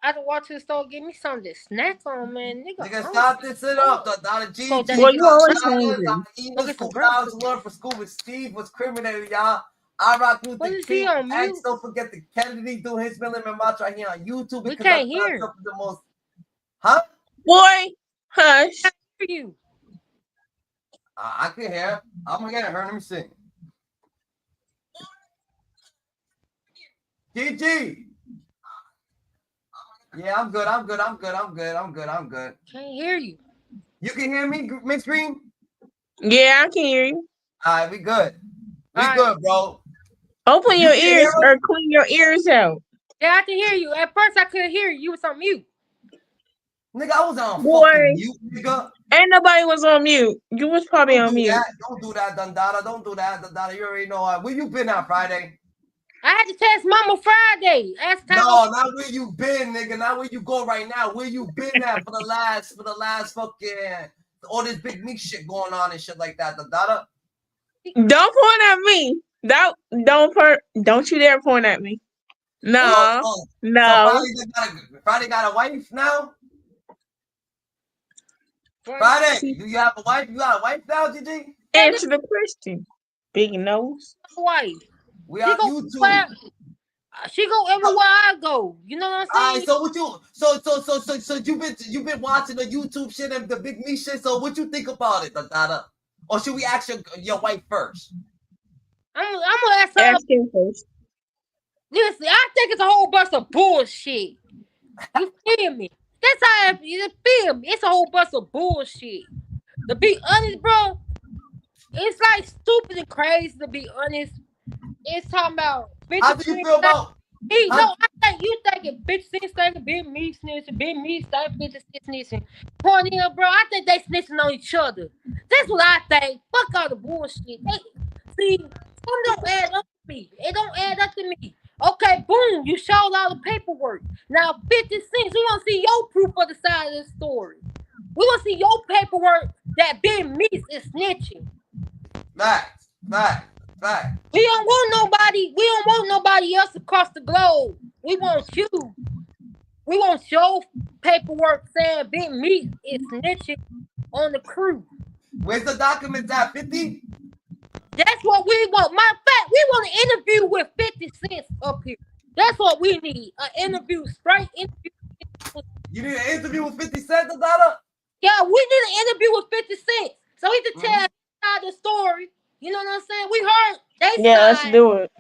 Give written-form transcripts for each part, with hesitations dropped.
I can walk to the store, get me something to snack on, man. Nigga, stop this it up. The Go GG, down, Well, get you always hungry. even get some school breakfast. hours learn for school with Steve was criminal, y'all. I rock with What the is he king. on And mute? don't forget the Kennedy do his million and watch right here on YouTube We because that's can't hear him. the most. Huh? Boy, hush. Hear you. I can hear. I'm gonna get her. Let me sing. GG. Yeah, I'm good. Can't hear you. You can hear me, Mixed Green? Yeah, I can hear you. All right, we good. We All good, right. bro. Open You your can hear ears us? or clean your ears out. Yeah, I can hear you. At first, I couldn't hear you. You was on mute. Nigga, I was on Boy, fucking mute, nigga. ain't nobody was on mute. You was probably Don't on do mute. that. Don't do that, Dundada. Don't do that, Dundada. You already know where you been on Friday. I had to test Mama Friday. No, not where you been, nigga. Not where you go right now. Where you been at for the last fucking all this big Meech shit going on and shit like that, Dundada. Don't point at me. Don't you dare point at me. No. No. So Friday got a wife now? Friday, do you have a wife? You got a wife now, GG? Answer the question. Big nose. Wife. We on YouTube. She go everywhere I go. You know what I'm saying? All right, so what you you've been watching the YouTube shit and the big me shit. So what you think about it, Dada? Or should we ask your wife first? I'm gonna ask her. Ask him first. Listen, I think it's a whole bunch of bullshit. You feel me? That's how you feel me. It's a whole bunch of bullshit. To be honest, bro, it's like stupid and crazy. To be honest, it's talking about. How do you feel about? I think you thinking bitch snitch thinking big me snitching, big me thinking bitch snitching. Point in, bro. I think they snitching on each other. That's what I think. Fuck all the bullshit. See, some don't add up to me. It don't add up to me. Okay, boom, you showed all the paperwork. Now 50 cents, we want to see your proof of the side of the story. We want to see your paperwork that Big Meech is snitching. Facts. We don't want nobody else across the globe. We want you. We want your paperwork saying Big Meech is snitching on the crew. Where's the documents at, 50? That's what we want. Matter of fact, we want an interview with 50 Cent up here. That's what we need. An interview, straight interview. You need an interview with 50 Cent, Dada? Yeah, we need an interview with 50 Cent. So he can tell the story. You know what I'm saying? We heard they side. Let's do it.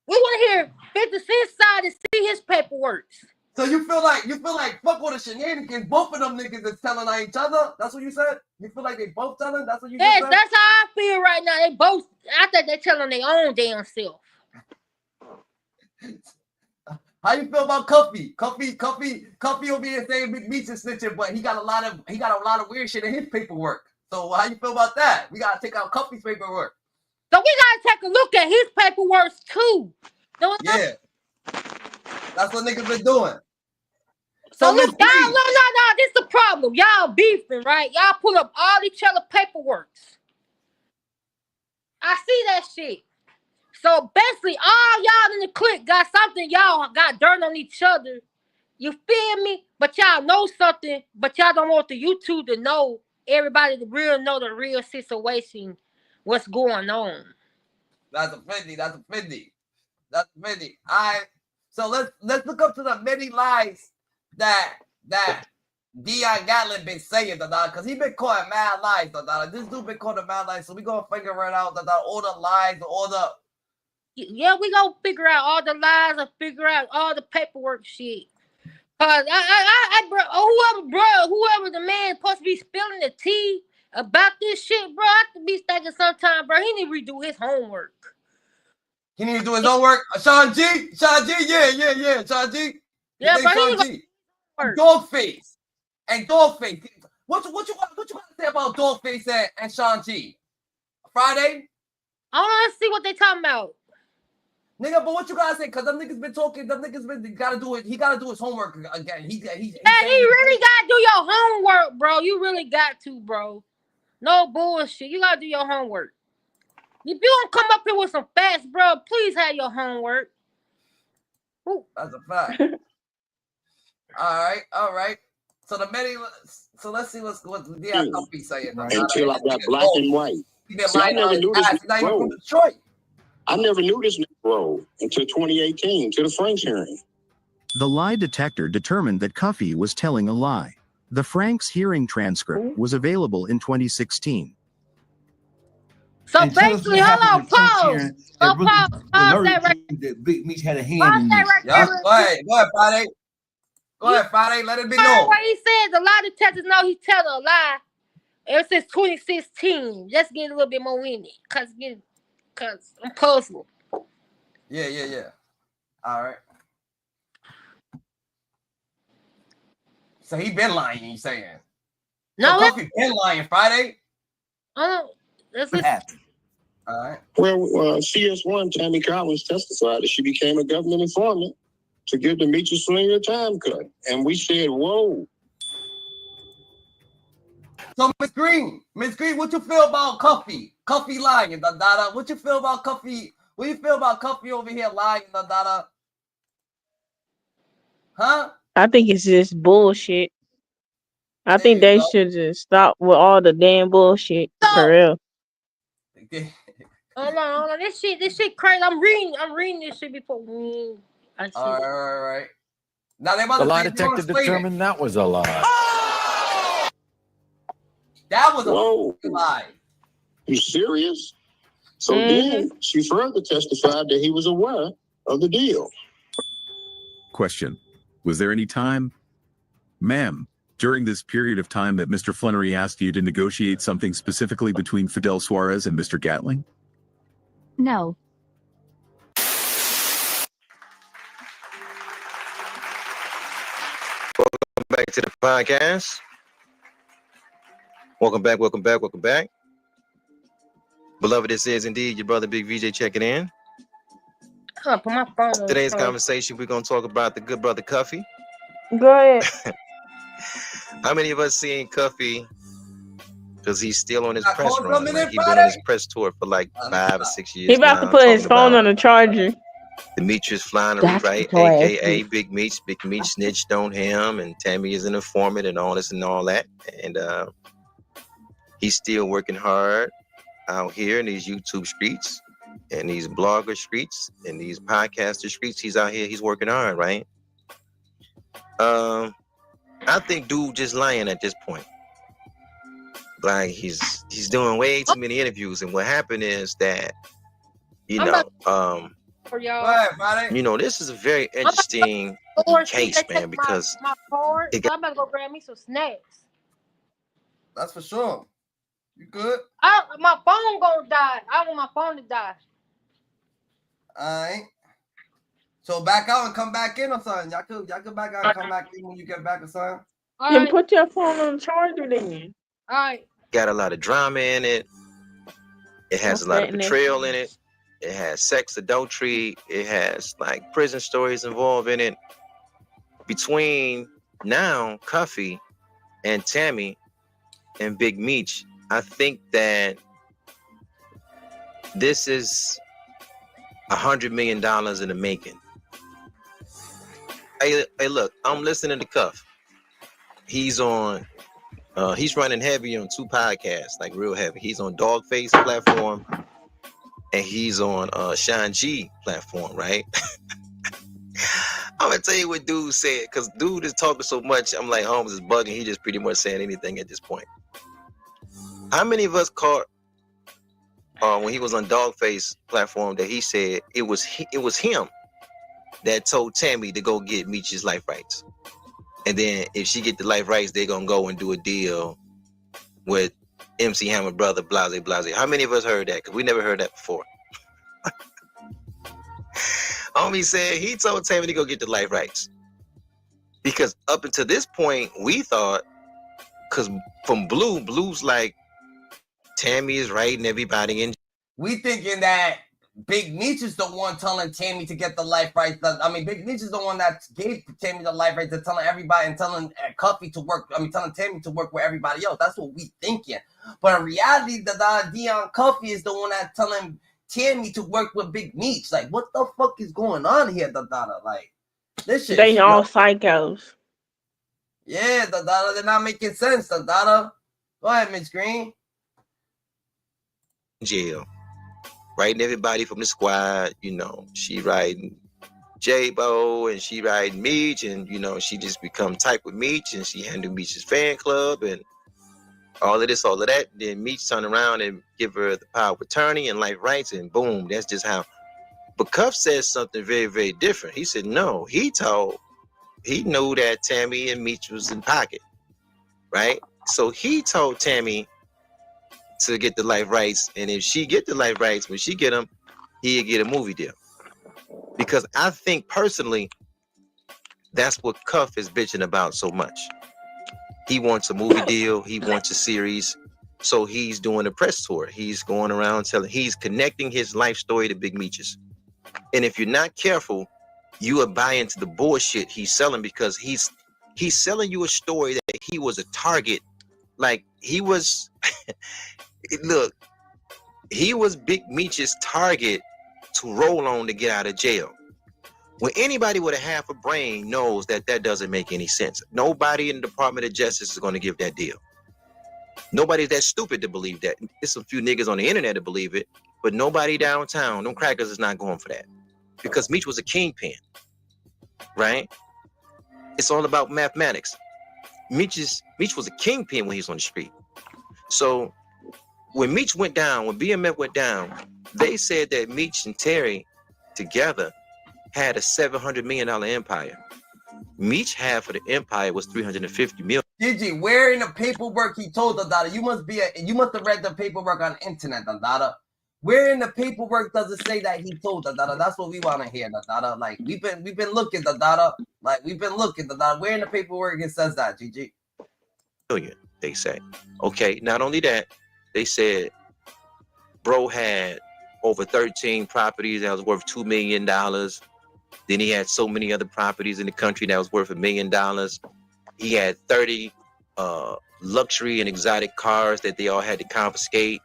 We want to hear 50 Cent's side and see his paperwork. So you feel like fuck all the shenanigans, both of them niggas is telling on each other? That's what you said? You feel like they both telling? That's what you just said? That's how I feel right now. They both, I think they telling their own damn self. How you feel about Cuffy? Cuffy will be saying Big Meech is snitching, but he got a lot of weird shit in his paperwork. So how you feel about that? We gotta take out Cuffy's paperwork. So we gotta take a look at his paperwork too. Yeah. That's what niggas been doing. So look, y'all, no, this is the problem. Y'all beefing, right? Y'all pull up all each other paperwork. I see that shit. So basically, all y'all in the clique got something. Y'all got dirt on each other. You feel me? But y'all know something. But y'all don't want the YouTube to know. Everybody to know the real situation. What's going on? That's a 50. All right. So let's look up to the many lies that Dion Gatlin been saying, because he been calling mad lies, This dude been calling mad lies, so we gonna figure it out, all the lies, all the... Yeah, we gonna figure out all the lies and figure out all the paperwork shit. Cause whoever the man supposed to be spilling the tea about this shit, bro, I have to be thinking sometime, bro, he need to redo his homework. He need to do his homework. Sean G, yeah, Sean G. Yeah, but Sean G. Dogface. What you gotta say about Dogface and Sean G? Friday? I want to see what they talking about. Nigga, but what you gotta say? Cause them niggas been talking. Them niggas been gotta do it. He gotta do his homework again. He really gotta do your homework, bro. You really got to, bro. No bullshit. You gotta do your homework. If you don't come up here with some facts, bro, please have your homework. Ooh. That's a fact. All right. So let's see what Dion Cuffy saying. Until I got black and white. See, I never knew this. Not even from Detroit. I never knew this role until 2018, to the Franks hearing. The lie detector determined that Cuffy was telling a lie. The Franks hearing transcript was available in 2016. So basically, hold on, pause. Pause that right there. That Big Meech had a hand Pause in that this. right Yeah, there. go ahead, Friday. Go ahead, Friday. Let it be known. What he said, the lie detectors know he's telling a lie ever since 2016. Just get a little bit more in it, cause I'm puzzled. Yeah. All right. So he been lying, you saying? No, so Cuffy been lying, Friday. Let's What happened? All right. Well, CS1 Tammy Collins testified that she became a government informant to give the Meech Slinger a time cut, and we said, "Whoa." So Miss Green, what you feel about Cuffy? Cuffy lying, Dada. What you feel about Cuffy? What you feel about Cuffy over here lying, Dada? Huh? I think it's just bullshit. I think they should just stop with all the damn bullshit for real. Hold on. This shit crazy. I'm reading this shit before. All right. Now they about the lie detector determined that was a lie. Oh! That was a lie. You serious? So then she further testified that he was aware of the deal. Question: was there any time, ma'am, during this period of time that Mr. Flannery asked you to negotiate something specifically between Fidel Suarez and Mr. Gatling? No. Welcome back to the podcast. Welcome back. Beloved, this is indeed your brother Big VJ checking in. Put my phone on. Today's conversation, we're going to talk about the good brother Cuffy. Go ahead. How many of us seen Cuffy? Because he's still on his press run. Like, he's been on his press tour for like 5 or 6 years. He about to put his phone on the charger. The Meech is flying the roof, right? AKA Big Meech. Big Meech snitched on him, and Tammy is an informant and all this and all that. And he's still working hard out here in these YouTube streets and these blogger streets and these podcaster streets. He's out here, he's working hard, right? I think dude just lying at this point. Like he's doing way too many interviews, and what happened is that for y'all. This is a very interesting case, man, because my card. I'm about to go grab me some snacks. That's for sure. You good? My phone gonna die. I want my phone to die. All right. So back out and come back in or something. Y'all could back out and come back in when you get back or something. Then put your phone on the charger then. All right. Got a lot of drama in it. It has a lot of betrayal in it. It has sex, adultery. It has like prison stories involved in it. Between now, Cuffy and Tammy and Big Meech, I think that this is $100 million in the making. Hey, look, I'm listening to Cuff. He's on, he's running heavy on 2 podcasts, like real heavy. He's on Dogface platform and he's on Sean G platform, right? I'm gonna tell you what dude said, because dude is talking so much. I'm like, Holmes is bugging. He just pretty much saying anything at this point. How many of us caught when he was on Dogface platform that he said it was him that told Tammy to go get Meech's life rights, and then if she get the life rights, they're gonna go and do a deal with MC Hammer brother, blase blase. How many of us heard that? Because we never heard that before. Homie said he told Tammy to go get the life rights, because up until this point we thought, because from Blue's like Tammy is writing everybody in. We thinking that Big Meech is the one telling Tammy to get the life rights. Big Meech is the one that gave Tammy the life rights, to telling everybody and telling Cuffy to work. Telling Tammy to work with everybody else. That's what we thinking. But in reality, the Dion Cuffy is the one that's telling Tammy to work with Big Meech. Like, what the fuck is going on here, Like, this shit. They all psychos. Yeah, they're not making sense, Go ahead, Miss Green. Jail. Writing everybody from the squad, you know, she writing J-Bo and she riding Meech, and you know, she just become tight with Meech and she handle Meech's fan club and all of this, all of that. Then Meech turn around and give her the power of attorney and life rights, and boom, that's just how. But Cuff says something very, very different. He said, no, he knew that Tammy and Meech was in pocket, right? So he told Tammy to get the life rights, and if she get the life rights, when she get them, he'll get a movie deal. Because I think personally, that's what Cuff is bitching about so much. He wants a movie deal. He wants a series. So he's doing a press tour. He's going around he's connecting his life story to Big Meech's. And if you're not careful, you will buy into the bullshit he's selling, because he's selling you a story that he was a target. Like he was, look, he was Big Meech's target to roll on to get out of jail. When anybody with a half a brain knows that that doesn't make any sense. Nobody in the Department of Justice is going to give that deal. Nobody's that stupid to believe that. There's a few niggas on the internet to believe it, but nobody downtown, them crackers is not going for that. Because Meech was a kingpin, right? It's all about mathematics. Meech was a kingpin when he was on the street. So when Meech went down, when BMF went down, they said that Meech and Terry together had a $700 million empire. Meech half of the empire was $350 million. Gigi, where in the paperwork he told Dada? You must have read the paperwork on the internet, Dada. Where in the paperwork does it say that he told Dada? That's what we want to hear, Dada. Like we've been looking, Dada. Like we've been looking, Dada. Where in the paperwork it says that, Gigi? They say. Okay, not only that, they said bro had over 13 properties that was worth $2 million. Then he had so many other properties in the country that was worth $1 million. He had 30 luxury and exotic cars that they all had to confiscate.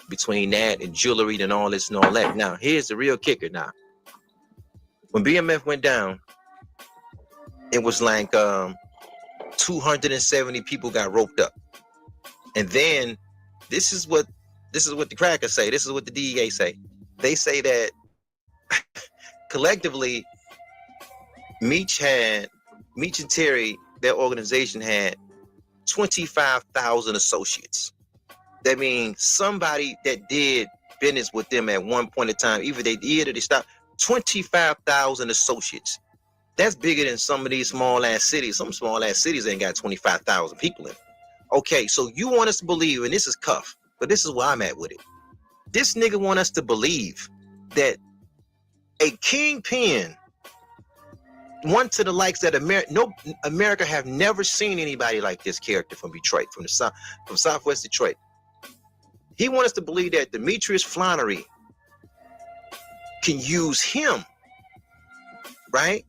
Between that and jewelry and all this and all that. Now, here's the real kicker now. When BMF went down, it was like 270 people got roped up. And then this is what the crackers say. This is what the DEA say. They say that collectively, Meech and Terry, their organization had 25,000 associates. That means somebody that did business with them at one point in time, either they did or they stopped, 25,000 associates. That's bigger than some of these small ass cities. Some small ass cities ain't got 25,000 people in it. Okay, so you want us to believe, and this is Cuff, but this is where I'm at with it. This nigga want us to believe that a kingpin, one to the likes that America have never seen anybody like this character from Detroit, from Southwest Detroit. He wants us to believe that Demetrius Flannery can use him, right?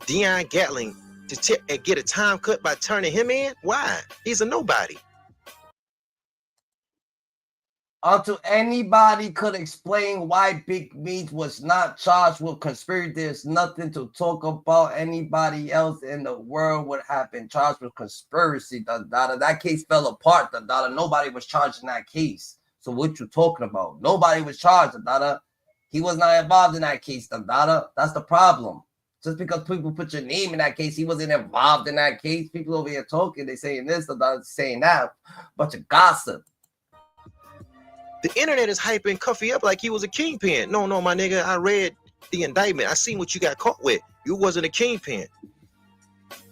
Deion Gatling to get a time cut by turning him in. Why? He's a nobody. Until anybody could explain why Big Meech was not charged with conspiracy, there's nothing to talk about. Anybody else in the world would have been charged with conspiracy. That case fell apart. Nobody was charged in that case. So what you talking about? Nobody was charged. He was not involved in that case. That's the problem. Just because people put your name in that case, he wasn't involved in that case. People over here talking, they saying this, saying that. Bunch of gossip. The internet is hyping Cuffy up like he was a kingpin. No, my nigga, I read the indictment. I seen what you got caught with. You wasn't a kingpin.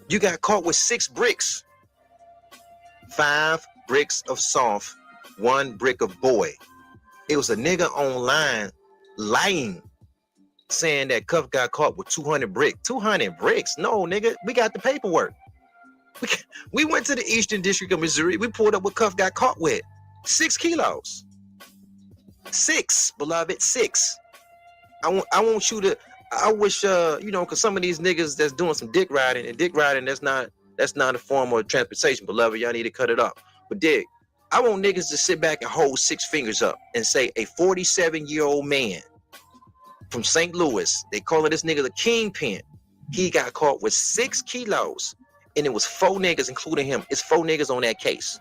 You got caught with 6 bricks. 5 bricks of soft, 1 brick of boy. It was a nigga online lying, saying that Cuff got caught with 200 bricks. 200 bricks? No, nigga, we got the paperwork. We went to the Eastern District of Missouri. We pulled up what Cuff got caught with. 6 kilos. 6, beloved, 6. I want you to. I wish because some of these niggas that's doing some dick riding, and dick riding that's not a form of transportation, beloved. Y'all need to cut it up. But dick, I want niggas to sit back and hold 6 fingers up and say a 47-year-old man from St. Louis, they calling this nigga the kingpin. He got caught with 6 kilos and it was 4 niggas, including him. It's 4 niggas on that case.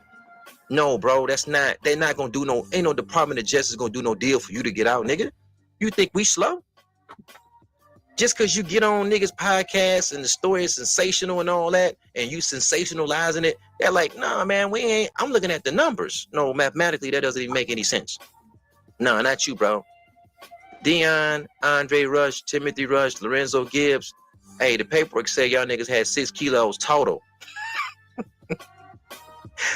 No, bro, that's not. They're not gonna do no. Ain't no Department of Justice gonna do no deal for you to get out, nigga. You think we slow? Just because you get on niggas' podcasts and the story is sensational and all that, and you sensationalizing it, they're like, nah, man, we ain't. I'm looking at the numbers. No, mathematically, that doesn't even make any sense. No, not you, bro. Dion, Andre Rush, Timothy Rush, Lorenzo Gibbs. Hey, the paperwork say y'all niggas had 6 kilos total.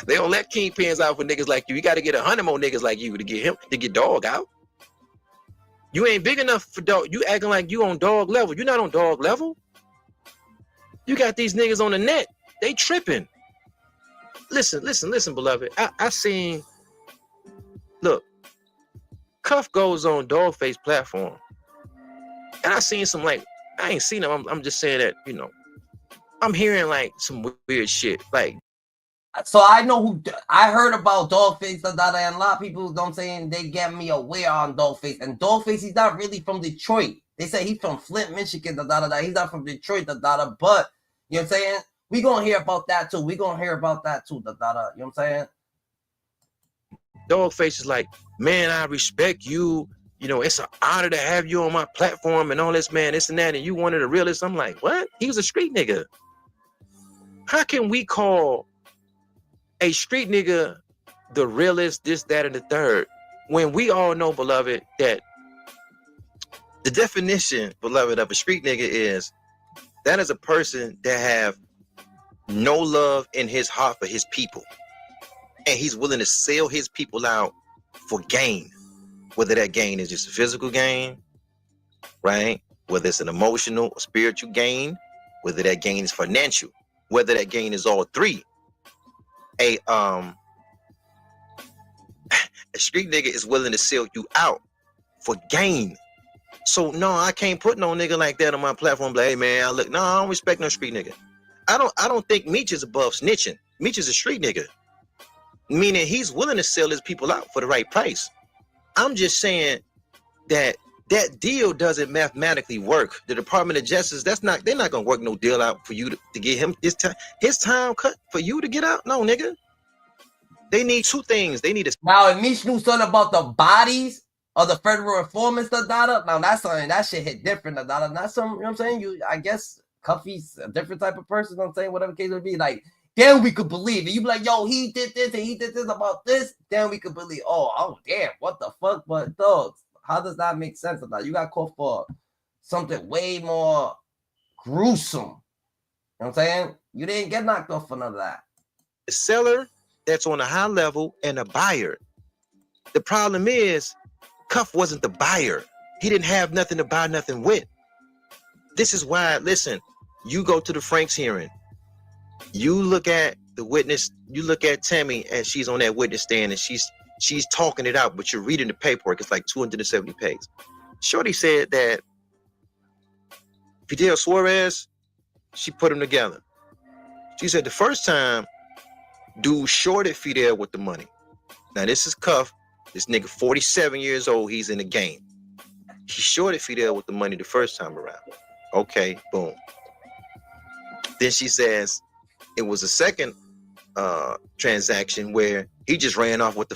They don't let kingpins out for niggas like you. You got to get 100 more niggas like you to get dog out. You ain't big enough for dog. You acting like you on dog level. You're not on dog level. You got these niggas on the net. They tripping. Listen, beloved. I seen. Look, Cuff goes on Dogface platform, and I seen some like I ain't seen them. I'm just saying that I'm hearing like some weird shit like. So I know who I heard about Dogface, and a lot of people don't saying they get me aware on Dogface. And Dogface, he's not really from Detroit. They say he's from Flint, Michigan, He's not from Detroit, but you know what I'm saying? We gonna hear about that too. You know what I'm saying? Dogface is like, man, I respect you. It's an honor to have you on my platform and all this, man, this and that, and you one of the realest. I'm like, what? He was a street nigga. How can we call a street nigga the realest, this, that, and the third, when we all know, beloved, that the definition, beloved, of a street nigga is that is a person that have no love in his heart for his people, and he's willing to sell his people out for gain, whether that gain is just a physical gain, right? Whether it's an emotional or spiritual gain, whether that gain is financial, whether that gain is all three. A street nigga is willing to sell you out for gain. So no, I can't put no nigga like that on my platform. Like, hey man, I don't respect no street nigga. I don't think Meech is above snitching. Meech is a street nigga, meaning he's willing to sell his people out for the right price. I'm just saying that deal doesn't mathematically work. The Department of Justice, they're not gonna work no deal out for you to get him his time cut for you to get out. No, nigga. They need 2 things. They need Now if Meech knew something about the bodies of the federal informants, now that's something that shit hit different, Not some, you know what I'm saying? I guess Cuffy's a different type of person, you know what I'm saying? Whatever case it would be, like, then we could believe it. You be like, yo, he did this and he did this about this, then we could believe, oh damn, what the fuck? But dogs, how does that make sense? You got caught for something way more gruesome. You know what I'm saying? You didn't get knocked off for none of that. a seller that's on a high level and a buyer. The problem is, Cuff wasn't the buyer. He didn't have nothing to buy nothing with. This is why, listen, you go to the Franks hearing, you look at the witness, you look at Tammy and she's on that witness stand and she's talking it out, but you're reading the paperwork. It's like 270 pages. Shorty said that Fidel Suarez, she put them together. She said the first time, dude shorted Fidel with the money. Now this is Cuff. This nigga 47 years old. He's in the game. He shorted Fidel with the money the first time around. Okay, boom. Then she says it was a second transaction where he just ran off with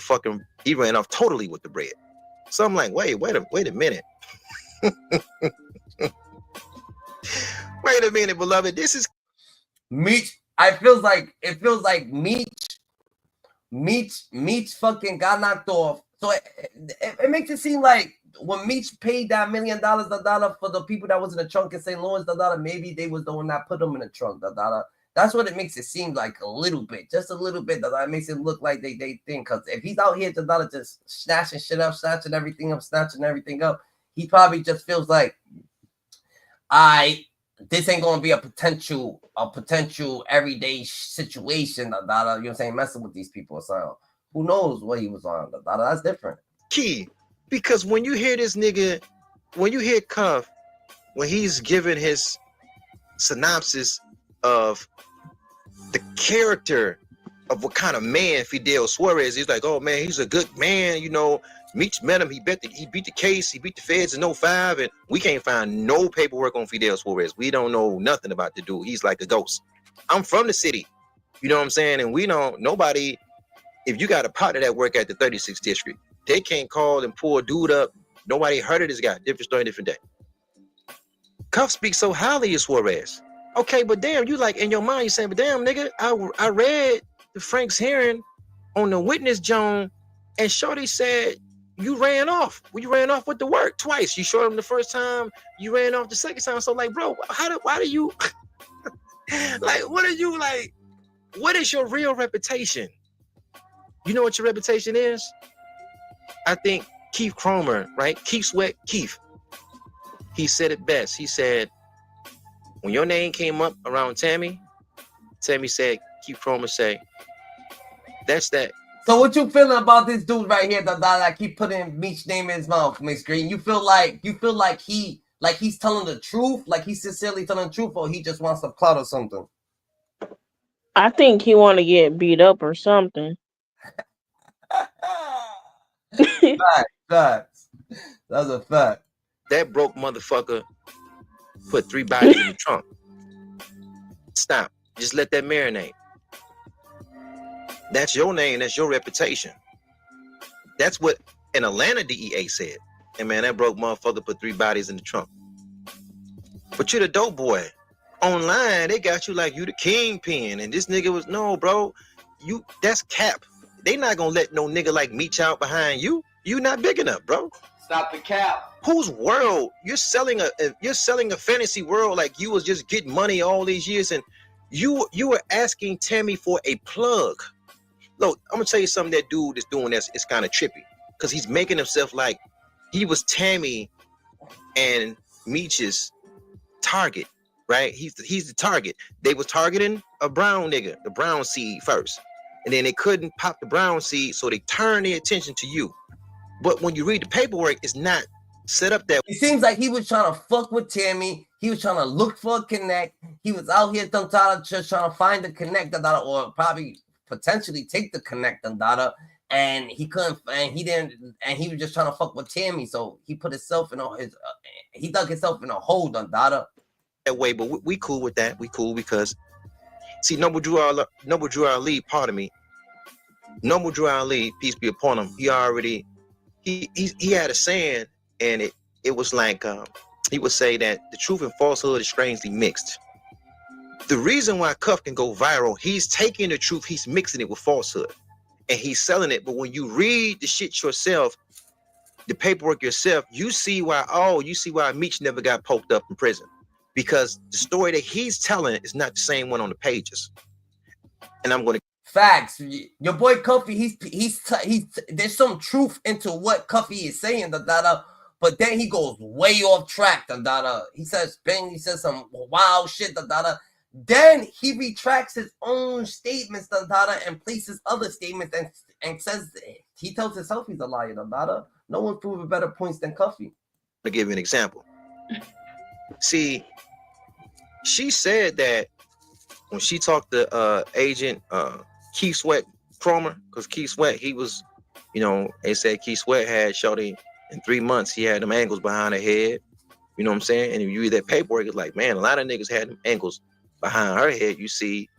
he ran off totally with the bread. So I'm like, wait a minute. Wait a minute, beloved. This is Meech. It feels like Meech fucking got knocked off. So it makes it seem like when Meech paid that $1 million for the people that was in the trunk in St. Louis, maybe they was the one that put them in the trunk. That's what it makes it seem like a little bit, just a little bit. That makes it look like they think, because if he's out here just snatching shit up, snatching everything up, he probably just feels like, this ain't gonna be a potential everyday situation. You know what I'm saying? Messing with these people. So who knows what he was on? That's different. Key, because when you hear this nigga, when you hear Cuff, when he's giving his synopsis of the character of what kind of man Fidel Suarez is, like, oh man, he's a good man, Meech met him, he beat the case, he beat the feds in 05, and we can't find no paperwork on Fidel Suarez. We don't know nothing about the dude. He's like a ghost. I'm from the city. You know what I'm saying? And we don't, nobody, if you got a partner that work at the 36th district, they can't call and pull a dude up. Nobody heard of this guy. Different story, different day. Cuff speaks so highly of Suarez. Okay, but damn, you like in your mind, you saying, but damn, nigga, I read the Frank's hearing on the witness, Joan, and Shorty said you ran off. Well, you ran off with the work twice. You showed him the first time, you ran off the second time. So like, bro, why do you like, what is your real reputation? You know what your reputation is? I think Keith Cromer, right? Keith Sweat, Keith. He said it best. He said, when your name came up around Tammy said, Keith Cromer say, that's that. So what you feeling about this dude right here that keep putting Meech's name in his mouth, Mix Green? You feel like he's telling the truth, like he's sincerely telling the truth, or he just wants to clout or something? I think he want to get beat up or something. Facts. That's a fact. That broke motherfucker put 3 bodies in the trunk. Stop. Just let that marinate. That's your name. That's your reputation. That's what an Atlanta DEA said. And man, that broke motherfucker put 3 bodies in the trunk. But you're the dope boy. Online, they got you like you the kingpin. And this nigga was, no, bro. That's cap. They not gonna let no nigga like Meech out behind you. You not big enough, bro. Stop the cap. Whose world? You're selling a fantasy world like you was just getting money all these years, and you were asking Tammy for a plug. Look, I'm gonna tell you something. That dude is doing this. It's kind of trippy because he's making himself like he was Tammy and Meech's target, right? He's the target. They was targeting a brown nigga, the brown seed first, and then they couldn't pop the brown seed, so they turned their attention to you. But when you read the paperwork, it's not set up that way. It seems like he was trying to fuck with Tammy. He was trying to look for a connect. He was out here just trying to find the connect, or probably potentially take the connect, and he couldn't, and he didn't, and he was just trying to fuck with Tammy. So he put himself in he dug himself in a hole, that way. But we cool with that. We cool because see, Noble Drew Ali, pardon me. Noble Drew Ali, peace be upon him. He had a saying, and it was like he would say that the truth and falsehood is strangely mixed. The reason why Cuff can go viral, he's taking the truth, he's mixing it with falsehood, and he's selling it. But when you read the shit yourself, the paperwork yourself, you see why Meech never got poked up in prison, because the story that he's telling is not the same one on the pages. And I'm going to facts. Your boy Cuffy, he's there's some truth into what Cuffy is saying, but then he goes way off track, he says some wild shit, then he retracts his own statements, and places other statements and says he tells himself he's a liar, No one proven better points than Cuffy. To give you an example. See, she said that when she talked to agent Keith Sweat Cromer, because Keith Sweat, he was, they said Keith Sweat had Shorty in 3 months, he had them ankles behind her head. You know what I'm saying? And if you read that paperwork, it's like, man, a lot of niggas had them ankles behind her head. You see,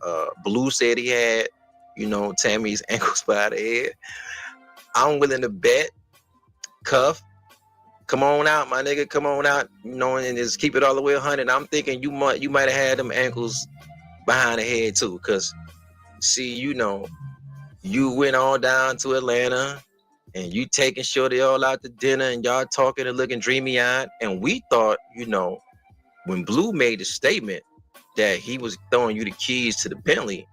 Blue said he had, Tammy's ankles behind her head. I'm willing to bet Cuff, come on out, my nigga, come on out, and just keep it all the way 100. I'm thinking you might have had them ankles behind the head too, because see, you went all down to Atlanta and you taking Shorty all out to dinner and y'all talking and looking dreamy eyed. And we thought, when Blue made the statement that he was throwing you the keys to the Bentley,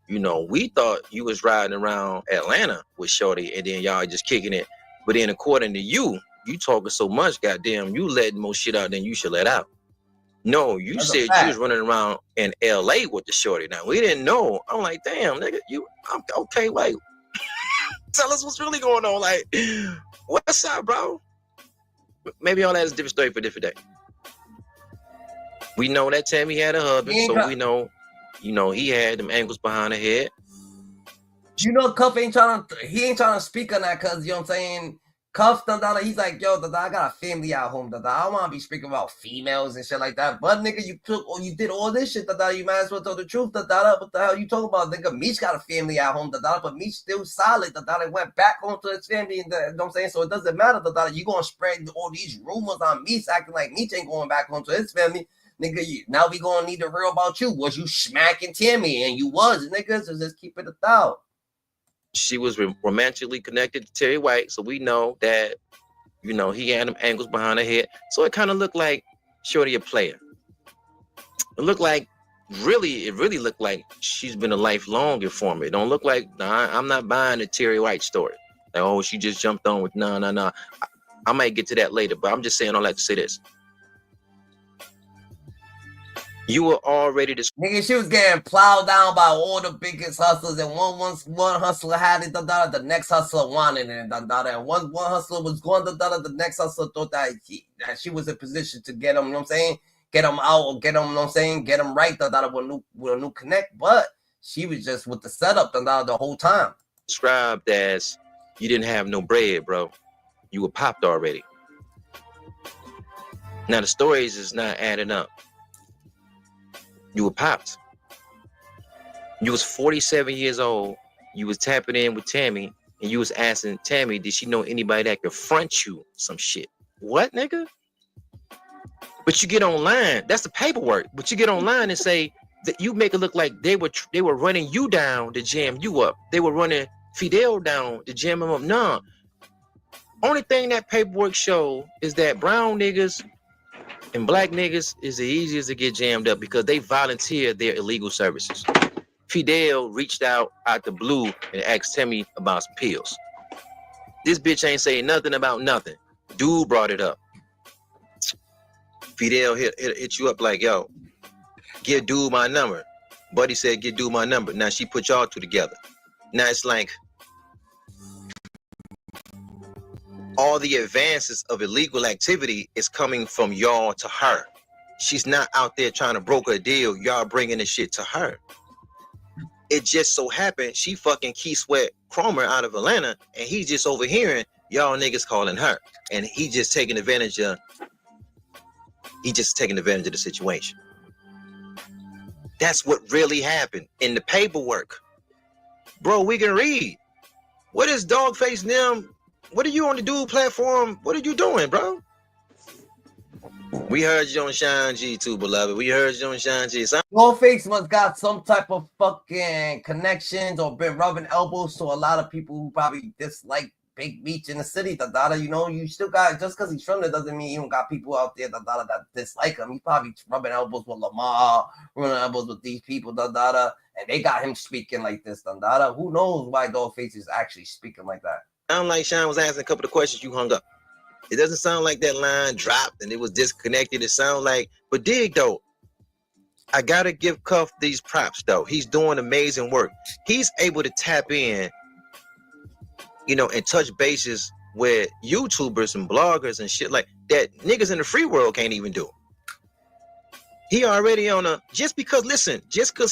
we thought you was riding around Atlanta with Shorty and then y'all just kicking it. But then according to you talking so much, goddamn, you letting more shit out than you should let out. No, you That's said you was running around in LA with the Shorty. Now we didn't know. I'm like, damn, nigga, I'm okay, like tell us what's really going on. Like, what's up, bro? Maybe all that is a different story for a different day. We know that Tammy had a husband, so we know, he had them ankles behind her head. Cuff ain't trying to speak on that because, you know what I'm saying, Cuff, he's like, yo, I got a family at home, I don't want to be speaking about females and shit like that. But nigga, you did all this shit, you might as well tell the truth, what the hell you talking about? Nigga, Meech got a family at home, but Meech still solid, went back home to his family, and you know what I'm saying? So it doesn't matter, you gonna spread all these rumors on Meech, acting like Meech ain't going back home to his family. Nigga, now we gonna need to hear about you. Was you smacking Timmy? And you was, nigga, so just keep it 1,000. She was romantically connected to Terry White, so we know that, you know, he had them angles behind her head. So it kind of looked like Shorty a player. It really looked like she's been a lifelong informant. It don't look like, I'm not buying the Terry White story. Like, oh, she just jumped on with, no. I might get to that later, but I'm just saying all that to say this. You were already nigga, she was getting plowed down by all the biggest hustlers, and one hustler had it, the next hustler wanted it, and one hustler was going, the next hustler thought that she was in position to get him, you know what I'm saying? Get him out, or get him, you know what I'm saying? Get him right, with a new connect, but she was just with the setup, the whole time. Described as, you didn't have no bread, bro. You were popped already. Now the stories is not adding up. You were popped. You was 47 years old. You was tapping in with Tammy, and you was asking Tammy, did she know anybody that could front you some shit? What, nigga? But you get online. That's the paperwork. But you get online and say that you make it look like they were running you down to jam you up. They were running Fidel down to jam him up. Nah. Only thing that paperwork show is that brown niggas and black niggas is the easiest to get jammed up because they volunteer their illegal services. Fidel reached out the blue and asked Timmy about some pills. This bitch ain't saying nothing about nothing. Dude brought it up. Fidel hit you up like, yo, give dude my number. Buddy said, give dude my number. Now she put y'all two together. Now it's like, all the advances of illegal activity is coming from y'all to her. She's not out there trying to broker a deal. Y'all bringing the shit to her. It just so happened she fucking Key Sweat Cromer out of Atlanta, and he's just overhearing y'all niggas calling her, and he just taking advantage of the situation. That's what really happened in the paperwork. Bro, we can read. What is Dogface them? What are you on the dude platform? What are you doing, bro? We heard you on Shine G too, beloved. We heard you on Shine G. Dogface must got some type of fucking connections or been rubbing elbows to a lot of people who probably dislike Big Meech in the city. You know, you still got, just because he's from there doesn't mean you don't got people out there that dislike him. He's probably rubbing elbows with Lamar, rubbing elbows with these people, and they got him speaking like this. Who knows why Dogface is actually speaking like that? Sound like Sean was asking a couple of questions, you hung up. It doesn't sound like that line dropped and it was disconnected. It sounds like, but dig though, I gotta give Cuff these props though. He's doing amazing work. He's able to tap in, you know, and touch bases where YouTubers and bloggers and shit like that niggas in the free world can't even do. He already on a, just because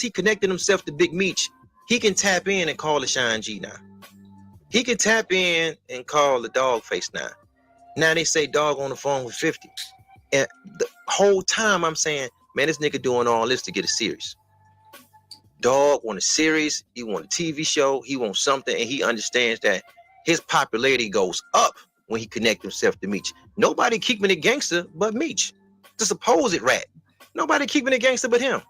he connected himself to Big Meech, he can tap in and call the Shine G now. He can tap in and call the Dogface now. Now they say Dog on the phone with 50. And the whole time I'm saying, man, this nigga doing all this to get a series. Dog want a series, he want a TV show, he wants something, and he understands that his popularity goes up when he connects himself to Meech. Nobody keeping it gangster but Meech. The supposed rat. Nobody keeping it gangster but him.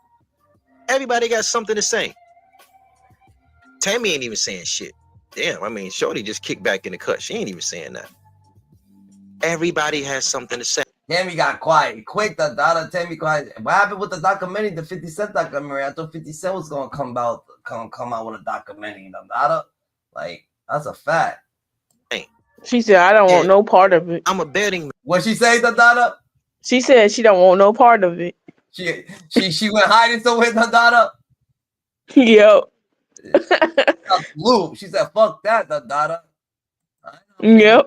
Everybody got something to say. Tammy ain't even saying shit. Damn, I mean, Shorty just kicked back in the cut. She ain't even saying that. Everybody has something to say. Tammy got quiet. Quick, Tammy quiet. What happened with the documentary, the 50 Cent documentary? I thought 50 Cent was gonna come out with a documentary. Like, that's a fact. She said, I don't want no part of it. I'm a betting man. What she say, Dada? She said she don't want no part of it. She went hiding somewhere, Dada? Yep. Blue. She said, fuck that, Dada. Yep.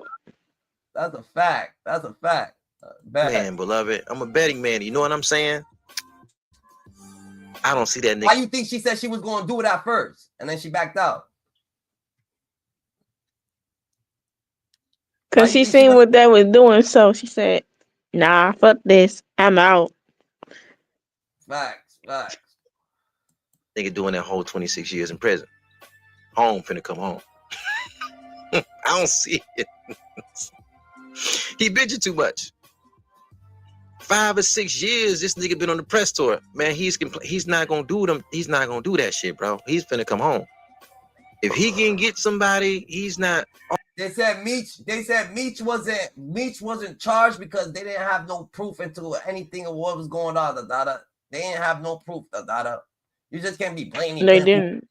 That's a fact. Man, beloved. I'm a betting man. You know what I'm saying? I don't see that nigga. Why you think she said she was going to do it at first and then she backed out? Cause she seen what they was doing, so she said, "Nah, fuck this. I'm out." Facts. Nigga doing that whole 26 years in prison. Home finna come home. I don't see it. He bitching too much. 5 or 6 years, this nigga been on the press tour. Man, he's not gonna do them. He's not gonna do that shit, bro. He's finna come home. If he can get somebody, he's not. They said Meech wasn't charged because they didn't have no proof into anything of what was going on. They didn't have no proof. You just can't be blaming. They didn't.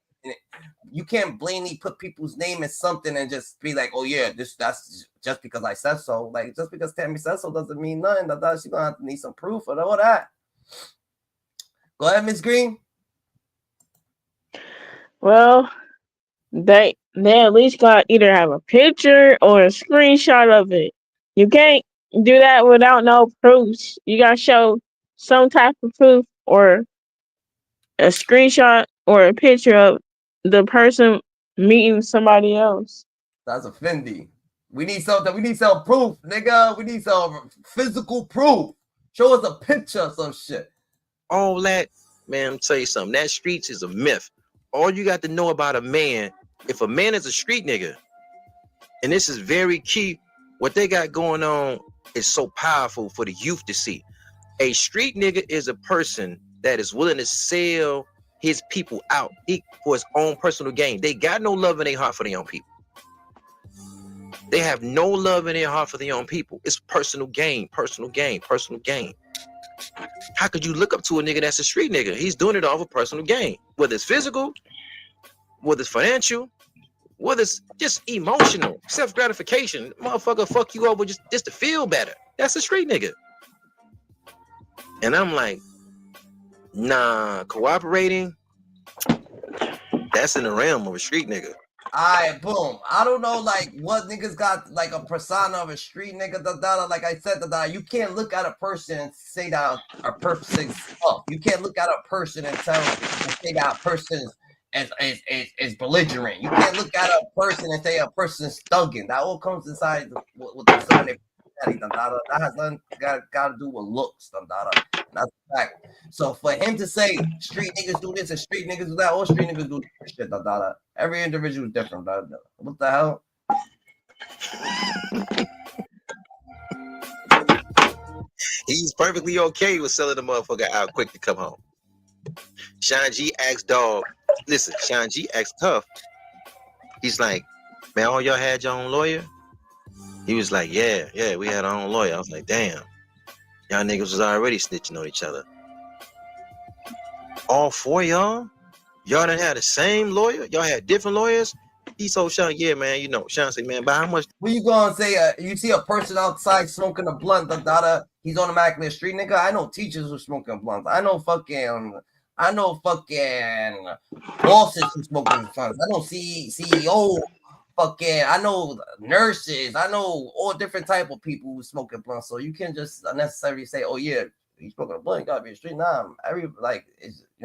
You can't blatantly put people's name in something and just be like, oh yeah, that's just because I said so. Like, just because Tammy said so doesn't mean nothing. She's gonna have to need some proof or all that. Go ahead, Miss Green. Well, they at least got either have a picture or a screenshot of it. You can't do that without no proofs. You gotta show some type of proof or a screenshot or a picture of the person meeting somebody else. That's offending. We need something. We need some proof, nigga. We need some physical proof. Show us a picture of some shit. All that, man, I'm tell you something. That streets is a myth. All you got to know about a man, if a man is a street nigga, and this is very key, what they got going on is so powerful for the youth to see. A street nigga is a person that is willing to sell his people out for his own personal gain. They got no love in their heart for their own people. They have no love in their heart for their own people. It's personal gain, personal gain, personal gain. How could you look up to a nigga that's a street nigga? He's doing it off of personal gain, whether it's physical, whether it's financial, whether it's just emotional, self-gratification. Motherfucker fuck you over just to feel better. That's a street nigga. And I'm like, nah, cooperating, that's in the realm of a street nigga. Alright, boom. I don't know, like, what niggas got, like, a persona of a street nigga, like I said, you can't look at a person and say that a person is tough. You can't look at a person and say that a person is belligerent. You can't look at a person and say a person is thugging. That all comes inside with the son. That has nothing got to do with looks. That's a fact. So for him to say street niggas do this and street niggas do that, all street niggas do shit. Every individual is different. What the hell? He's perfectly okay with selling the motherfucker out quick to come home. Sean G asked Dog, listen, Sean G asked Tough, he's like, man, all y'all had your own lawyer? He was like, yeah, we had our own lawyer. I was like, damn, y'all niggas was already snitching on each other. All four of y'all done had the same lawyer? Y'all had different lawyers? He told Sean, yeah, man, you know, Sean said, man, by how much? What you gonna say? You see a person outside smoking a blunt, he's automatically a street nigga? I know teachers who smoking blunts. I know fucking bosses who smoking blunts. I know CEO. I know nurses. I know all different type of people who smoking blunts. So you can't just unnecessarily say, "Oh yeah, he's smoking a blunt. You gotta be a street." Nah, you know what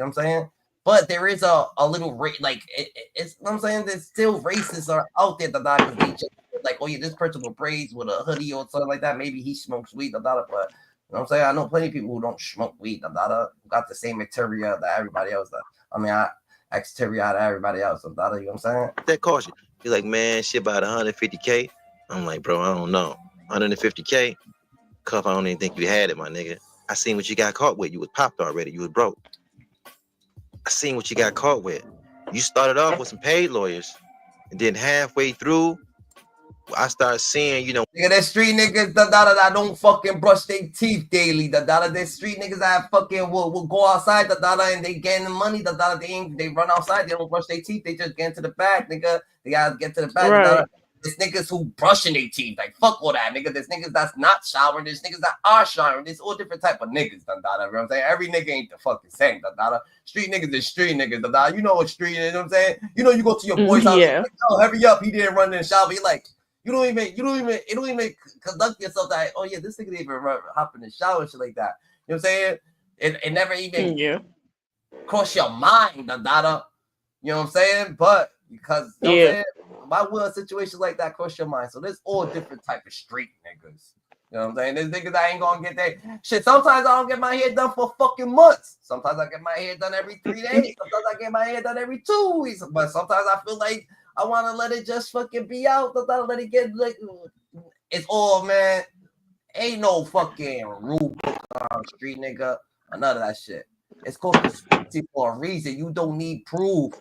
I'm saying. But there is a little it's you know what I'm saying. There's still racists are out there that they just like, oh yeah, this person with braids with a hoodie or something like that. Maybe he smokes weed, but you know what I'm saying. I know plenty of people who don't smoke weed, got the same material that everybody else does. I mean, exterior out of everybody else, you know what I'm saying. That caution. He's like, man, shit about 150K. I'm like, bro, I don't know. 150K, Cuff, I don't even think you had it, my nigga. I seen what you got caught with. You was popped already. You was broke. I seen what you got caught with. You started off with some paid lawyers, and then halfway through, I started seeing, you know, nigga, that street niggas that don't fucking brush their teeth daily. That street niggas that fucking will go outside and they getting the money. They run outside. They don't brush their teeth. They just get into the back, nigga. They gotta get to the back. Right. There's niggas who brushing their teeth. Like, fuck all that, nigga. There's niggas that's not showering. There's niggas that are showering. There's all different type of niggas, you know what I'm saying? Every nigga ain't the fucking same, Street niggas is street niggas, You know what street is, you know what I'm saying? You know, you go to your boy's house, yeah. like, oh, hurry up, he didn't run in the shower. You like, you don't even conduct yourself that, oh yeah, this nigga didn't even hop in the shower and shit like that. You know what I'm saying? It never even cross your mind, You know what I'm saying? But Because you know what I'm saying? Why will a situation like that cross your mind? So there's all different type of street niggas. You know what I'm saying? There's niggas that ain't gonna get that shit. Sometimes I don't get my hair done for fucking months. Sometimes I get my hair done every 3 days. Sometimes I get my hair done every 2 weeks. But sometimes I feel like I want to let it just fucking be out. Sometimes let it get like it's all, man. Ain't no fucking rule book on street nigga or none of that shit. It's called conspiracy for a reason. You don't need proof.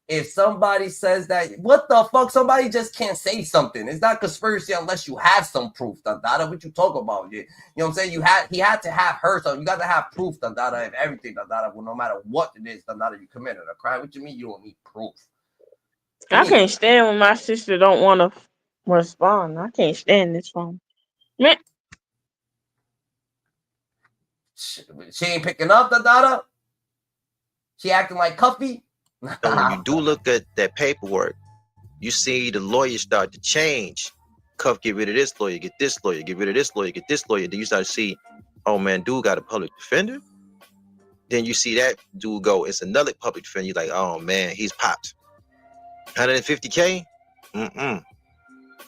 If somebody says that, what the fuck? Somebody just can't say something. It's not conspiracy unless you have some proof. Dada, what you talk about? You know what I'm saying? He had to have heard something. You got to have proof, Dada, of everything, Dada. Well, no matter what it is, Dada, you committed a crime. What you mean you don't need proof? I can't stand when my sister don't want to respond. I can't stand this phone. Man. She ain't picking up, Dada. She acting like Cuffy. And when you do look at that paperwork, you see the lawyers start to change. Cuff, get rid of this lawyer, get this lawyer, get rid of this lawyer, get this lawyer. Then you start to see, oh man, dude got a public defender. Then you see that dude go, it's another public defender. You're like, oh man, he's popped. 150K? Mm-mm.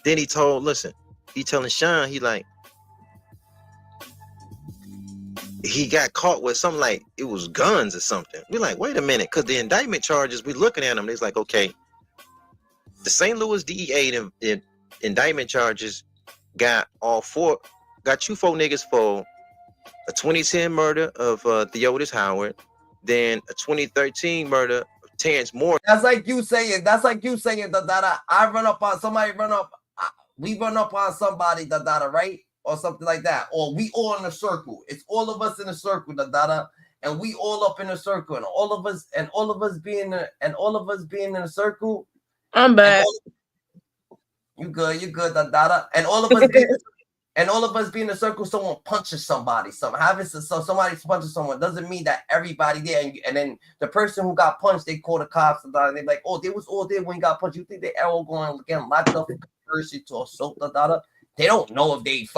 Then he telling Sean, he like, he got caught with something like it was guns or something. We're like, wait a minute, because the indictment charges, we looking at them, it's like, okay, the St. Louis DEA indictment charges got you 4 niggas for a 2010 murder of Theodis Howard, then a 2013 murder of Terrence Moore. That's like you saying, that I run up on somebody, we run up on somebody, right? Or something like that, or we all in a circle. It's all of us in a circle, and we all up in a circle, and all of us being in a circle. I'm back. You good, and all of us being in a circle. Someone punches somebody. Somebody punches someone doesn't mean that everybody there. And then the person who got punched, they call the cops, and they're like, oh, they was all there when he got punched. You think they all going to get locked up for conspiracy to assault, They don't know if they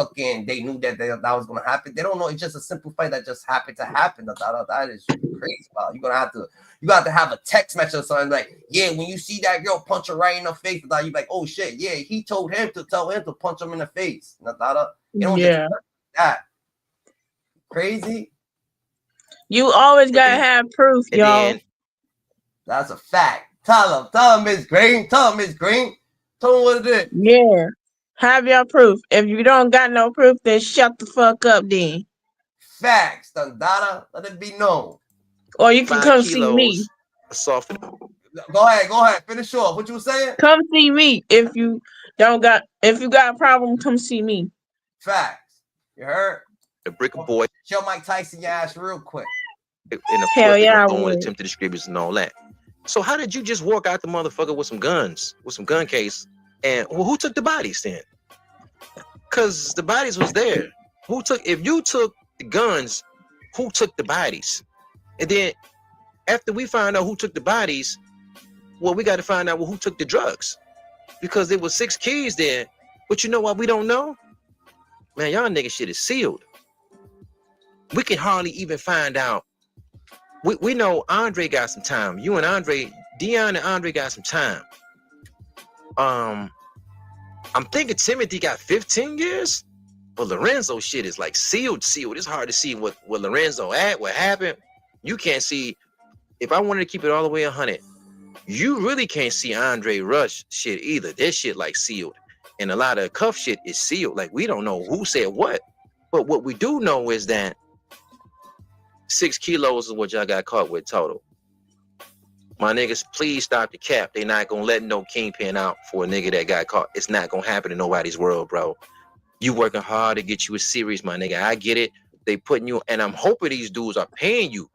knew that was gonna happen. They don't know. It's just a simple fight that just happened to happen. That is crazy. Wow. You got to have a text message or something like, yeah, when you see that girl punch her right in the face, you like, oh shit, yeah, he told him to tell him to punch him in the face. Yeah. That crazy. You always gotta have proof, y'all. That's a fact. Tell him, Miss Green. Tell him what it is. Yeah. Have your proof. If you don't got no proof, then shut the fuck up then. Facts, Dada. Let it be known. Or you can come see me. Go ahead. Finish off. What you were saying? Come see me. If you got a problem, come see me. Facts. You heard? The brick of boy. Show Mike Tyson your ass real quick. And of course, they were throwing attempted distributors and all that. So how did you just walk out the motherfucker with some guns, with some gun case? And who took the bodies then? Because the bodies was there. If you took the guns, who took the bodies? And then after we find out who took the bodies, well, we got to find out who took the drugs. Because there was 6 keys there. But you know what we don't know? Man, y'all nigga shit is sealed. We can hardly even find out. We know Andre got some time. You and Andre, Dion and Andre got some time. I'm thinking Timothy got 15 years, but Lorenzo shit is like sealed. It's hard to see what Lorenzo what happened. You can't see. If I wanted to keep it all the way 100, you really can't see Andre Rush shit either. This shit like sealed, and a lot of Cuff shit is sealed. Like we don't know who said what, but what we do know is that 6 kilos is what y'all got caught with total. My niggas, please stop the cap. They not gonna let no kingpin out for a nigga that got caught. It's not gonna happen in nobody's world, bro. You working hard to get you a series, my nigga. I get it. They putting you, and I'm hoping these dudes are paying you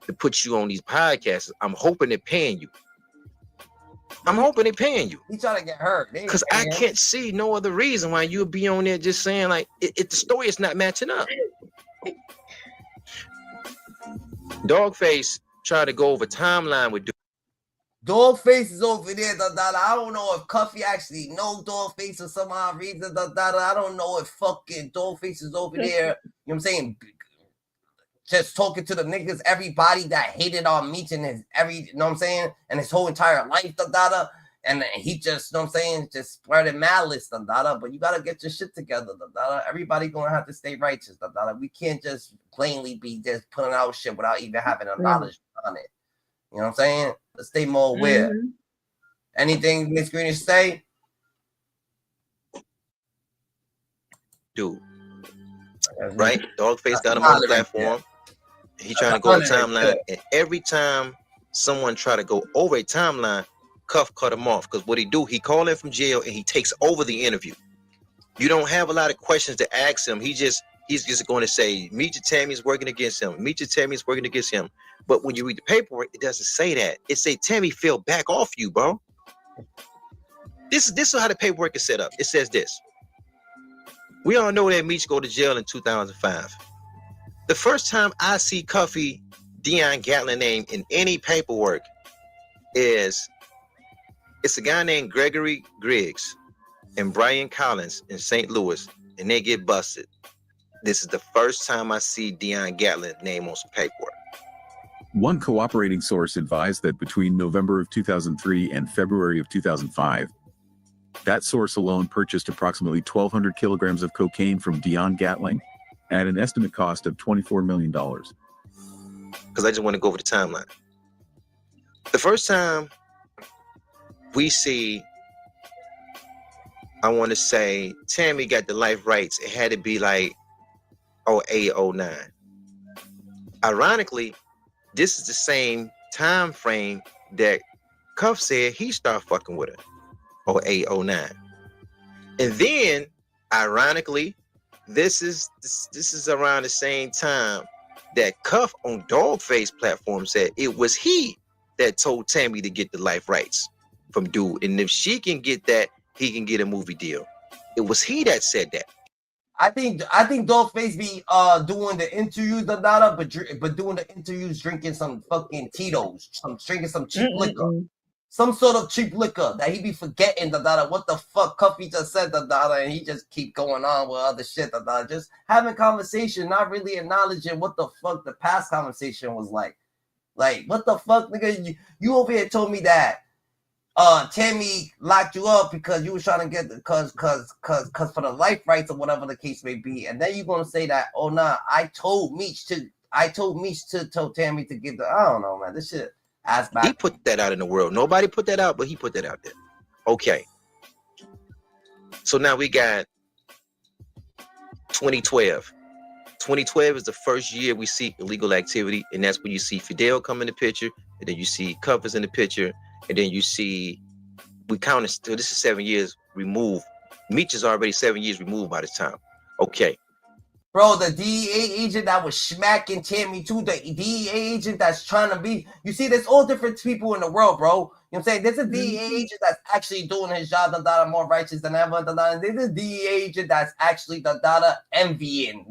to put you on these podcasts. I'm hoping they're paying you. He trying to get hurt. Because I can't see no other reason why you'll be on there just saying like the story is not matching up. Dogface tried to go over timeline with Dogface is over there. I don't know if Cuffy actually knows Dogface for some odd reason. I don't know if fucking Dogface is over there. You know what I'm saying? just talking to the niggas, everybody that hated on Meech and his you know what I'm saying, and his whole entire life, and he just, you know what I'm saying, just spreading malice, but you gotta get your shit together, everybody gonna have to stay righteous, we can't just plainly be just putting out shit without even having a knowledge on it. You know what I'm saying? Let's stay more aware. Anything Miss Green say? Dude, right? Dogface got him on the platform. He trying to go to the timeline, and every time someone try to go over a timeline, Cuff cut him off, because what he do, he call in from jail and he takes over the interview. You don't have a lot of questions to ask him. He's just going to say, Meech and Tammy's working against him. Meech and Tammy's working against him. But when you read the paperwork, it doesn't say that. It say Tammy fell back off you, bro. This is how the paperwork is set up. It says this. We all know that Meech go to jail in 2005. The first time I see Cuffy Dion Gatlin name in any paperwork is it's a guy named Gregory Griggs and Brian Collins in St. Louis, and they get busted. This is the first time I see Dion Gatlin name on some paperwork. One cooperating source advised that between November of 2003 and February of 2005, that source alone purchased approximately 1,200 kilograms of cocaine from Dion Gatling at an estimate cost of $24 million. Because I just want to go over the timeline. The first time we see, I want to say, Tammy got the life rights, it had to be like 08, 09. Ironically, this is the same time frame that Cuff said he started fucking with her, 08, 09. And then, ironically, this is around the same time that Cuff on Dogface platform said it was he that told Tammy to get the life rights from dude, and if she can get that, he can get a movie deal. It was he that said that. I think Dogface be doing the interviews, but doing the interviews drinking some fucking Tito's, drinking some cheap liquor, some sort of cheap liquor that he be forgetting what the fuck Cuffy just said, and he just keep going on with other shit, just having conversation, not really acknowledging what the fuck the past conversation was like. Like, what the fuck, nigga? You over here told me that Tammy locked you up because you was trying to get cause for the life rights or whatever the case may be, and then you gonna say that, oh nah, I told Meech to tell Tammy to get the, I don't know, man, this shit ass back. He put that out in the world. Nobody put that out, but he put that out there. Okay. So now we got 2012. 2012 is the first year we see illegal activity, and that's when you see Fidel come in the picture, and then you see Cuffers in the picture, and then you see, we counted, so this is 7 years removed. Meech is already 7 years removed by this time. Okay. Bro, the DEA agent that was smacking Tammy too, the DEA agent that's trying to be, you see, there's all different people in the world, bro. You know what I'm saying? There's a DEA agent that's actually doing his job, more righteous than ever, and there's a DEA agent that's actually envying,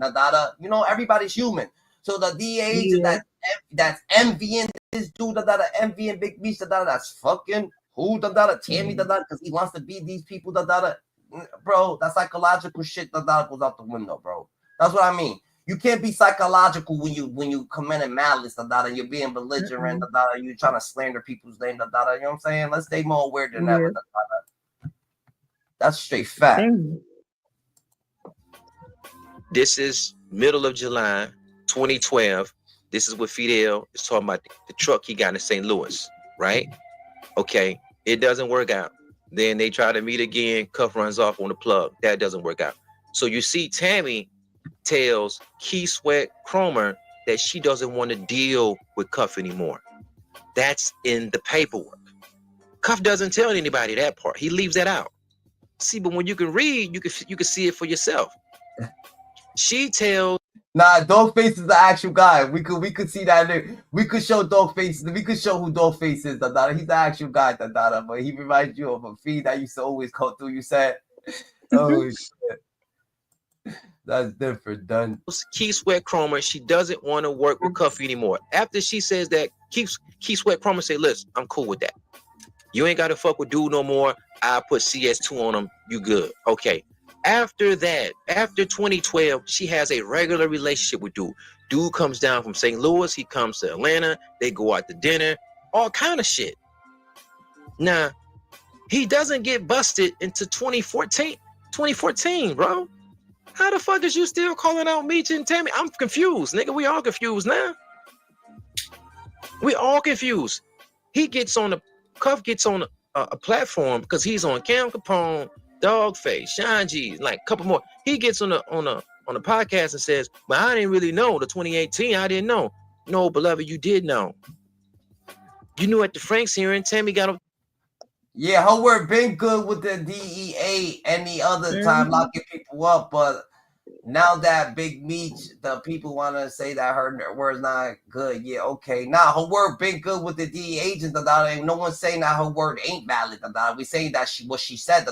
you know, everybody's human. So the DEA agent that's envying this dude, envying Big Meech, that's fucking who, Tammy, because he wants to be these people, bro, that psychological shit, goes out the window, bro. That's what I mean. You can't be psychological when you committing malice, and you're being belligerent, you're trying to slander people's name, you know what I'm saying? Let's stay more aware than ever. That's straight fact. This is middle of July 2012. This is what Fidel is talking about, the truck he got in St. Louis, right? Okay, it doesn't work out. Then they try to meet again. Cuff runs off on the plug. That doesn't work out. So you see Tammy tells Key Sweat Cromer that she doesn't want to deal with Cuff anymore. That's in the paperwork. Cuff doesn't tell anybody that part. He leaves that out. See, but when you can read, you can see it for yourself. She tells. Nah, Dogface is the actual guy. We could see that. We could show Dogface. We could show who Dogface is. He's the actual guy. But he reminds you of a feed that used to always go through. You said, "Oh shit, that's different." Done. Key Sweat Cromer. She doesn't want to work with Cuffy anymore. After she says that, Key Sweat Cromer say, "Listen, I'm cool with that. You ain't got to fuck with dude no more. I put CS2 on him. You good? Okay." After that, after 2012, she has a regular relationship with dude. Dude comes down from St. Louis. He comes to Atlanta. They go out to dinner. All kind of shit. Now, he doesn't get busted into 2014, bro. How the fuck is you still calling out Meech and Tammy? I'm confused, nigga. We all confused now. We all confused. He gets on Cuff gets on a platform because he's on Cam Capone, Dogface, Sean G, like a couple more. He gets on a podcast and says, "But I didn't really know the 2018. I didn't know." No, beloved, you did know. You knew at the Franks hearing, Tammy got a. Yeah, her word been good with the DEA any other time locking people up, but now that Big Meech, the people want to say that her word's not good. Yeah, okay. Now her word been good with the DEA agents, and no one's saying that her word ain't valid. We saying that what she said,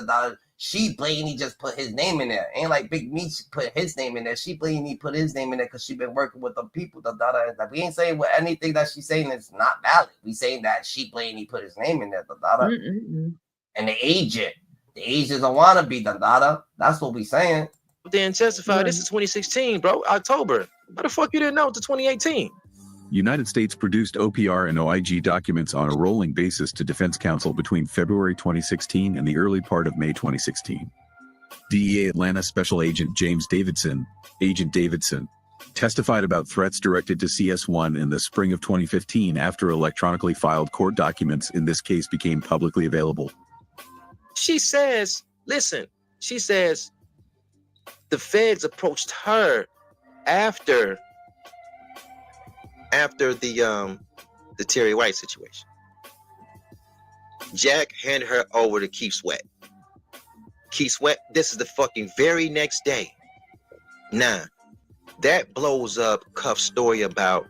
she blatantly just put his name in there. Ain't like Big Meech put his name in there. She blatantly put his name in there because she been working with the people. Like, we ain't saying what anything that she's saying is not valid. We saying that she blatantly put his name in there. And the agents don't want to be That's what we saying. Then testify. This is 2016, bro. October. How the fuck you didn't know to 2018? United States produced OPR and OIG documents on a rolling basis to Defense Counsel between February 2016 and the early part of May 2016. DEA Atlanta Special Agent James Davidson, Agent Davidson, testified about threats directed to CS1 in the spring of 2015 after electronically filed court documents in this case became publicly available. She says, listen, she says the feds approached her after the Terry White situation. Jack handed her over to Keith Sweat. Keith Sweat, this is the fucking very next day. Now, that blows up Cuff's story about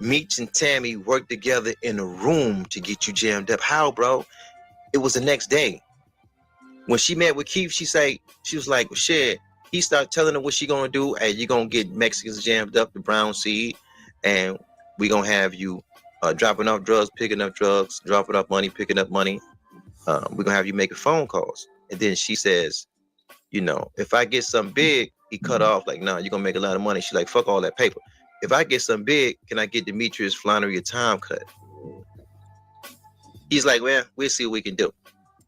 Meech and Tammy worked together in a room to get you jammed up. How, bro? It was the next day. When she met with Keith, she was like, well, shit. He started telling her what she gonna do. Hey, you gonna get Mexicans jammed up, the brown seed, and we gonna have you dropping off drugs, picking up drugs, dropping off money, picking up money. We're gonna have you making phone calls. And then she says, you know, if I get something big, he cut off like, nah, you're gonna make a lot of money. She's like, fuck all that paper. If I get something big, can I get Demetrius Flannery a time cut? He's like, well, we'll see what we can do.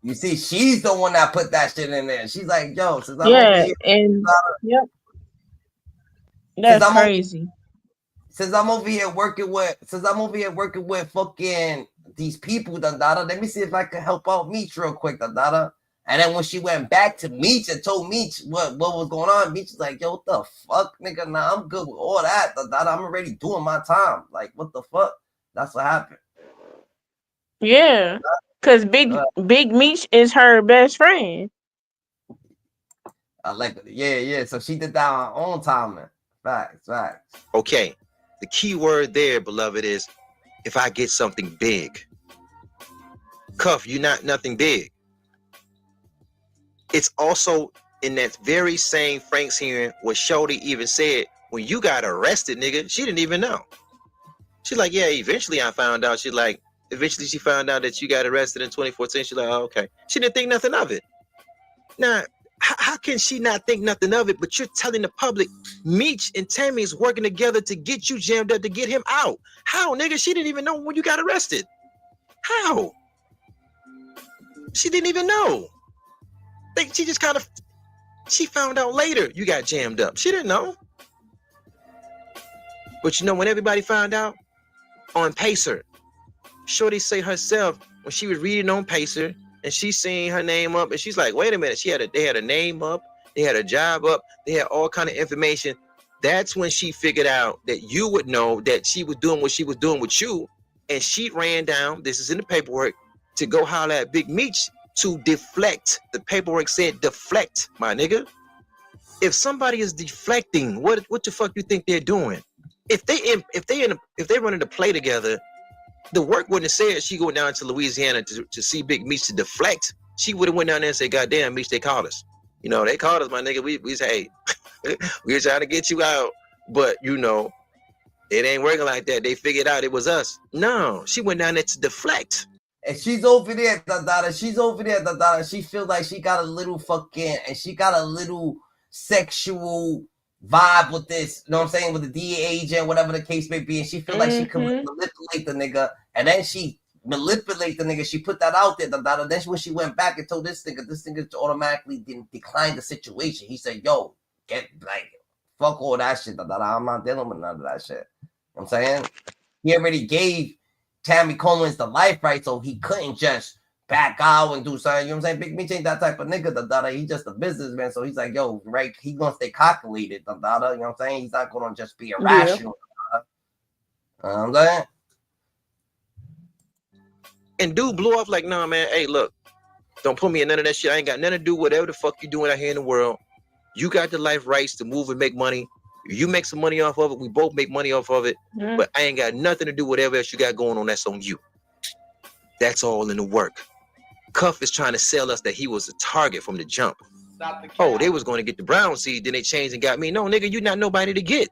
You see, she's the one that put that shit in there. She's like, yo, since I'm Yeah, over here, and yep, that's crazy. Since I'm over here working with fucking these people, let me see if I can help out Meech real quick, And then when she went back to Meech and told Meech what was going on, Meech was like, yo, what the fuck, nigga? Nah, I'm good with all that, I'm already doing my time. Like, what the fuck? That's what happened. Yeah, because Big Meech is her best friend. Yeah. So she did that on her own time, man. Facts. Okay. The key word there, beloved, is if I get something big. Cuff, you're not nothing big. It's also in that very same Frank's hearing where Shorty even said, when you got arrested, nigga, she didn't even know. She's like, yeah, eventually I found out. She's like, eventually she found out that you got arrested in 2014. She's like, oh, okay. She didn't think nothing of it. Now, how can she not think nothing of it? But you're telling the public, Meech and Tammy is working together to get you jammed up to get him out. How, nigga? She didn't even know when you got arrested. How? She didn't even know. She just she found out later you got jammed up. She didn't know. But you know when everybody found out? On Pacer. Shorty say herself, when she was reading on Pacer, and she seen her name up, and she's like, wait a minute, they had a name up, they had a job up, they had all kind of information. That's when she figured out that you would know that she was doing what she was doing with you, and she ran down, this is in the paperwork, to go holler at Big Meech to deflect. The paperwork said deflect, my nigga. If somebody is deflecting, what the fuck you think they're doing? If they running to play together, the work wouldn't have said she going down to Louisiana to see Big Meech to deflect. She would have went down there and said, God damn, Meech, they called us. You know, they called us, my nigga. We say, hey, we were trying to get you out, but you know, it ain't working like that. They figured out it was us. No, she went down there to deflect. And she's over there, She feels like she got a little sexual vibe with this, you know what I'm saying, with the DEA agent, whatever the case may be, and she feel like she could manipulate the nigga, and then she manipulate the nigga. She put that out there. Then when she went back and told this nigga automatically declined the situation. He said, "Yo, get like fuck all that shit. I'm not dealing with none of that shit." You know what I'm saying? He already gave Tammy Coleman's the life right, so he couldn't just back out and do something. You know what I'm saying? Big Meech ain't that type of nigga. He's just a businessman. So he's like, yo, right, he gonna stay calculated. You know what I'm saying? He's not gonna just be irrational. You know what I'm saying? And dude blew off like, nah, man, hey, look, don't put me in none of that shit. I ain't got nothing to do with whatever the fuck you doing out here in the world. You got the life rights to move and make money. You make some money off of it. We both make money off of it. But I ain't got nothing to do with whatever else you got going on. That's on you. That's all in the work. Cuff is trying to sell us that he was a target from the jump. Oh, they was going to get the brown seed, then they changed and got me. No, nigga, you not nobody to get.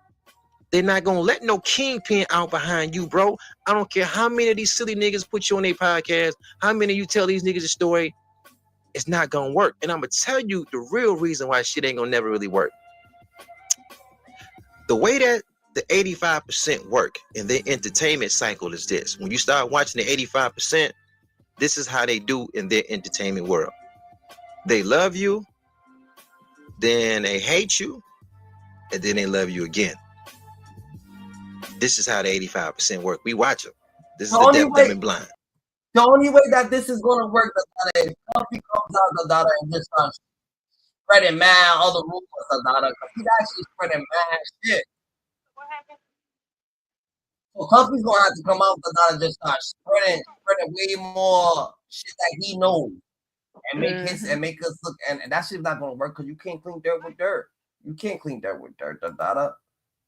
They're not going to let no kingpin out behind you, bro. I don't care how many of these silly niggas put you on their podcast, how many of you tell these niggas a story. It's not going to work. And I'm going to tell you the real reason why shit ain't going to never really work. The way that the 85% work in their entertainment cycle is this. When you start watching the 85%, this is how they do in their entertainment world. They love you, then they hate you, and then they love you again. This is how the 85% work. We watch them. This is the deaf, dumb, and blind. The only way that this is going to work is Cuffy comes out and just starts spreading mad other rumors because he's actually spreading mad shit. What happened? So Cuffy's going to have to come out and just start spreading way more shit that he knows and make us look, and that shit's not going to work because you can't clean dirt with dirt. You can't clean dirt with dirt, and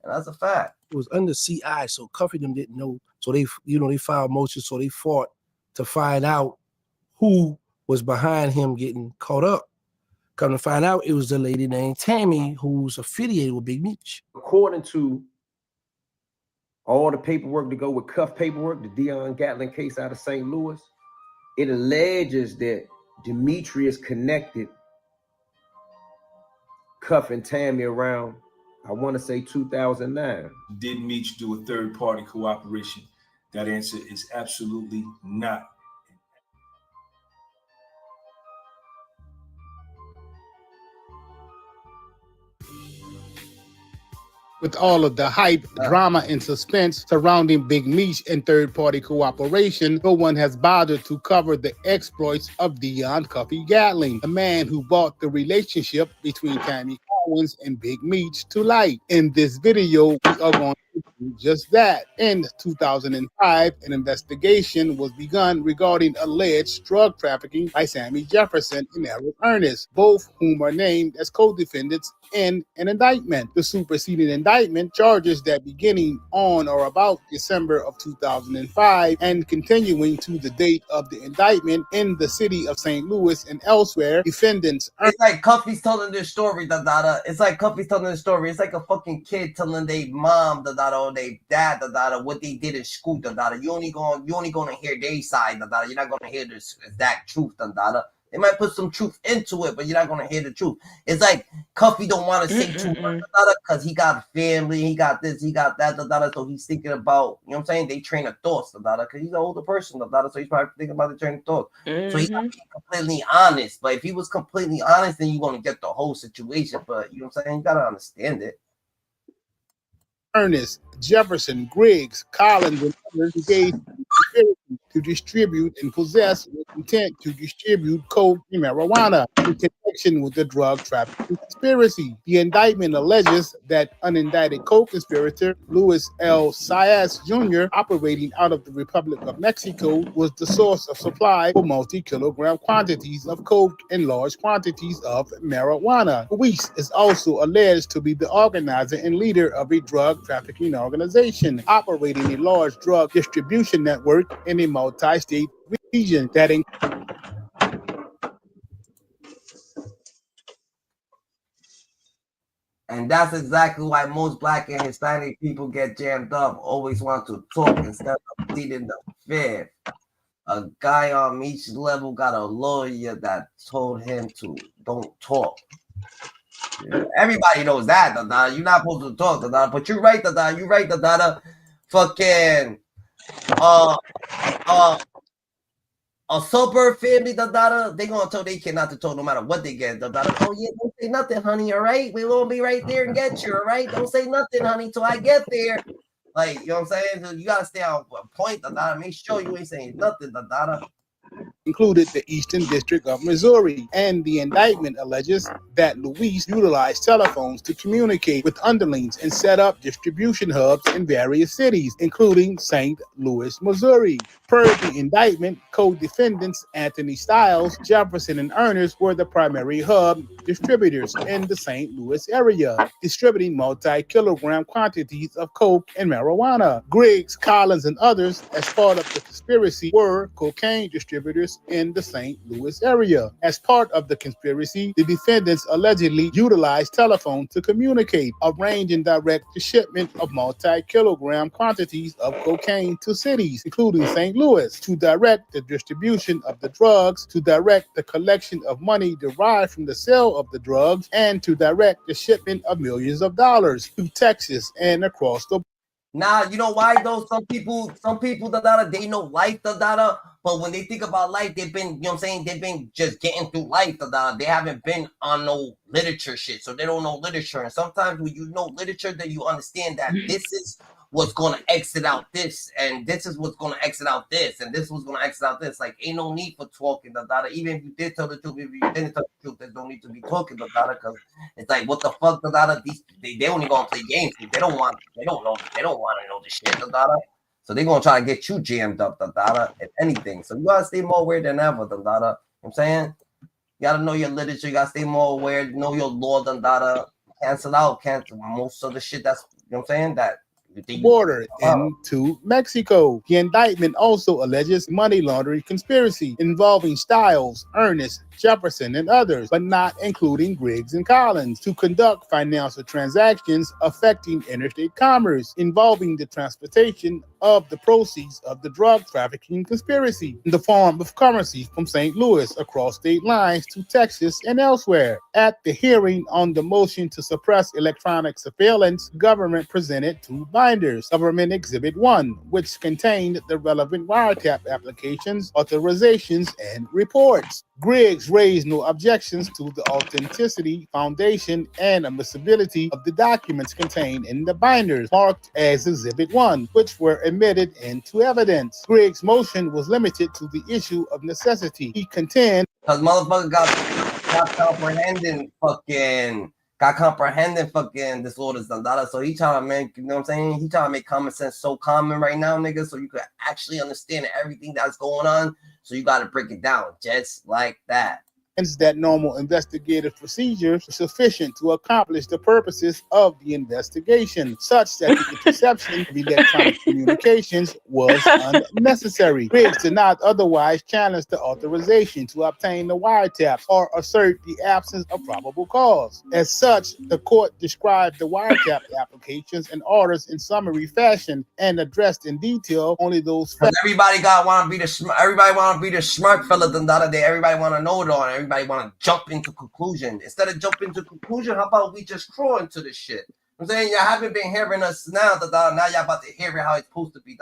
that's a fact. It was under CI, so Cuffy them didn't know. So they filed motions, so they fought to find out who was behind him getting caught up. Come to find out, it was a lady named Tammy who's affiliated with Big Meech. According to all the paperwork to go with Cuff paperwork, the Dion Gatlin case out of St. Louis, it alleges that Demetrius connected Cuff and Tammy around, I want to say 2009. Did Meech do a third-party cooperation? That answer is absolutely not. With all of the hype, drama, and suspense surrounding Big Meech and third-party cooperation, no one has bothered to cover the exploits of Dion Cuffy Gatling, the man who brought the relationship between Tammy Collins and Big Meech to light. In this video, we are going to do just that. In 2005, an investigation was begun regarding alleged drug trafficking by Sammy Jefferson and Eric Ernest, both whom are named as co-defendants in an indictment. The superseding indictment charges that beginning on or about December of 2005 and continuing to the date of the indictment in the city of St. Louis and elsewhere, defendants. It's like Cuffy's telling their story, It's like Cuffy's telling their story. It's like a fucking kid telling their mom, or their dad, what they did in school, You only gonna hear their side, You're not gonna hear the exact truth, They might put some truth into it, but you're not gonna hear the truth. It's like Cuffy don't want to say too much because he got family, he got this, he got that, so he's thinking about, you know what I'm saying? They train of thoughts, because he's an older person, so he's probably thinking about the train of thoughts. So he's not being completely honest. But if he was completely honest, then you're gonna get the whole situation. But you know what I'm saying? You gotta understand it. Ernest, Jefferson, Griggs, Collins, and others engaged to distribute and possess with intent to distribute coke and marijuana in connection with the drug trafficking conspiracy. The indictment alleges that unindicted co-conspirator Luis L. Saez Jr., operating out of the Republic of Mexico, was the source of supply for multi-kilogram quantities of coke and large quantities of marijuana. Luis is also alleged to be the organizer and leader of a drug trafficking organization operating a large drug distribution network in a multi-state region that and that's exactly why most Black and Hispanic people get jammed up, always want to talk instead of pleading the fifth. A guy on Meech's level got a lawyer that told him to don't talk. Everybody knows that, Dada. You're not supposed to talk, Dada. But you're right, Dada. You're right, Dada. Fucking a suburb family, Dada, they gonna tell they kid not to talk no matter what they get, Dada. Oh yeah, don't say nothing, honey. All right, we will be right there and get you. All right, don't say nothing, honey, till I get there. Like, you know what I'm saying? So you gotta stay on point, Dada. Make sure you ain't saying nothing, Dada. Included the Eastern District of Missouri, and the indictment alleges that Luis utilized telephones to communicate with underlings and set up distribution hubs in various cities, including St. Louis, Missouri. Per the indictment, co-defendants Anthony Stiles, Jefferson, and Ernest were the primary hub distributors in the St. Louis area, distributing multi-kilogram quantities of coke and marijuana. Griggs, Collins, and others, as part of the conspiracy, were cocaine distributors in the St. Louis area. As part of the conspiracy, the defendants allegedly utilized telephone to communicate, arrange and direct the shipment of multi-kilogram quantities of cocaine to cities, including St. Louis, to direct the distribution of the drugs, to direct the collection of money derived from the sale of the drugs, and to direct the shipment of millions of dollars to Texas and across the. Nah, you know why though? Some people, Dada, they know life, Dada, but when they think about life, they've been, you know what I'm saying, they've been just getting through life, Dada. They haven't been on no literature shit, so they don't know literature. And sometimes when you know literature, then you understand that this is what's gonna exit out this, and this is what's gonna exit out this, and this was gonna exit out this. Like, ain't no need for talking, Dada. Even if you did tell the truth, if you didn't tell the truth, there's no need to be talking, Dada, because it's like, what the fuck, Dada? They only gonna play games. They don't want to know the shit, Dada. So they gonna try to get you jammed up, Dada, if anything. So you gotta stay more aware than ever, Dada. You know what I'm saying? You gotta know your literature, you gotta stay more aware, know your law, Dada. Cancel most of the shit that's, you know what I'm saying, that border into Mexico. The indictment also alleges money laundering conspiracy involving Stiles, Ernest, Jefferson, and others, but not including Griggs and Collins, to conduct financial transactions affecting interstate commerce, involving the transportation of the proceeds of the drug trafficking conspiracy in the form of currency from St. Louis across state lines to Texas and elsewhere. At the hearing on the motion to suppress electronic surveillance, government presented two binders, Government Exhibit 1, which contained the relevant wiretap applications, authorizations, and reports. Griggs raised no objections to the authenticity, foundation, and admissibility of the documents contained in the binders, marked as Exhibit 1, which were admitted into evidence. Griggs' motion was limited to the issue of necessity. He contended because motherfucker got comprehending fucking disorders, Dada. So he trying to make, you know what I'm saying? He trying to make common sense so common right now, nigga, so you could actually understand everything that's going on. So you got to break it down just like that. That normal investigative procedures are sufficient to accomplish the purposes of the investigation, such that the interception of electronic communications was unnecessary. Griggs did not otherwise challenge the authorization to obtain the wiretap or assert the absence of probable cause. As such, the court described the wiretap applications and orders in summary fashion and addressed in detail only those facts. Everybody want to be the smart fella, everybody want to know it all. Everybody want to jump into conclusion. Instead of jumping to conclusion, how about we just crawl into this shit? I'm saying, you haven't been hearing us now, now y'all about to hear it how it's supposed to be,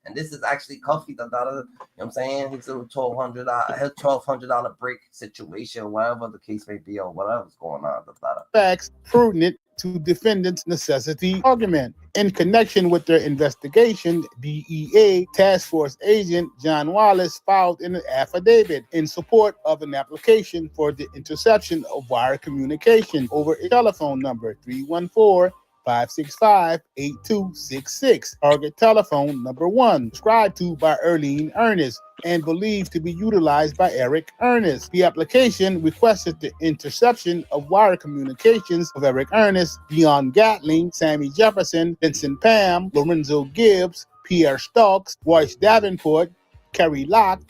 and this is actually Cuffy, you know what I'm saying? His little $1,200 break situation, whatever the case may be, or whatever's going on, Facts prudent to defendant's necessity argument. In connection with their investigation, DEA Task Force Agent John Wallace filed an affidavit in support of an application for the interception of wire communication over a telephone number 314-565-8266, target telephone number 1, subscribed to by Erlene Ernest and believed to be utilized by Eric Ernest. The application requested the interception of wire communications of Eric Ernest, Dion Gatling, Sammy Jefferson, Vincent Pam, Lorenzo Gibbs, Pierre Stokes, Royce Davenport, Kerry Locke,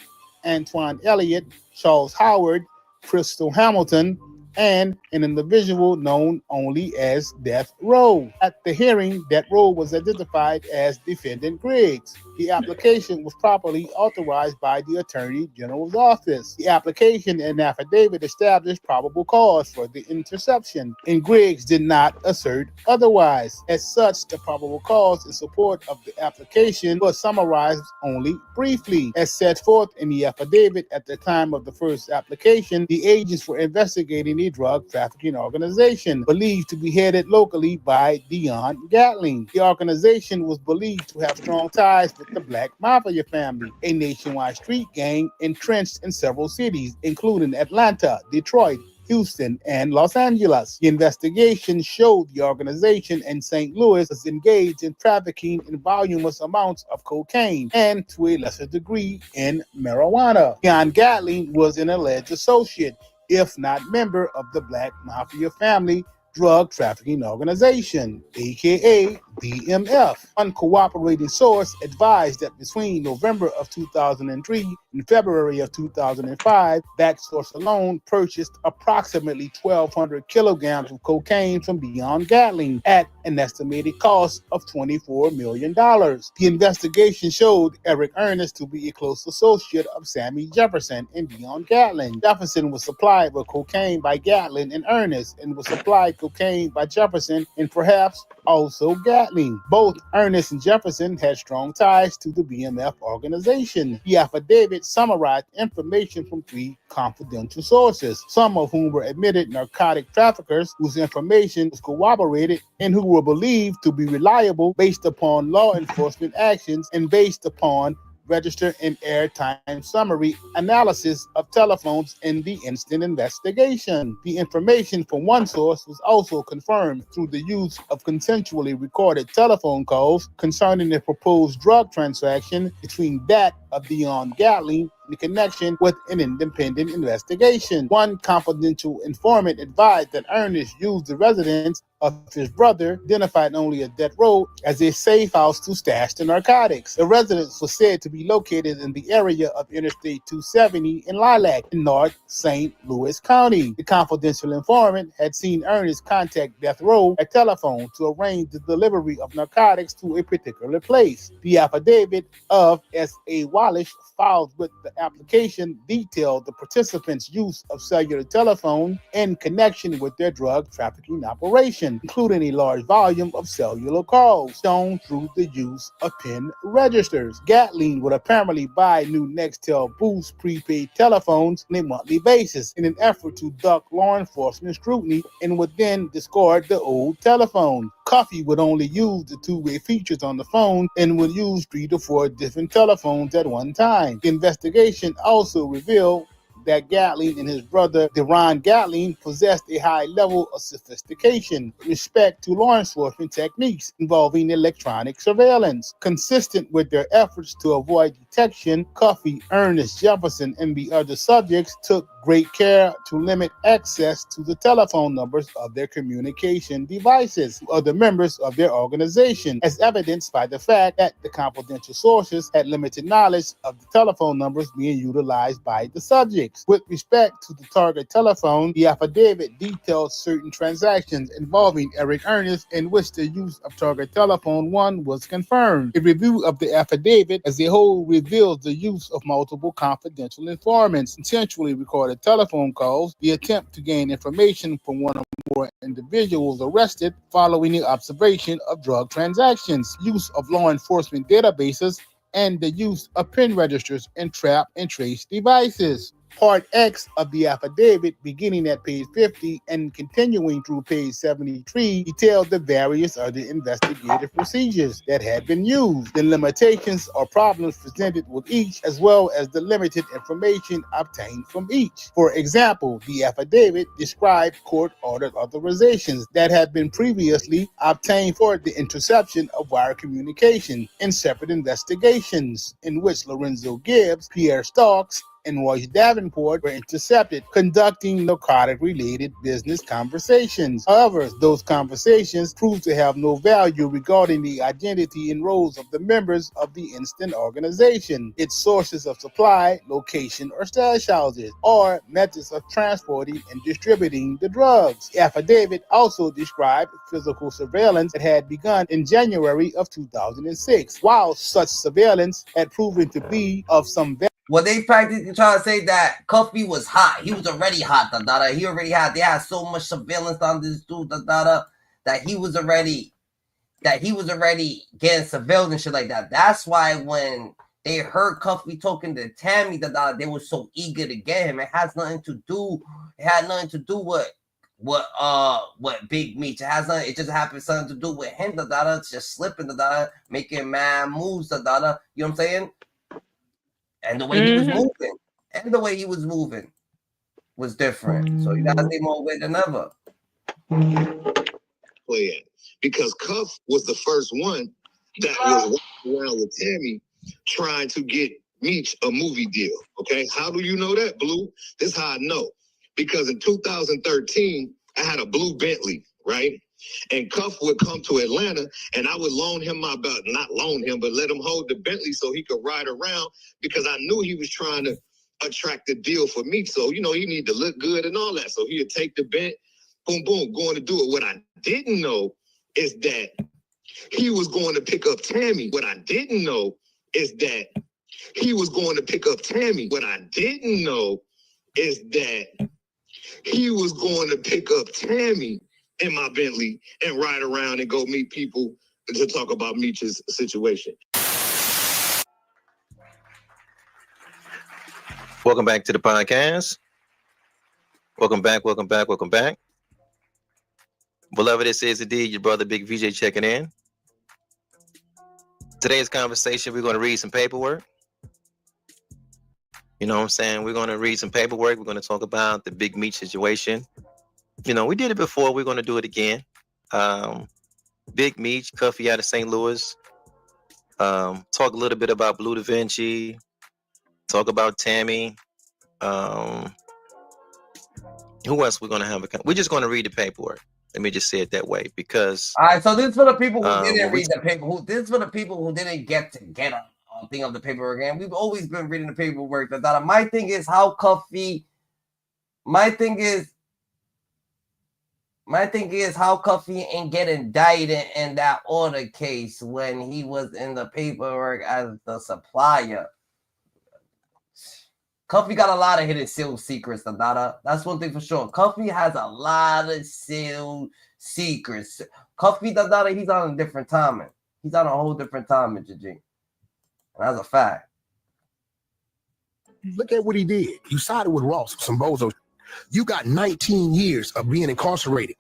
Antoine Elliott, Charles Howard, Crystal Hamilton, and an individual known only as Death Row. At the hearing, Death Row was identified as Defendant Griggs. The application was properly authorized by the Attorney General's office. The application and affidavit established probable cause for the interception, and Griggs did not assert otherwise. As such, the probable cause in support of the application was summarized only briefly. As set forth in the affidavit, at the time of the first application, the agents were investigating a drug trafficking organization believed to be headed locally by Dion Gatling. The organization was believed to have strong ties with the Black Mafia family, a nationwide street gang entrenched in several cities, including Atlanta, Detroit, Houston, and Los Angeles. The investigation showed the organization in St. Louis was engaged in trafficking in voluminous amounts of cocaine and, to a lesser degree, in marijuana. Dion Gatling was an alleged associate, if not member, of the Black Mafia family drug trafficking organization, aka BMF. One cooperating source advised that between November of 2003 and February of 2005, that source alone purchased approximately 1,200 kilograms of cocaine from Dion Gatling at an estimated cost of $24 million. The investigation showed Eric Ernest to be a close associate of Sammy Jefferson and Dion Gatling. Jefferson was supplied with cocaine by Gatling and Ernest, and was supplied cocaine by Jefferson and perhaps also Gatling. Both Ernest and Jefferson had strong ties to the BMF organization. The affidavit summarized information from 3 confidential sources, some of whom were admitted narcotic traffickers whose information was corroborated and who were believed to be reliable based upon law enforcement actions and based upon register and airtime summary analysis of telephones in the instant investigation. The information from one source was also confirmed through the use of consensually recorded telephone calls concerning a proposed drug transaction between that of Dion Gatling in connection with an independent investigation. One confidential informant advised that Ernest used the residence of his brother, identified only as Death Row, as a safe house to stash the narcotics. The residence was said to be located in the area of Interstate 270 in Lilac in North St. Louis County. The confidential informant had seen Ernest contact Death Row at telephone to arrange the delivery of narcotics to a particular place. The affidavit of S.A. Wallace filed with the application detailed the participants' use of cellular telephone in connection with their drug trafficking operation, including a large volume of cellular calls shown through the use of PIN registers. Gatling would apparently buy new Nextel Boost prepaid telephones on a monthly basis in an effort to duck law enforcement scrutiny and would then discard the old telephone. Cuffy would only use the two-way features on the phone and would use 3 to 4 different telephones at one time. The investigation also revealed that Gatling and his brother Deron Gatling possessed a high level of sophistication with respect to law enforcement techniques involving electronic surveillance. Consistent with their efforts to avoid detection, Cuffy, Ernest Jefferson, and the other subjects took great care to limit access to the telephone numbers of their communication devices to other members of their organization, as evidenced by the fact that the confidential sources had limited knowledge of the telephone numbers being utilized by the subjects. With respect to the target telephone, the affidavit detailed certain transactions involving Eric Ernest in which the use of target telephone 1 was confirmed. A review of the affidavit as a whole reveals the use of multiple confidential informants, intentionally recorded telephone calls, the attempt to gain information from one or more individuals arrested following the observation of drug transactions, use of law enforcement databases, and the use of PIN registers and trap and trace devices. Part X of the affidavit, beginning at page 50 and continuing through page 73, detailed the various other investigative procedures that had been used, the limitations or problems presented with each, as well as the limited information obtained from each. For example, the affidavit described court-ordered authorizations that had been previously obtained for the interception of wire communication in separate investigations, in which Lorenzo Gibbs, Pierre Starks, and Royce Davenport were intercepted conducting narcotic-related business conversations. However, those conversations proved to have no value regarding the identity and roles of the members of the instant organization, its sources of supply, location or stash houses, or methods of transporting and distributing the drugs. The affidavit also described physical surveillance that had begun in January of 2006. While such surveillance had proven to be of some value. Well, they practically try to say that Cuffy was hot. He was already hot, He already had. They had so much surveillance on this dude, that he was already getting surveilled and shit like that. That's why when they heard Cuffy talking to Tammy, they were so eager to get him. It had nothing to do with Big Meech. It just happened something to do with him, just slipping, making mad moves, you know what I'm saying? And the way he was moving was different. So you gotta be more aware than ever. Because Cuff was the first one that was walking around with Tammy trying to get Meech a movie deal. Okay, how do you know that, Blue? This is how I know. Because in 2013, I had a blue Bentley, right? And Cuff would come to Atlanta, and I would loan him my belt. Not loan him, but let him hold the Bentley so he could ride around, because I knew he was trying to attract a deal for me. So, he needed to look good and all that. So he would take the Bent, boom, boom, going to do it. What I didn't know is that he was going to pick up Tammy. What I didn't know is that he was going to pick up Tammy. What I didn't know is that he was going to pick up Tammy in my Bentley and ride around and go meet people to talk about Meech's situation. Welcome back to the podcast. Welcome back. Beloved, this is indeed your brother Big VJ checking in. Today's conversation, we're going to read some paperwork. You know what I'm saying? We're going to read some paperwork. We're going to talk about the Big Meech situation. We did it before. We're going to do it again. Big Meech, Cuffy out of St. Louis. Talk a little bit about Blue Da Vinci. Talk about Tammy. Who else we're going to have? We're just going to read the paperwork. Let me just say it that way, because. All right, so this is for the people who didn't read the paper. This is for the people who didn't get a thing of the paperwork. And we've always been reading the paperwork. My thing is how Cuffy. My thing is how Cuffy ain't get indicted in that order case when he was in the paperwork as the supplier. Cuffy got a lot of hidden sales secrets, That's one thing for sure. Cuffy has a lot of sales secrets. Cuffy, he's on a different timing. He's on a whole different timing, GG. And that's a fact. Look at what he did. You sided with Ross, some bozo. You got 19 years of being incarcerated.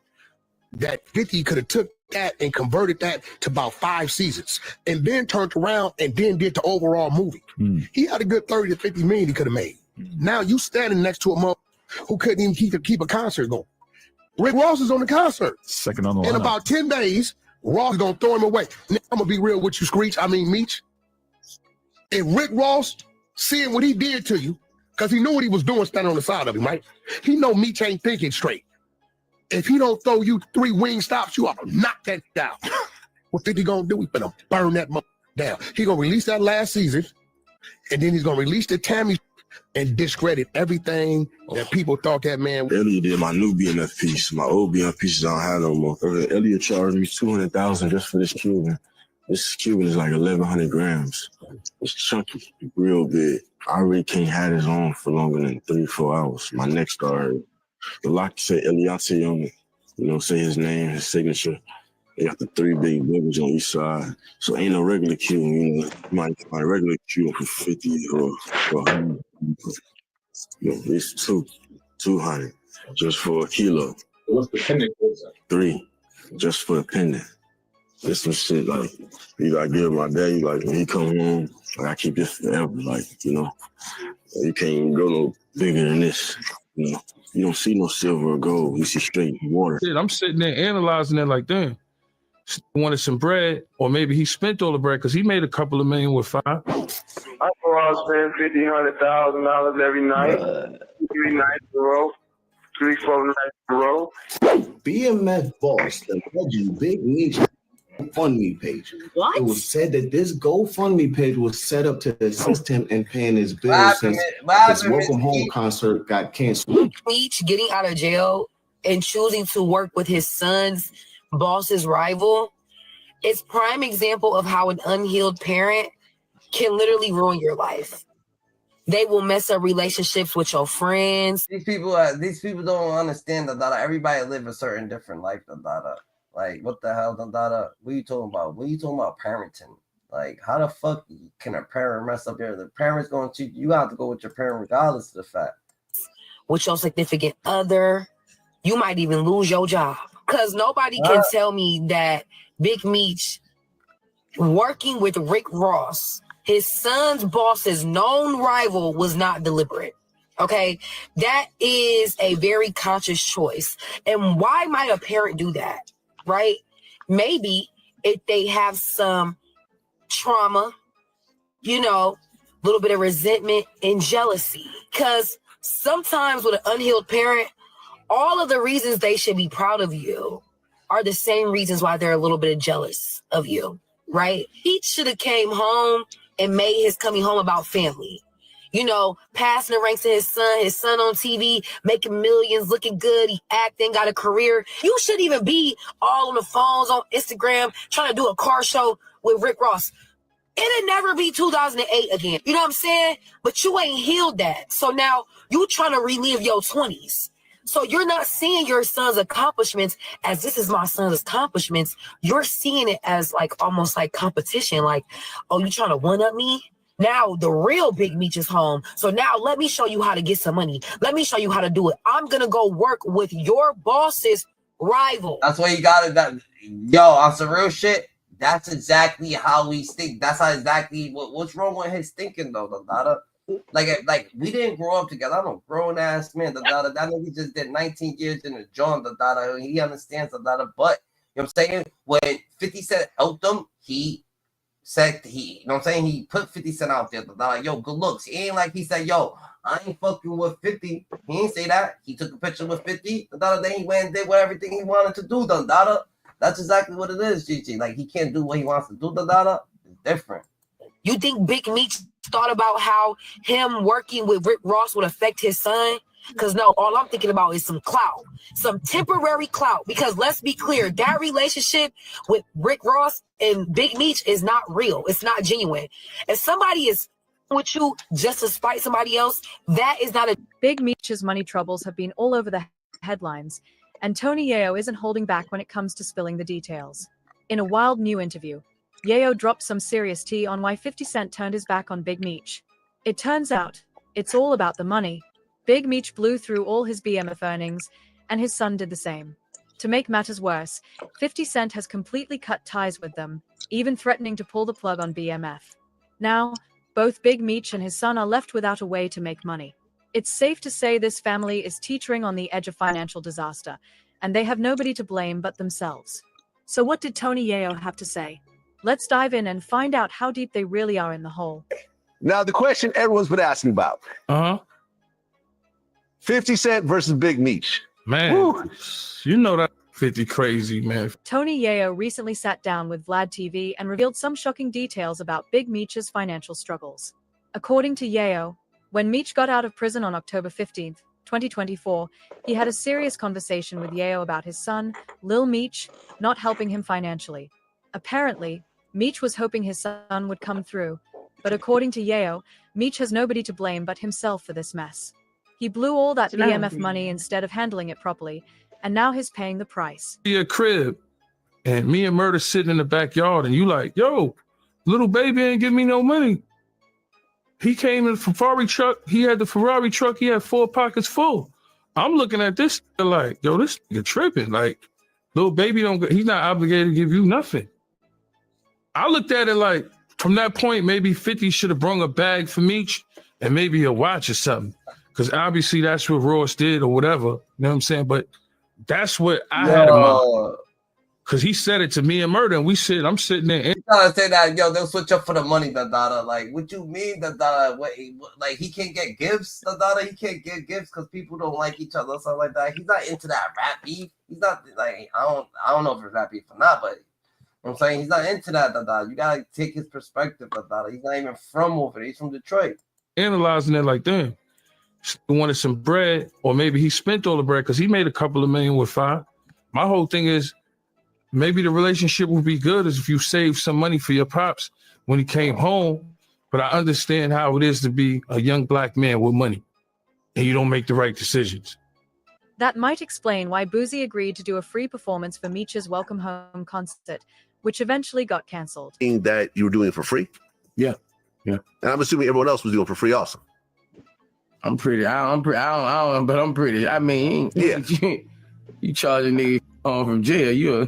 That 50 could have took that and converted that to about 5 seasons, and then turned around and then did the overall movie. He had a good 30 to 50 million he could have made. Now you standing next to a mother who couldn't even keep a concert going. Rick Ross is on the concert. Second on the In lineup. about 10 days, Ross is gonna throw him away. Now, I'm gonna be real with you, Meech. If Rick Ross seeing what he did to you, because he knew what he was doing standing on the side of him, right? He know Meech ain't thinking straight. If he don't throw you 3 wing stops, you ought to knock that down. What 50 gonna do? He gonna burn that down. He gonna release that last season, and then he's gonna release the Tammy and discredit everything that people thought that man. Elliot did my new BMF piece. My old BMF pieces I don't have no more. Elliot charged me $200,000 just for this Cuban. This Cuban is like 1,100 grams. It's chunky, real big. I really can't have this on for longer than 3-4 hours. My neck started. The lock say Eliate on it. Say his name, his signature. They got the 3 big buildings on each side. So ain't no regular Cuban. You might find a regular Cuban for 50 or 100. It's 200 just for a kilo. What's the pendant? 3 just for a pendant. There's some shit like you gotta give my daddy, like when he come home, I keep this forever, you can't even go no bigger than this. You don't see no silver or gold, you see straight water. I'm sitting there analyzing it like, damn, wanted some bread, or maybe he spent all the bread because he made a couple of million with 5. I go out spend $50,000, $100,000 every night. 3 nights in a row. 3-4 nights in a row. BMF boss, the legend Big Meech GoFundMe page. What? It was said that this GoFundMe page was set up to assist him in paying his bills since his Welcome Home concert got canceled. Meech getting out of jail and choosing to work with his son's boss's rival is prime example of how an unhealed parent can literally ruin your life. They will mess up relationships with your friends. These people don't understand that everybody live a certain different life. Like, what the hell, what are you talking about? What are you talking about parenting? Like, how the fuck can a parent mess up the parent's going to you have to go with your parent regardless of the fact. With your significant other, you might even lose your job. Because nobody can tell me that Big Meech working with Rick Ross, his son's boss's known rival, was not deliberate. Okay, that is a very conscious choice. And why might a parent do that? Right? Maybe if they have some trauma, you know, a little bit of resentment and jealousy. Because sometimes with an unhealed parent, all of the reasons they should be proud of you are the same reasons why they're a little bit jealous of you, right? He should have came home and made his coming home about family. You know, passing the ranks to his son on TV, making millions, looking good, he acting, got a career. You shouldn't even be all on the phones, on Instagram, trying to do a car show with Rick Ross. It'll never be 2008 again. You know what I'm saying? But you ain't healed that. So now you trying to relive your 20s. So you're not seeing your son's accomplishments as this is my son's accomplishments. You're seeing it as like almost like competition. Like, oh, you trying to one-up me? Now the real Big Meech is home. So now let me show you how to get some money. Let me show you how to do it. I'm going to go work with your boss's rival. That's why you got it. Yo, on some real shit, that's exactly how we think. That's how exactly what's wrong with his thinking, though, Like we didn't grow up together. I'm a grown ass man. That nigga just did 19 years in the joint. He understands but you know what I'm saying? When 50 Cent helped him, he said you know what I'm saying? He put 50 Cent out there. Like, yo, good looks. He ain't like he said, yo, I ain't fucking with 50. He ain't say that. He took a picture with 50. Then he went and did everything he wanted to do. That's exactly what it is, Gigi. Like, he can't do what he wants to do. It's different. You think Big Meech thought about how him working with Rick Ross would affect his son? Because no, all I'm thinking about is some clout, some temporary clout. Because let's be clear, that relationship with Rick Ross and Big Meech is not real. It's not genuine. If somebody is with you just to spite somebody else, that is not a... Big Meech's money troubles have been all over the headlines, and Tony Yayo isn't holding back when it comes to spilling the details. In a wild new interview, Yayo dropped some serious tea on why 50 Cent turned his back on Big Meech. It turns out, it's all about the money. Big Meech blew through all his BMF earnings, and his son did the same. To make matters worse, 50 Cent has completely cut ties with them, even threatening to pull the plug on BMF. Now, both Big Meech and his son are left without a way to make money. It's safe to say this family is teetering on the edge of financial disaster, and they have nobody to blame but themselves. So what did Tony Yayo have to say? Let's dive in and find out how deep they really are in the hole. Now, the question everyone's been asking about. 50 Cent versus Big Meech. Man, woo. You know that 50 crazy, man. Tony Yayo recently sat down with Vlad TV and revealed some shocking details about Big Meech's financial struggles. According to Yayo, when Meech got out of prison on October 15th, 2024, he had a serious conversation with Yayo about his son, Lil Meech, not helping him financially. Apparently, Meech was hoping his son would come through, but according to Yayo, Meech has nobody to blame but himself for this mess. He blew all that BMF money instead of handling it properly, and now he's paying the price. Your crib, and me and Murder sitting in the backyard, and you like, yo, little baby ain't give me no money. He came in the Ferrari truck. He had the Ferrari truck. He had 4 pockets full. I'm looking at this like, yo, this nigga tripping. Like, little baby he's not obligated to give you nothing. I looked at it like, from that point, maybe 50 should have brung a bag for Meech and maybe a watch or something. Because obviously that's what Ross did or whatever. You know what I'm saying? But that's what I had in mind. Cause he said it to me and Murder, and I'm sitting there. You trying to say that, yo, they'll switch up for the money, da. Like, what you mean, da? What, like, he can't get gifts, da? He can't get gifts because people don't like each other, or something like that. He's not into that rap beef. He's not, like, I don't know if it's rap beef or not, but I'm saying he's not into that, da. You gotta take his perspective, da. He's not even from over there. He's from Detroit. Analyzing it like, damn, he wanted some bread, or maybe he spent all the bread because he made a couple of million with 5. My whole thing is, maybe the relationship would be good as if you saved some money for your pops when he came home. But I understand how it is to be a young black man with money and you don't make the right decisions. That might explain why Boozy agreed to do a free performance for Meech's Welcome Home concert, which eventually got cancelled. That you were doing it for free? Yeah. And I'm assuming everyone else was doing it for free also. I'm pretty. But I'm pretty. I mean, yeah. You charge a nigga from jail,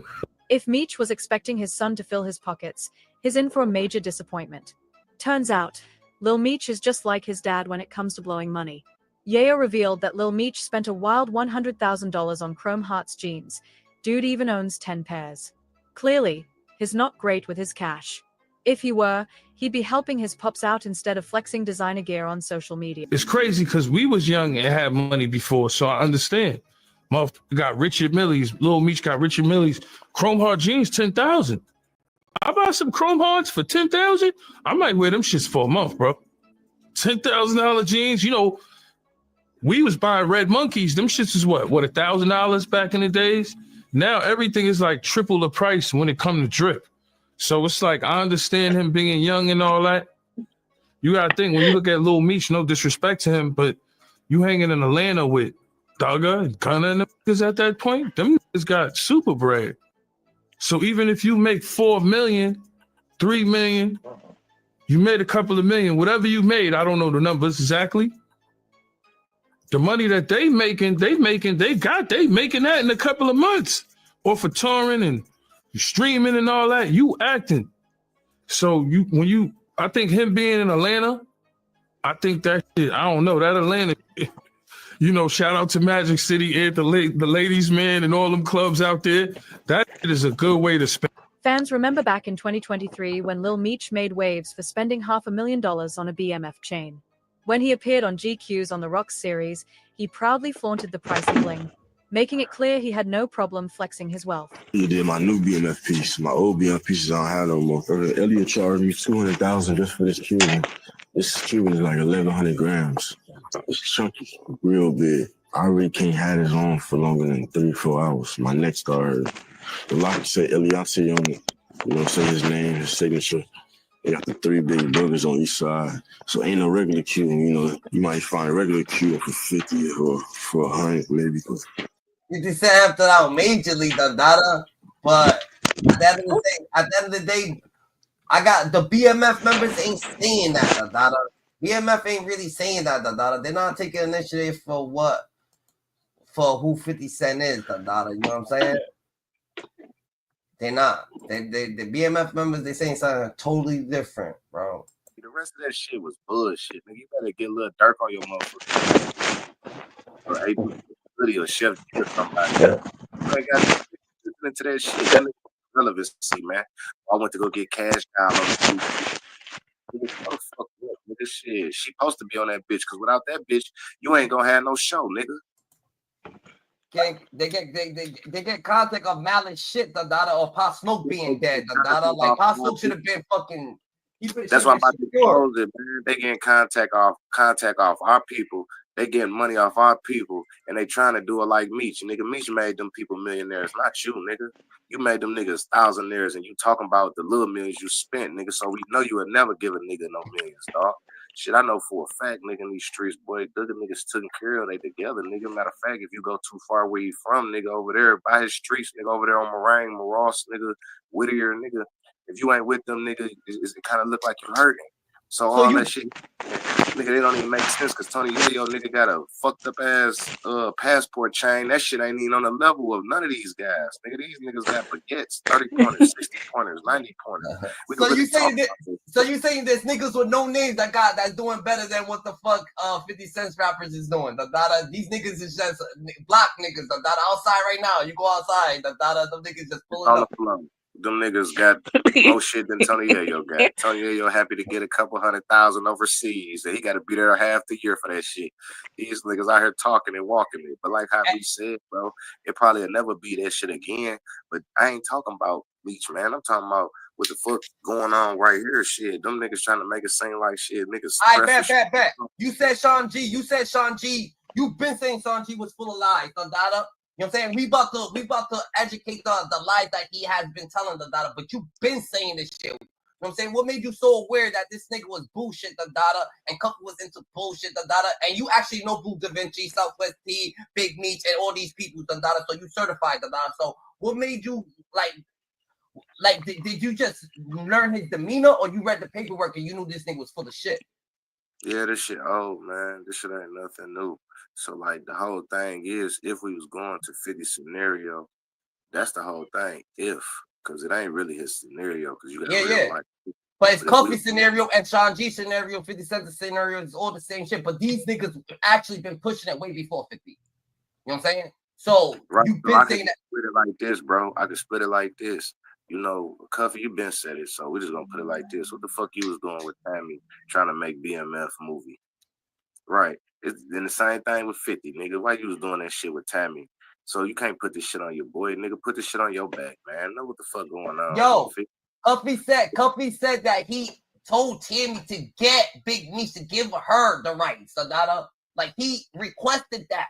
If Meech was expecting his son to fill his pockets, he's in for a major disappointment. Turns out, Lil Meech is just like his dad when it comes to blowing money. Yayo revealed that Lil Meech spent a wild $100,000 on Chrome Hearts jeans. Dude even owns 10 pairs. Clearly, he's not great with his cash. If he were, he'd be helping his pops out instead of flexing designer gear on social media. It's crazy because we was young and had money before, so I understand. Motherfucker got Richard Millie's, Lil Meech got Richard Millie's Chrome Heart jeans, 10,000. I buy some Chrome Hearts for 10,000. I might wear them shits for a month, bro. $10,000 jeans. You know, we was buying Red Monkeys. Them shits is what $1,000 back in the days. Now everything is like triple the price when it comes to drip. So it's like I understand him being young and all that. You gotta think when you look at Lil Meech, no disrespect to him, but you hanging in Atlanta with Dugga and Gunna and the niggas at that point, them niggas got super bread. So even if you make 4 million, 3 million, you made a couple of million, whatever you made, I don't know the numbers exactly. The money that they making that in a couple of months. Or for touring and streaming and all that, you acting. So I think him being in Atlanta, I think that shit, I don't know, that Atlanta, you know, shout out to Magic City, the ladies, man, and all them clubs out there. That is a good way to spend. Fans remember back in 2023 when Lil Meech made waves for spending $500,000 on a BMF chain. When he appeared on GQ's On the Rocks series, he proudly flaunted the pricey bling, making it clear he had no problem flexing his wealth. You did my new BMF piece. My old BMF pieces I don't have no more. Elliot charged me $200,000 just for this Cuban. This Cuban is like 1,100 grams. It's chunky, real big. I really can't have this on for longer than 3-4 hours. My neck started. The lock say Eliante on it. You know, say his name, his signature. They got the 3 big burgers on each side. So ain't no regular Cuban. You know, you might find a regular Cuban for 50 or for 100 maybe. You just said after that majorly, da. But at the end of the day, I got the BMF members ain't saying that, da. BMF ain't really saying that, da. They're not taking initiative for who 50 Cent is, da. You know what I'm saying? They're not. The BMF members, they saying something totally different, bro. The rest of that shit was bullshit. Nigga, you better get a little dark on your motherfucker. Or A or Chef or somebody. I got listening to that shit. That relevancy, man. I went to go get Cash Doll on the fuck up, nigga. Shit. She supposed to be on that bitch, because without that bitch, you ain't gonna have no show, nigga. They get contact of Malice shit, da, or Pop Smoke being dead, da. Like Pop Smoke should have been fucking. That's why I'm about to close it, man. They getting contact off our people. They getting money off our people, and they trying to do it like Meech. Nigga, Meech made them people millionaires, not you, nigga. You made them niggas thousandaires, and you talking about the little millions you spent, nigga. So we know you would never give a nigga no millions, dog. Shit, I know for a fact, nigga, in these streets, boy, the niggas taking care of they together, nigga. Matter of fact, if you go too far where you from, nigga, over there by his streets, nigga, over there on Moraine, Moros, nigga, Whittier, nigga. If you ain't with them, nigga, it kind of look like you're hurting. So all that shit, Nigga, they don't even make sense because Tony Yayo nigga got a fucked up ass passport chain. That shit ain't even on the level of none of these guys. Nigga, these niggas got baguettes, 30 pointers, 60 pointers, 90 pointers. We So can you really talk saying that? about this. So you saying there's niggas with no names that's doing better than what the fuck 50 Cent rappers is doing? These niggas is just block niggas. Outside right now, you go outside. Them niggas just pulling On the up. floor. Them niggas got more shit than Tony Yayo got. Tony Yayo happy to get a couple $100,000 overseas, and he got to be there half the year for that shit. These niggas out here talking and walking it. But like how we said, bro, it probably will never be that shit again. But I ain't talking about Meech, man. I'm talking about what the fuck going on right here. Shit, them niggas trying to make it seem like shit. Niggas. All right, bet. You said Sean G. You've been saying Sean G was full of lies, Dada. You know what I'm saying? We about to educate the lies that he has been telling the Dada, but you've been saying this shit. You know what I'm saying? What made you so aware that this nigga was bullshit, the Dada, and Cuffy was into bullshit, the Dada, and you actually know Blue Da Vinci, Southwest T, Big Meech, and all these people, the Dada, so you certified the Dada. So what made you did you just learn his demeanor, or you read the paperwork and you knew this nigga was full of shit? Yeah, this shit old, man. This shit ain't nothing new. So, like, the whole thing is, if we was going to 50 scenario, that's the whole thing. If, because it ain't really his scenario, because you got real life. But it's Cuffy scenario and Sean G scenario, 50 Cent scenario, it's all the same shit. But these niggas actually been pushing it way before 50. You know what I'm saying? So, you've been saying that. Split it like this, bro. I can split it like this. You know, Cuffy, you been said it, so we're just gonna put it like this. What the fuck you was doing with Tammy trying to make BMF movie? Right. It's then the same thing with 50, nigga. Why you was doing that shit with Tammy? So you can't put this shit on your boy, nigga. Put this shit on your back, man. Know what the fuck going on. Yo, Cuffy said that he told Tammy to get Big Meech to give her the rights. So like he requested that.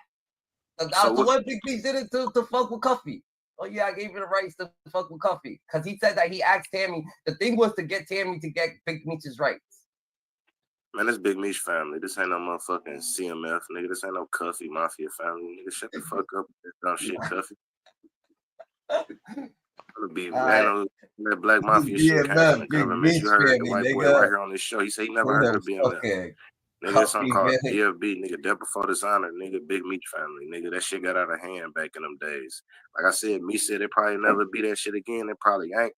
So what Big Meech did it to fuck with Cuffy? Oh yeah, I gave you the rights to fuck with Cuffy. Because he said that he asked Tammy. The thing was to get Tammy to get Big Meech's rights. Man, this Big Meech family. This ain't no motherfucking CMF, nigga. This ain't no Cuffy Mafia family, nigga. Shut the fuck up with that dumb shit, Cuffy. Ain't no that Black Mafia shit came from the government. You heard the white boy right here on this show. He said he never heard of BMF. Nigga, it's something called DFB, nigga. Death Before Dishonor, nigga. Big Meech family, nigga. That shit got out of hand back in them days. Like I said, me said it probably never be that shit again. It probably ain't.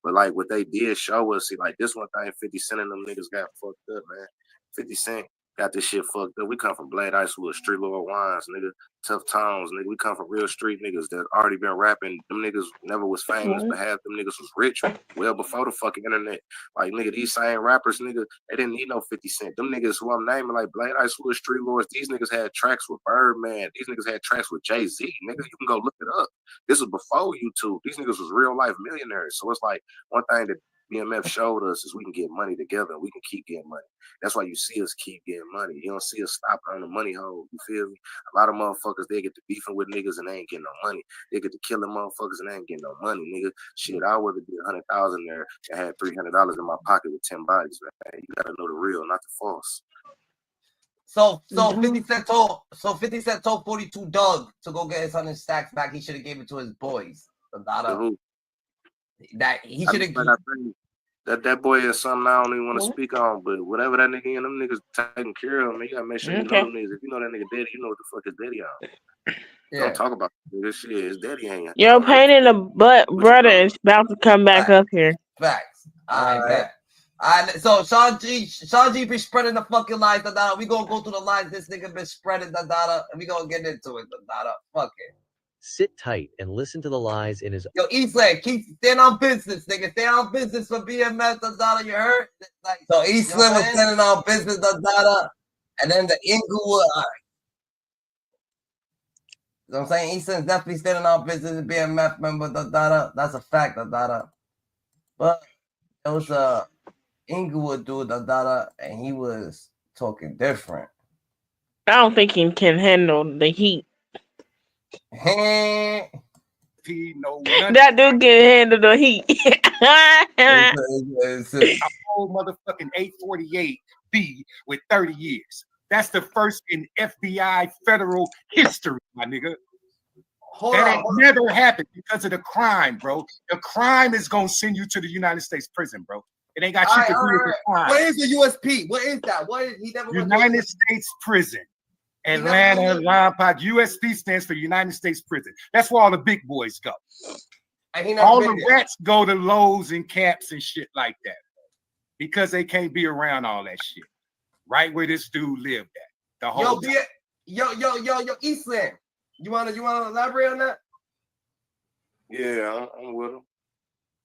But like what they did show us, see, like this one thing 50 Cent and them niggas got fucked up, man. 50 Cent got this shit fucked up. We come from Blade Icewood, Street Lord Wines, nigga. Tough Towns, nigga. We come from real street niggas that already been rapping. Them niggas never was famous, but half them niggas was rich well before the fucking internet. Like, nigga, these same rappers, nigga, they didn't need no 50 Cent. Them niggas who I'm naming, like Blade Icewood, Street Lords, these niggas had tracks with Birdman. These niggas had tracks with Jay-Z. Nigga, you can go look it up. This was before YouTube. These niggas was real life millionaires. So it's like one thing that BMF showed us is we can get money together and we can keep getting money. That's why you see us keep getting money. You don't see us stop on the money hole. You feel me? A lot of motherfuckers, they get to beefing with niggas and they ain't getting no money. They get to killing motherfuckers and they ain't getting no money, nigga. Shit, I would have did 100,000 there and had $300 in my pocket with 10 bodies, man. You gotta know the real, not the false. So 50 Cent told 42 Doug to go get his 100 stacks back. He should have gave it to his boys. That he should have. That boy is something I don't even want to speak on, but whatever that nigga and them niggas taking care of him, man, you gotta make sure you know them niggas. If you know that nigga daddy, you know what the fuck his daddy on. Don't talk about this shit. His daddy ain't. Your pain in the butt, brother, is about to come back up here. Facts. I bet. So Sean G be spreading the fucking lies. We gonna go through the lies this nigga been spreading. And we gonna get into it. Fuck it. Sit tight and listen to the lies in his. Yo, Eastland, keep stand on business, nigga. Stand on business for BMS, you heard? Like, so Eastland was standing on business, and then the Inglewood. You know what I'm saying? Eastland's definitely standing on business, BMF member, That's a fact, But it was Inglewood dude, and he was talking different. I don't think he can handle the heat. No, that dude can handle the heat. A whole motherfucking 848B with 30 years. That's the first in FBI federal history, my nigga. That ain't never happened because of the crime, bro. The crime is gonna send you to the United States prison, bro. It ain't got shit to do with the crime. What is the USP? What is that? What is he never United States Prison. Atlanta, Lompoc. USP stands for United States Prison. That's where all the big boys go. All the rats go to Lowe's and Caps and shit like that because they can't be around all that shit. Right where this dude lived at the whole time. Yo, Eastland. You wanna elaborate on that? Yeah, I'm with him.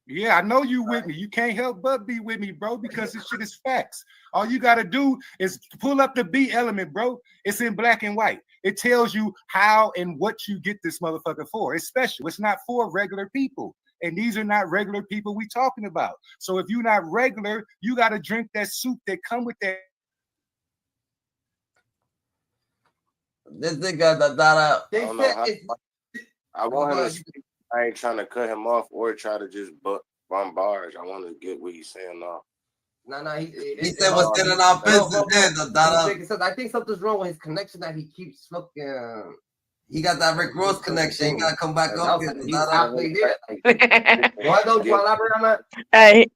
Yeah, I know you with me. You can't help but be with me, bro, because this shit is facts. All you gotta do is pull up the B element, bro. It's in black and white. It tells you how and what you get this motherfucker for. It's special. It's not for regular people. And these are not regular people we talking about. So if you're not regular, you gotta drink that soup that come with that. This nigga that I don't know I ain't trying to cut him off or try to just bombard. I want to get what he's saying now. No, he said what's good in our business. I think something's wrong with his connection that he keeps fucking. He got that Rick Ross connection. He gotta come back up here. Why don't you elaborate on that? Hey,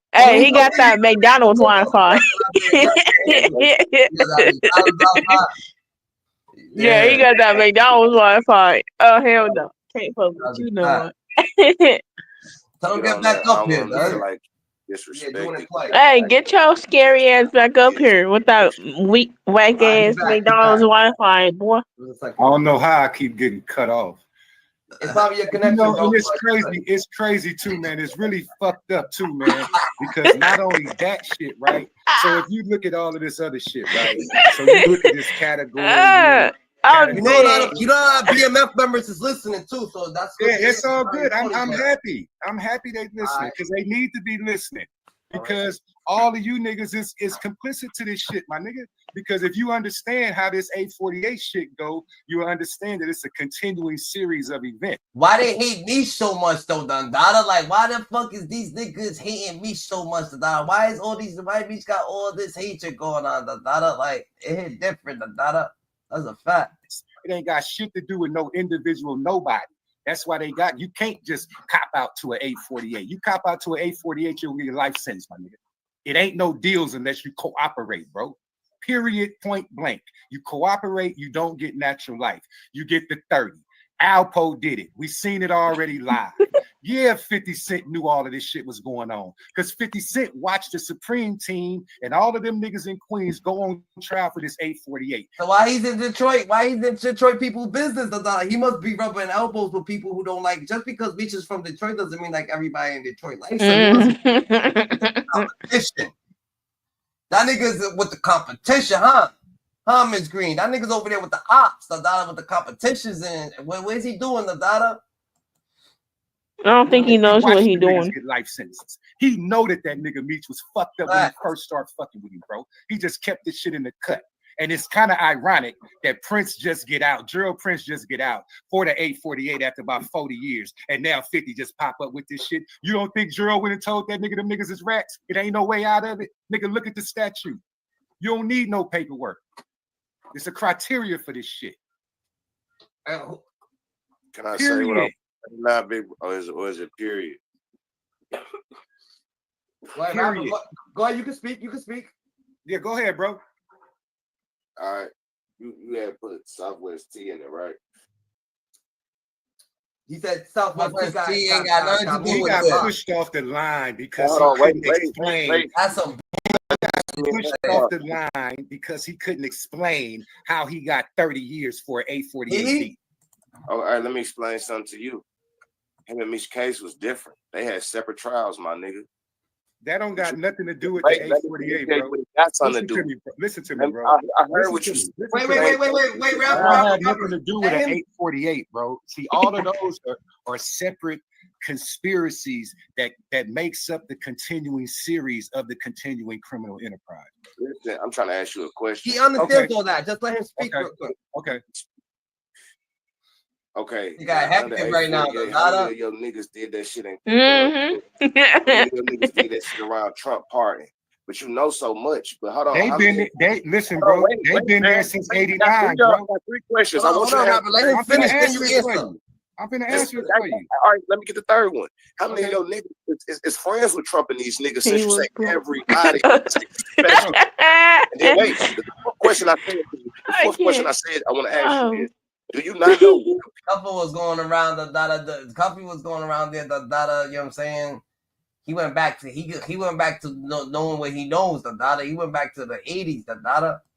he got that McDonald's Wi-Fi. Yeah, he got that McDonald's Wi-Fi. Oh hell no, can't fuck with you no more. Tell him get back up here, like disrespect. Hey, get your scary ass back up here with that weak, whack ass McDonald's Wi-Fi, boy. I don't know how I keep getting cut off. It's probably your connection. And it's crazy. It's crazy too, man. It's really fucked up too, man. Because not only that shit, right? So if you look at all of this other shit, right? So you look at this category. You know a lot of BMF members is listening too, so that's good. Yeah, it's all good. I'm happy. I'm happy they listening because they need to be listening. Because all of you niggas is complicit to this shit, my nigga. Because if you understand how this 848 shit go, you understand that it's a continuing series of events. Why they hate me so much though, Dada? Like, why the fuck is these niggas hating me so much, Dada? Why Meech got all this hatred going on, Dada? Like, it hit different, Dada. That's a fact. It ain't got shit to do with no individual nobody. That's why you can't just cop out to an 848. You cop out to an 848, you'll get a life sentence, my nigga. It ain't no deals unless you cooperate, bro. Period, point blank. You cooperate, you don't get natural life. You get the 30. Alpo did it. We seen it already live. Yeah, 50 Cent knew all of this shit was going on because 50 Cent watched the Supreme Team and all of them niggas in Queens go on trial for this 848. So why he's in Detroit? Why he's in Detroit people's business? He must be rubbing elbows with people who don't like. Just because Meech is from Detroit doesn't mean like everybody in Detroit likes him. Competition. That nigga's with the competition, huh? Ms. Green. That nigga's over there with the ops, with the competitions, and where's he doing, Dada? I don't think he knows what he's doing. Get life sentences. He know that nigga Meech was fucked up when he first started fucking with him, bro. He just kept this shit in the cut. And it's kind of ironic that Prince just get out, Gerald Prince just get out for the 848 after about 40 years. And now 50 just pop up with this shit. You don't think Gerald went and told that nigga them niggas is rats? It ain't no way out of it. Nigga, look at the statute. You don't need no paperwork. It's a criteria for this shit. Can I say what I'm not big, or is it period? Period. Go ahead, you can speak. Yeah, go ahead, bro. All right. You had put Southwest T in it, right? He said Southwest T ain't got nothing to do with it. He got pushed off the line because wait. That's a pushed off the line because he couldn't explain how he got 30 years for an 848. All right, let me explain something to you. Him and Meech's case was different. They had separate trials, my nigga. That don't got nothing to do with the 848, bro. That's something to do. Listen to me, bro. I heard what you said. Wait. That had nothing to do with an 848, bro. See, all of those are separate conspiracies that makes up the continuing series of the continuing criminal enterprise. Listen, I'm trying to ask you a question. He understands all that. Just let him speak. Okay. Okay. You got hectic right now. How many of your niggas did that shit in your niggas did that shit around Trump party? But you know so much. But hold on. Listen, bro. They've been there since '89, bro. I got 3 questions. I want you to let him finish. Then you answer. I'm gonna answer it for you. All right, let me get the third one. How many of your niggas is friends with Trump and these niggas since you say everybody? And then wait, the fourth question I said, I want to ask you is, do you not know? Cuffy was going around the Cuffy was going around there, you know what I'm saying? He went back to knowing what he knows, He went back to the 80s,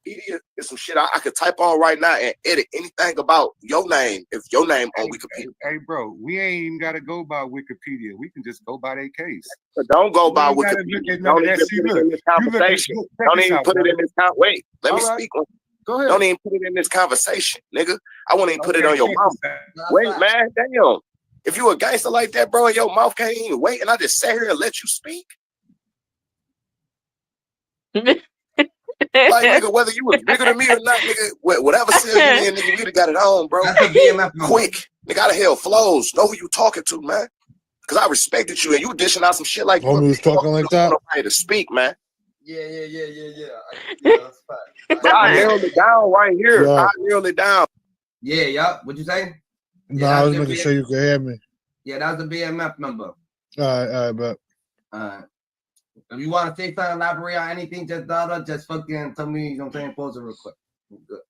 It's some shit I could type on right now and edit anything about your name if your name on Wikipedia. Hey, bro, we ain't even gotta go by Wikipedia. We can just go by their case. But don't go by Wikipedia. Don't even put it in this conversation. Don't even put it in this conversation. Wait, let me speak. Go ahead. Don't even put it in this conversation, nigga. I won't even put it on your mouth. Wait, man, damn. If you a gangster like that, bro, and your mouth can't even wait, and I just sat here and let you speak. Like, nigga, whether you was bigger than me or not, nigga, whatever cell you in, nigga, we got it on, bro. Quick. Nigga, out of hell flows. Know who you talking to, man. Because I respected you, and you dishing out some shit like you was talking like that. Nobody to speak, man. Yeah. That's fine. But I nailed it down right here. Yeah. I nailed it down. Yeah. What you say? No, I was making sure you could hear me. Yeah, that's the BMF number. All right, but. If you want to say something, elaborate on anything, just fucking tell me, you know what I'm saying, pause it real quick. Good.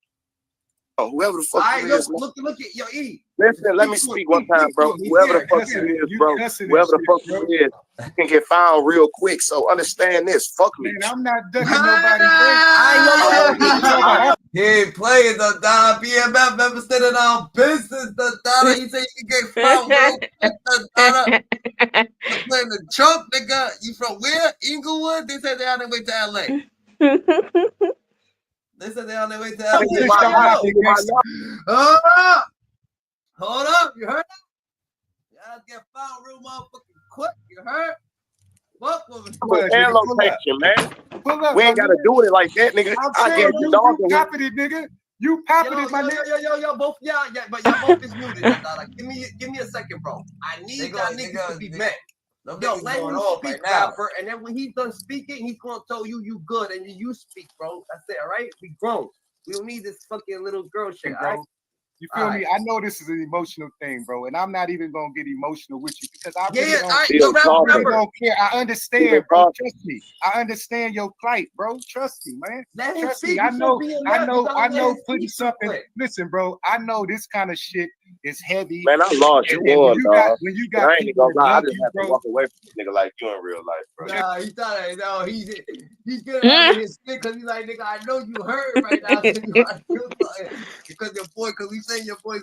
Oh, whoever the fuck you is, look at yo, E. Listen, let me speak one time, bro. Whoever the fuck you is, bro. Whoever the fuck you is, you can get found real quick. So understand this. Fuck me. Man, I'm not ducking nobody. He ain't playing the BMF never said it on business. He said you can get found real quick. Playing the Trump, nigga. You from where? Inglewood? They said they're on their way to LA. They said they're on their way to LA. Hold up. You heard that? Y'all get found real motherfucking quick. You heard? And location, man. We ain't gotta do it like that, nigga. I get you popping it, nigga. You popping it, my nigga. Yo, both y'all, but y'all both is muted. Give me a second, bro. I need y'all niggas to be met. Yo, let him speak, rapper, and then when he's done speaking, he's gonna tell you good, and you speak, bro. That's it, all right? We grown. We don't need this fucking little girl shit, bro. Right? You feel me? I know this is an emotional thing, bro, and I'm not even gonna get emotional with you because I don't care. I understand, bro. Trust me. I understand your plight, bro. Trust me, man. Trust me. I know. Putting something. Listen, bro. I know this kind of shit is heavy. Man, I lost you one, dog. When you got I ain't gonna lie. I just have to walk away from this nigga like you in real life, bro. Nah, he thought no, he's getting out of his shit because he's like, nigga, I know you hurt right now because your boy, because we saying your boy,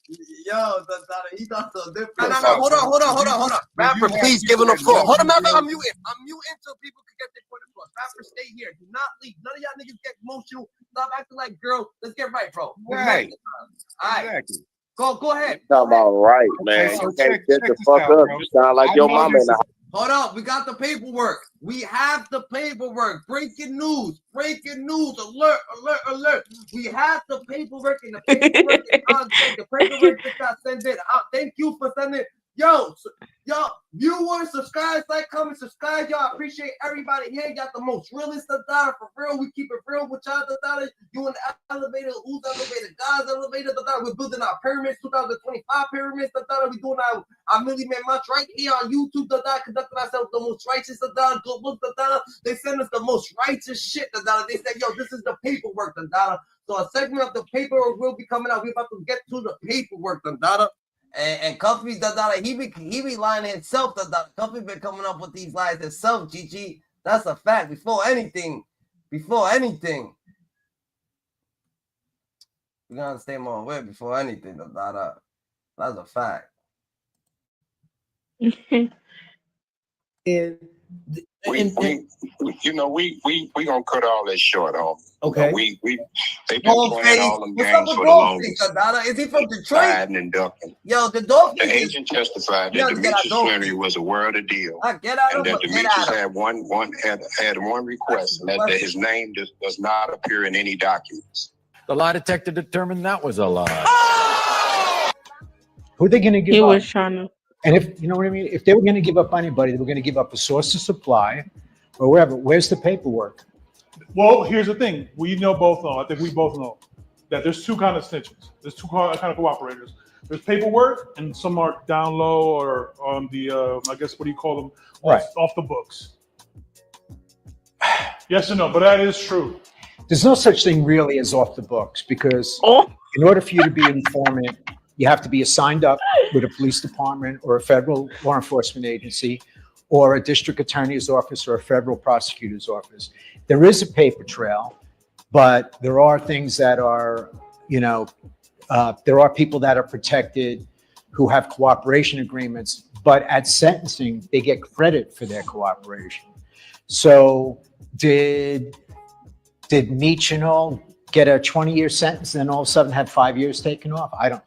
he thought so different. No, hold on. Rapper, please give him the floor. Hold on, I'm muting so people can get their point across. Rapper, stay here. Do not leave. None of y'all niggas get emotional. Stop acting like girl. Let's get right, bro. Right. All right. Exactly. Go ahead. Talking about right, man. Okay, so you can't check the fuck out, up. Bro. You sound like your mama in the house. Hold up, we got the paperwork. We have the paperwork. Breaking news. Alert. We have the paperwork and the paperwork is on sent. The paperwork just got sent in. Thank you for sending it. Yo, viewers, subscribe, like, comment, subscribe. Y'all appreciate everybody here. Y'all the most realest of data for real. We keep it real with y'all. You in the elevator, who's elevator, God's elevator. We're building our pyramids, 2025 pyramids. We doing our Millie Man March right here on YouTube. Conducting ourselves the most righteous. Go look. They send us the most righteous shit. They said, yo, this is the paperwork. So a segment of the paperwork will be coming out. We're about to get to the paperwork. And Cuffy, he be lying himself. Cuffy been coming up with these lies himself, GG. That's a fact. Before anything, we're gonna stay more aware before anything. That's a fact. We gonna cut all that short off. Okay. They've been playing all them games for the longest. Is he from Detroit? Sliding and ducking. Yo, the agent testified that Demetrius Flannery was aware of the deal, and that Demetrius had one request, and that his name does not appear in any documents. The lie detector determined that was a lie. Who are they going to give up? He was trying to. And if you know what I mean, if they were going to give up anybody, they were going to give up a source of supply or wherever. Where's the paperwork? Well, here's the thing. I think we both know that there's two kind of snitches. There's two kind of cooperators. There's paperwork, and some are down low or on the, I guess, what do you call them? Right. Off the books. Yes or no? But that is true. There's no such thing really as off the books because in order for you to be an informant, you have to be signed up with a police department or a federal law enforcement agency or a district attorney's office or a federal prosecutor's office. There is a paper trail, but there are things that are, there are people that are protected who have cooperation agreements, but at sentencing, they get credit for their cooperation. So did Meech and all get a 20-year sentence and then all of a sudden have 5 years taken off? I don't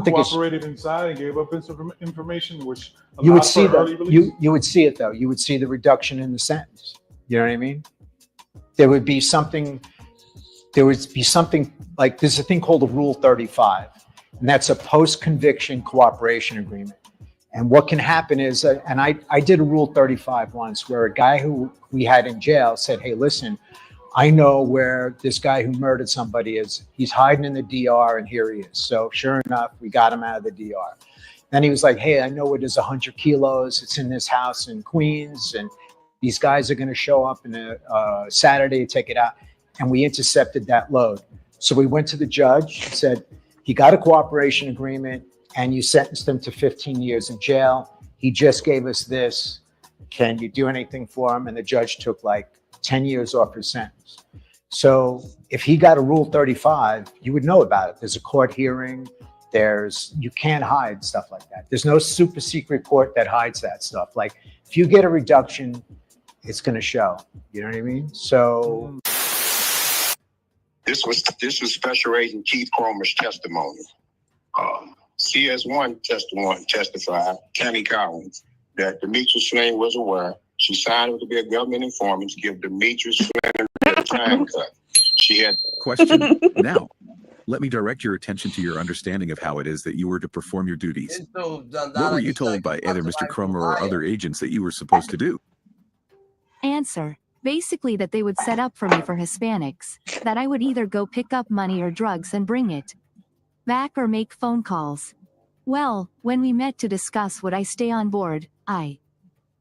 think it's. Cooperated inside and gave up information, which You would see early that. release. You would see it though. You would see the reduction in the sentence. You know what I mean? There would be something. There would be something like there's a thing called a Rule 35, and that's a post-conviction cooperation agreement. And what can happen is, and I did a Rule 35 once where a guy who we had in jail said, "Hey, listen, I know where this guy who murdered somebody is. He's hiding in the DR, and here he is." So sure enough, we got him out of the DR. Then he was like, "Hey, I know where there's 100 kilos. It's in this house in Queens, and these guys are going to show up in a Saturday to take it out." And we intercepted that load. So we went to the judge and said, he got a cooperation agreement and you sentenced him to 15 years in jail. He just gave us this. Can you do anything for him? And the judge took like 10 years off his sentence. So if he got a Rule 35, you would know about it. There's a court hearing. You can't hide stuff like that. There's no super secret court that hides that stuff. Like if you get a reduction, it's going to show. You know what I mean? So This was Special Agent Keith Cromer's testimony. CS1 testified, Tammy Collins, that Demetrius Swain was aware. She signed him to be a government informant to give Demetrius Swain a time cut. She had Question. Now, let me direct your attention to your understanding of how it is that you were to perform your duties. What were you told by either Mr. Cromer or other agents that you were supposed to do? Answer. Basically that they would set up for me for Hispanics, that I would either go pick up money or drugs and bring it back or make phone calls. Well, when we met to discuss would I stay on board, I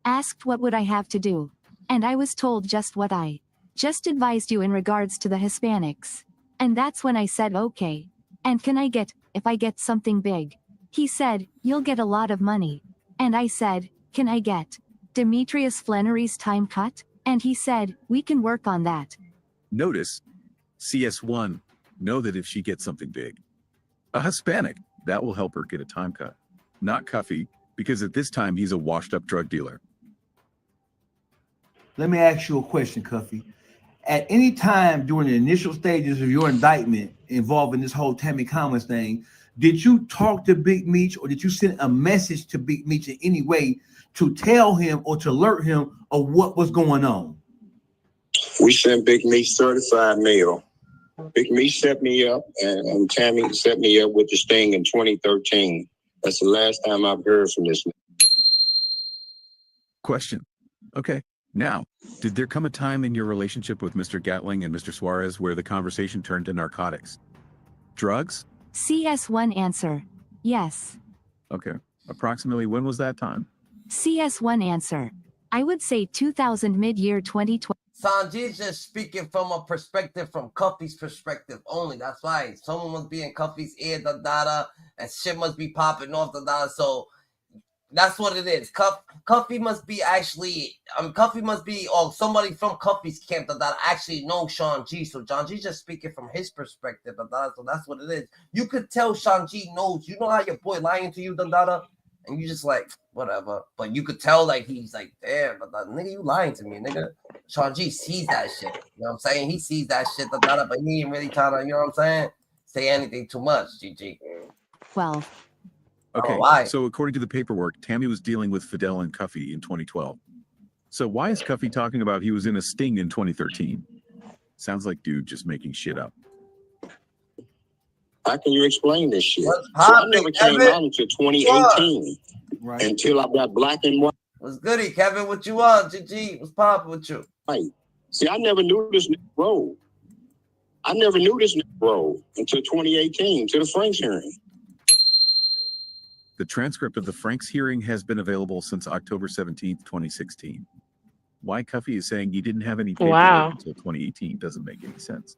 asked what would I have to do. And I was told just what I just advised you in regards to the Hispanics. And that's when I said okay. And can I get, if I get something big? He said, you'll get a lot of money. And I said, can I get Demetrius Flannery's time cut? And he said, we can work on that. Notice, CS1, know that if she gets something big, a Hispanic, that will help her get a time cut. Not Cuffy, because at this time he's a washed up drug dealer. Let me ask you a question, Cuffy. At any time during the initial stages of your indictment involving this whole Tammy Collins thing, did you talk to Big Meech or did you send a message to Big Meech in any way to tell him or to alert him of what was going on? We sent Big Meech certified mail. Big Meech set me up, and Tammy set me up with this thing in 2013. That's the last time I've heard from this. Question. Okay. Now, did there come a time in your relationship with Mr. Gatling and Mr. Suarez where the conversation turned to narcotics? Drugs? CS1 answer. Yes. Okay. Approximately when was that time? CS1 answer. I would say 2000 mid-year 2012. Sanjee's just speaking from a perspective, from Cuffy's perspective only. That's why someone must be in Cuffy's ear, and shit must be popping off, So that's what it is. Cuffy must be actually, Cuffy must be, or somebody from Cuffy's camp that actually knows Sean G. So Sean G's just speaking from his perspective, So that's what it is. You could tell Sean G knows. You know how your boy lying to you, and you just like, whatever. But you could tell, like, he's like, damn, nigga, you lying to me, nigga. Sean G sees that shit. You know what I'm saying? He sees that shit, but he ain't really trying to, you know what I'm saying, say anything too much, GG. 12. Okay, so according to the paperwork, Tammy was dealing with Fidel and Cuffy in 2012. So why is Cuffy talking about he was in a sting in 2013? Sounds like dude just making shit up. How can you explain this shit? So I never came out until 2018, until I got black and white. What's goody, Kevin? What you want, GG? What's poppin' with you? Right. See, I never knew this nigga roll. I never knew this nigga Bro, until 2018, to the Franks hearing. The transcript of the Franks hearing has been available since October 17th, 2016. Why Cuffy is saying he didn't have any paperwork until 2018 doesn't make any sense.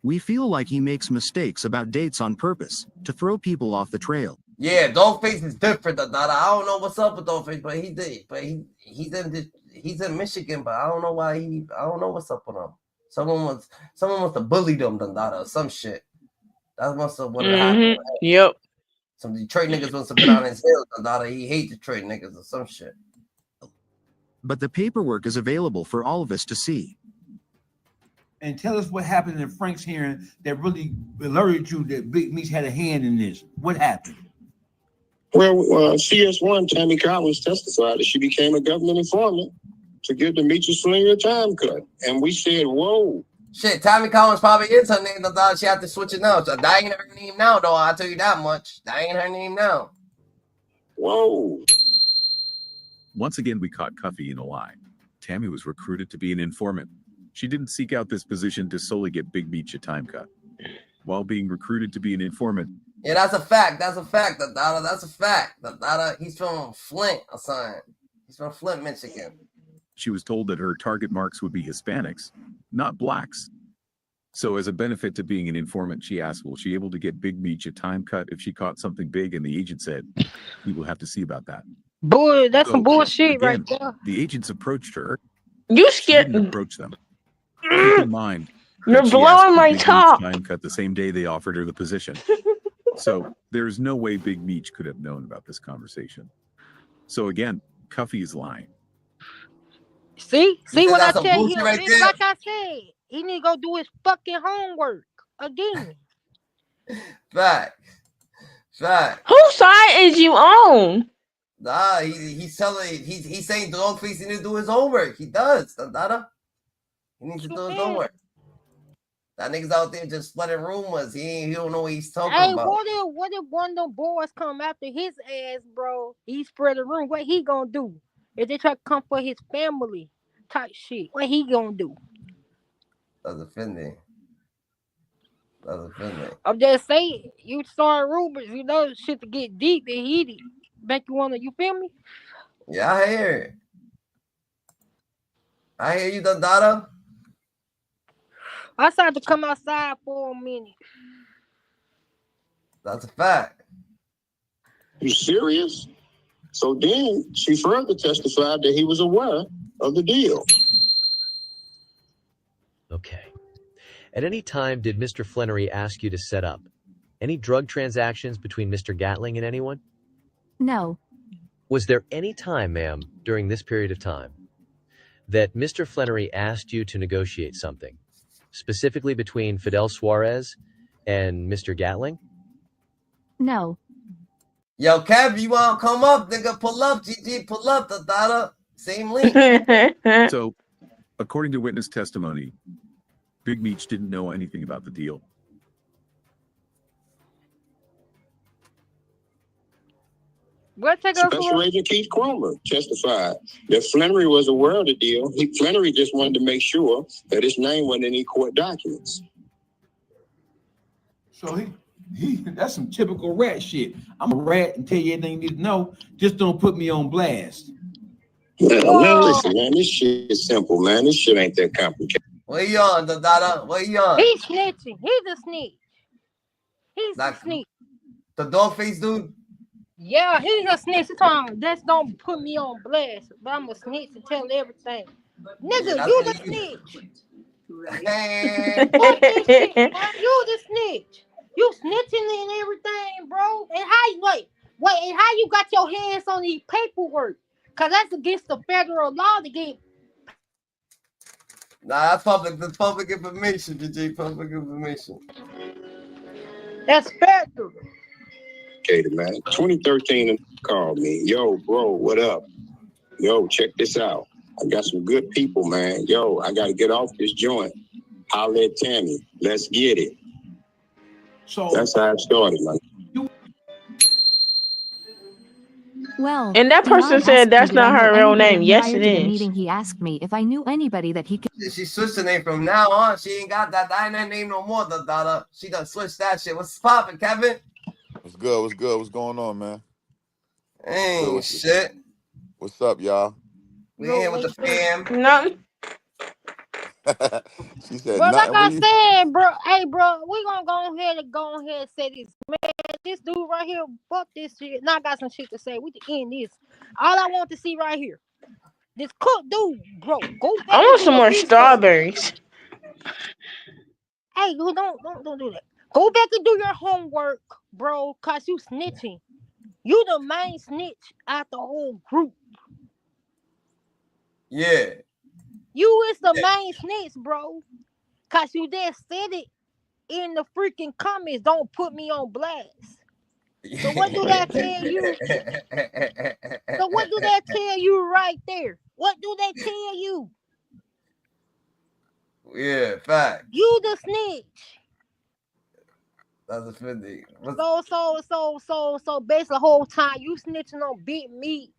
We feel like he makes mistakes about dates on purpose to throw people off the trail. Yeah, Dollface is different. I don't know what's up with Dollface, but he did. But he's in Michigan, but I don't know why I don't know what's up with him. Someone must have bullied him, or some shit. That must have what happened. Yep. Some Detroit niggas must have been on his heels, He hate Detroit niggas or some shit. But the paperwork is available for all of us to see. And tell us what happened in Frank's hearing that really alerted you that Big Meech had a hand in this. What happened? Well, CS1 Tammy Collins testified that she became a government informant to give the Meech Slinger a time cut. And we said, whoa. Shit, Tammy Collins probably is her name, She had to switch it now. So that ain't her name now, though. I'll tell you that much. That ain't her name now. Whoa. Once again, we caught Cuffy in a lie. Tammy was recruited to be an informant. She didn't seek out this position to solely get Big Meech a time cut. While being recruited to be an informant. Yeah, that's a fact. That's a fact, That's a fact. He's from Flint or something. He's from Flint, Michigan. She was told that her target marks would be Hispanics, not blacks. So as a benefit to being an informant, she asked, will she able to get Big Meech a time cut if she caught something big? And the agent said, we will have to see about that. Boy, that's some bullshit again, right there. The agents approached her. You She didn't approach them. Keep in mind, You're she blowing asked for my Big Meech top. time cut the same day they offered her the position. So there's no way Big Meech could have known about this conversation. So again, Cuffy is lying. See what I that's some tell you? bullshit right It's there? like I said, he need to go do his fucking homework again. Fact. Whose side is you on? Nah, he's saying Dogface needs to do his homework. He does, He needs to do his homework. That nigga's out there just spreading rumors. He don't know what he's talking about. What if one of them boys come after his ass, bro? He spread a rumor. What he gonna do? If they try to come for his family type shit, what he gonna do? That's offending. I'm just saying, you start rumors, shit to get deep and heated. Make you wanna, you feel me? Yeah, I hear it. I hear you, Dada. I started to come outside for a minute. That's a fact. You serious? So then she further testified that he was aware of the deal. Okay. At any time, did Mr. Flannery ask you to set up any drug transactions between Mr. Gatling and anyone? No. Was there any time, ma'am, during this period of time, that Mr. Flannery asked you to negotiate something, specifically between Fidel Suarez and Mr. Gatling? No. Yo, Kev, you want to come up? Nigga, pull up. GG, pull up. Dada. Same link. So, according to witness testimony, Big Meech didn't know anything about the deal. Special Agent Keith Cromer testified that Flannery was aware of the deal. Flannery just wanted to make sure that his name wasn't in any court documents. So that's some typical rat shit. I'm a rat and tell you everything you need to know. Just don't put me on blast. Man, listen, man, this shit is simple, man. This shit ain't that complicated. What you on, Dada? What you on? He's snitching. He's a snitch. He's a snitch. The Dogface dude? Yeah, he's a snitch. That's don't put me on blast, but I'm a snitch to tell everything. Nigga, you the snitch. Fuck this shit, man. You the snitch. You snitching and everything, bro. And how you and how you got your hands on these paperwork? Cause that's against the federal law to get. Nah, that's public. That's public information, GG. Public information. That's federal. Okay, man. 2013 called me. Yo, bro, what up? Yo, check this out. I got some good people, man. Yo, I got to get off this joint. Holla at Tammy. Let's get it. So that's how it started, man. Well, And that then Mom person said asked me that's did I not know her real anybody. name. Yes, Prior it to the is. meeting, he asked me if I knew anybody that he could. She switched the name from now on. She ain't got that name no more, the daughter. She done switched that shit. What's poppin', Kevin? What's good? What's good? What's going on, man? Ain't shit. What's up, y'all? We in here with the fam. No. She said Bro, like nothing. I said, bro, hey, bro, we gonna go ahead and say this. Man, this dude right here, fuck this shit. Now I got some shit to say. We can end this. All I want to see right here, this cook dude, bro, go back I and want do some your more research. strawberries. Hey, don't do that. Go back and do your homework, bro, cause you snitching. You the main snitch out the whole group. Yeah. You is the main snitch, bro. Cause you just said it in the freaking comments. Don't put me on blast. So what do that tell you? So what do that tell you right there? What do they tell you? Yeah, fact. You the snitch. That's offending. So basically the whole time you snitching on Big Meech,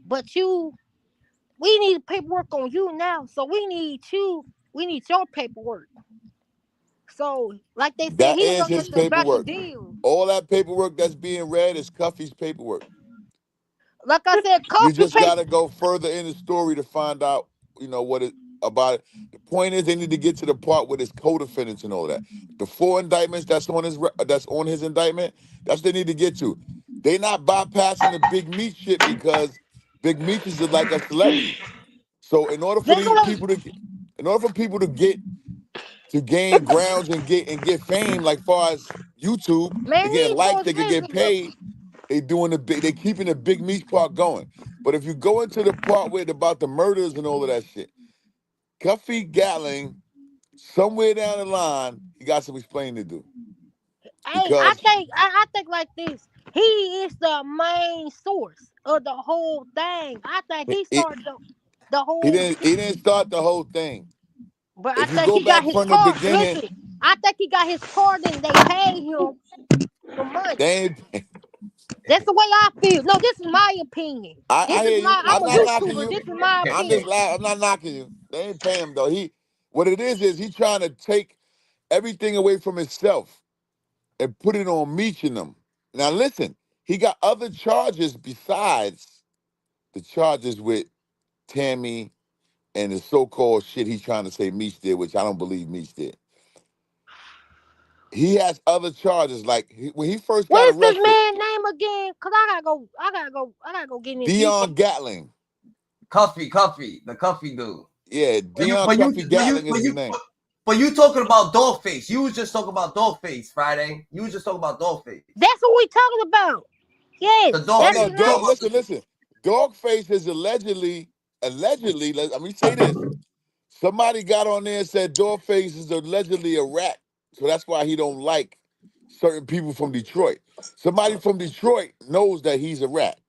but we need paperwork on you now. So we need your paperwork. So like they said, That he was is on his this about the paperwork. deal. All that paperwork that's being read is Cuffy's paperwork. Like I said, You Cuffy just got to paper. go further in the story to find out, what it about it. The point is, they need to get to the part with his co-defendants and all that. The 4 indictments that's on his indictment. That's what they need to get to. They not bypassing the Big Meech shit because Big Meech is like a celebrity. So in order for people to gain grounds and get fame, like far as YouTube, Man, they we getting ain't likes, supposed they to can get paid. They keeping the Big Meech part going. But if you go into the part where it's about the murders and all of that shit, Cuffy Gatling, somewhere down the line, he got some explaining to do. Hey, I think like this. He is the main source of the whole thing. I think he started the He whole didn't start the whole thing. but I If you think go he got back his from the part. beginning, Listen, I think he got his part and they paid him the money. they ain't. That's the way I feel. No, this is my opinion. I hear you. I'm I'm a not knocking YouTuber. you. This is my I'm opinion. just I'm not knocking you. They ain't paying him though. What it is he trying to take everything away from himself and put it on Meech and them. Now listen, he got other charges besides the charges with Tammy and the so-called shit he's trying to say Meech did, which I don't believe Meech did. He has other charges, like when he first got What's this arrested. man's name again? Cause I gotta go get in this. Dion Gatling. Cuffy, the Cuffy dude. Yeah, Dion Cuffy Gatling is his name. But you talking about Dogface. You was just talking about Dogface, Friday. You was just talking about Dogface. That's what we talking about. Yes. Listen. Dogface is allegedly, let me say this. Somebody got on there and said Dogface is allegedly a rat. So that's why he don't like certain people from Detroit. Somebody from Detroit knows that he's a rat.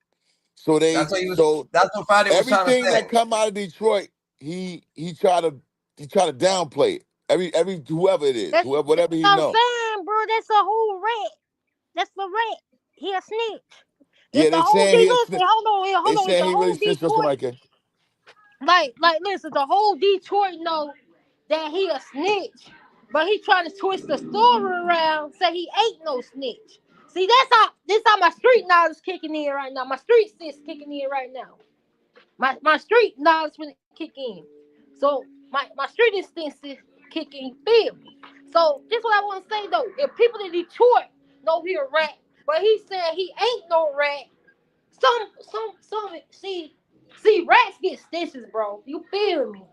So that's what Friday was trying to say. Everything that come out of Detroit, he try to downplay it. Every whoever it is, whatever he knows. I'm saying, bro, that's a whole rat. That's the rat. He a snitch. Yeah, they saying he a snitch. Hold on. They saying The he whole really snitched on somebody. Can. Like, listen, the whole Detroit know that he a snitch, but he trying to twist the story around, say he ain't no snitch. See, this how my street knowledge kicking in right now. My street sense kicking in right now. My street knowledge when kick in. So my street instance kicking, feel me. So this is what I want to say though. If people in Detroit know he a rat, but he said he ain't no rat, some see rats get stitches, bro. You feel me?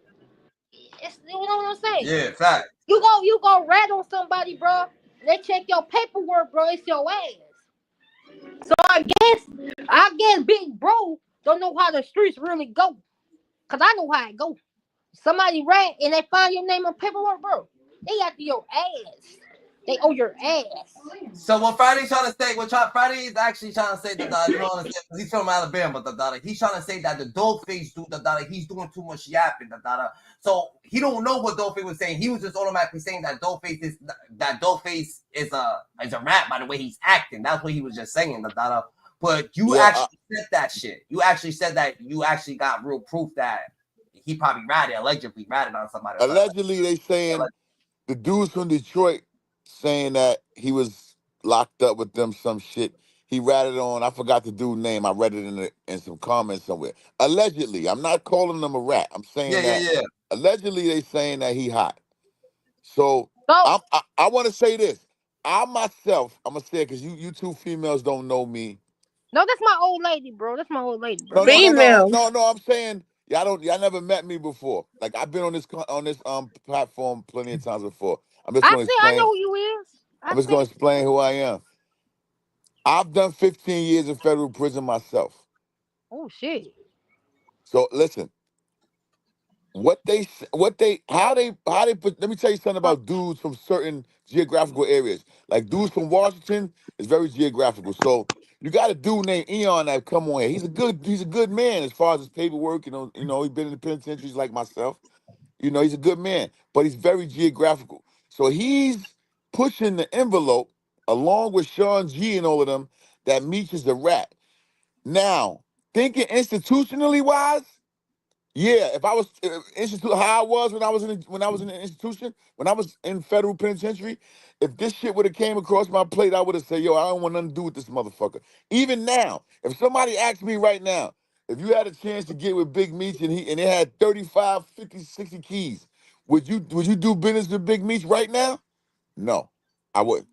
You know what I'm saying? Yeah, fact. You go rat on somebody, bro. They check your paperwork, bro. It's your ass. So I guess big bro don't know how the streets really go. Cause I know how it go. Somebody rat and they find your name on paperwork, bro. They after your ass. They owe your ass. So what Friday's trying to say, Friday is actually trying to say that you know what I'm saying? He's from Alabama, he's trying to say that the Dogface dude, he's doing too much yapping, So he don't know what Dogface was saying. He was just automatically saying that Dogface is a rat by the way he's acting. That's what he was just saying, But you actually said that shit. You actually said that you actually got real proof that he probably allegedly ratted on somebody. Allegedly, they saying the dudes from Detroit saying that he was locked up with them, some shit. He ratted on, I forgot the dude's name. I read it in some comments somewhere. Allegedly, I'm not calling them a rat. I'm saying that allegedly they saying that he hot. So I want to say this. I myself, I'm gonna say it because you two females don't know me. No, that's my old lady, bro. That's my old lady, bro. No. I'm saying y'all never met me before. Like I've been on this platform plenty of times before. I'm just gonna I explain. know who you is. I'm just gonna explain who I am. I've done 15 years in federal prison myself. Oh shit. So listen, how they put, let me tell you something about dudes from certain geographical areas. Like dudes from Washington is very geographical. So you got a dude named Eon that come on here. He's a good man as far as his paperwork. You know, he's been in the penitentiaries like myself. You know, he's a good man, but he's very geographical. So he's pushing the envelope along with Sean G and all of them that Meech is a rat. Now, thinking institutionally wise, yeah, if I was how I was when I was in the institution, when I was in federal penitentiary, if this shit would have came across my plate, I would have said, yo, I don't want nothing to do with this motherfucker. Even now, if somebody asked me right now, if you had a chance to get with Big Meech and it had 35, 50, 60 keys, would you do business with Big Meech right now? No, I wouldn't.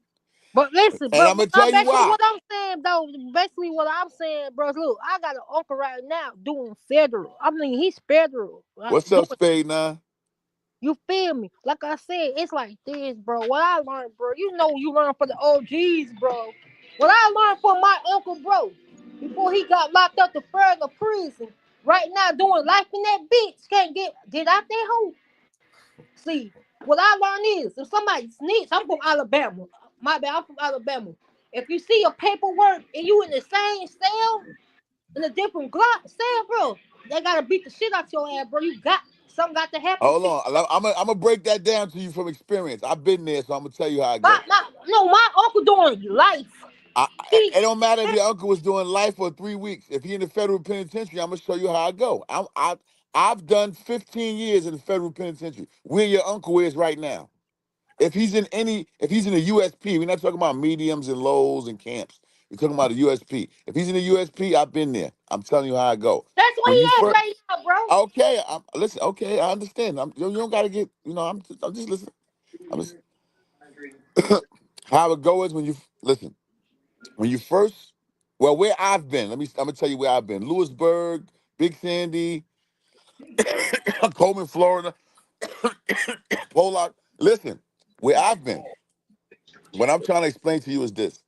But listen, And I'm gonna tell you why. what I'm saying though, basically what I'm saying, bro, look, I got an uncle right now doing federal. I mean, he's federal. What's up, Spade 9? You feel me? Like I said, it's like this, bro. What I learned, bro, you learn for the OGs, bro. What I learned from my uncle, bro, before he got locked up to further prison, right now doing life in that bitch, can't get out that hole. See, what I learned is if somebody snitch, I'm from Alabama. My bad, I'm from Alabama. If you see your paperwork and you in the same cell, in a different cell, bro, they gotta beat the shit out your ass, bro. Something got to happen. Hold on, I'm gonna break that down to you from experience. I've been there, so I'm gonna tell you how it goes. My uncle doing life. It don't matter if your uncle was doing life for 3 weeks. If he in the federal penitentiary, I'm gonna show you how I go. I've done 15 years in the federal penitentiary. Where your uncle is right now. If he's in a USP, we're not talking about mediums and lows and camps. We're talking about a USP. If he's in a USP, I've been there. I'm telling you how I go. That's where he at right now, bro. Okay, listen. Okay, I understand. You don't gotta get. I'm just listening. How it goes is when you listen. When you first, where I've been. I'm gonna tell you where I've been. Lewisburg, Big Sandy, Coleman, Florida, Pollock. Listen, where I've been. What I'm trying to explain to you is this.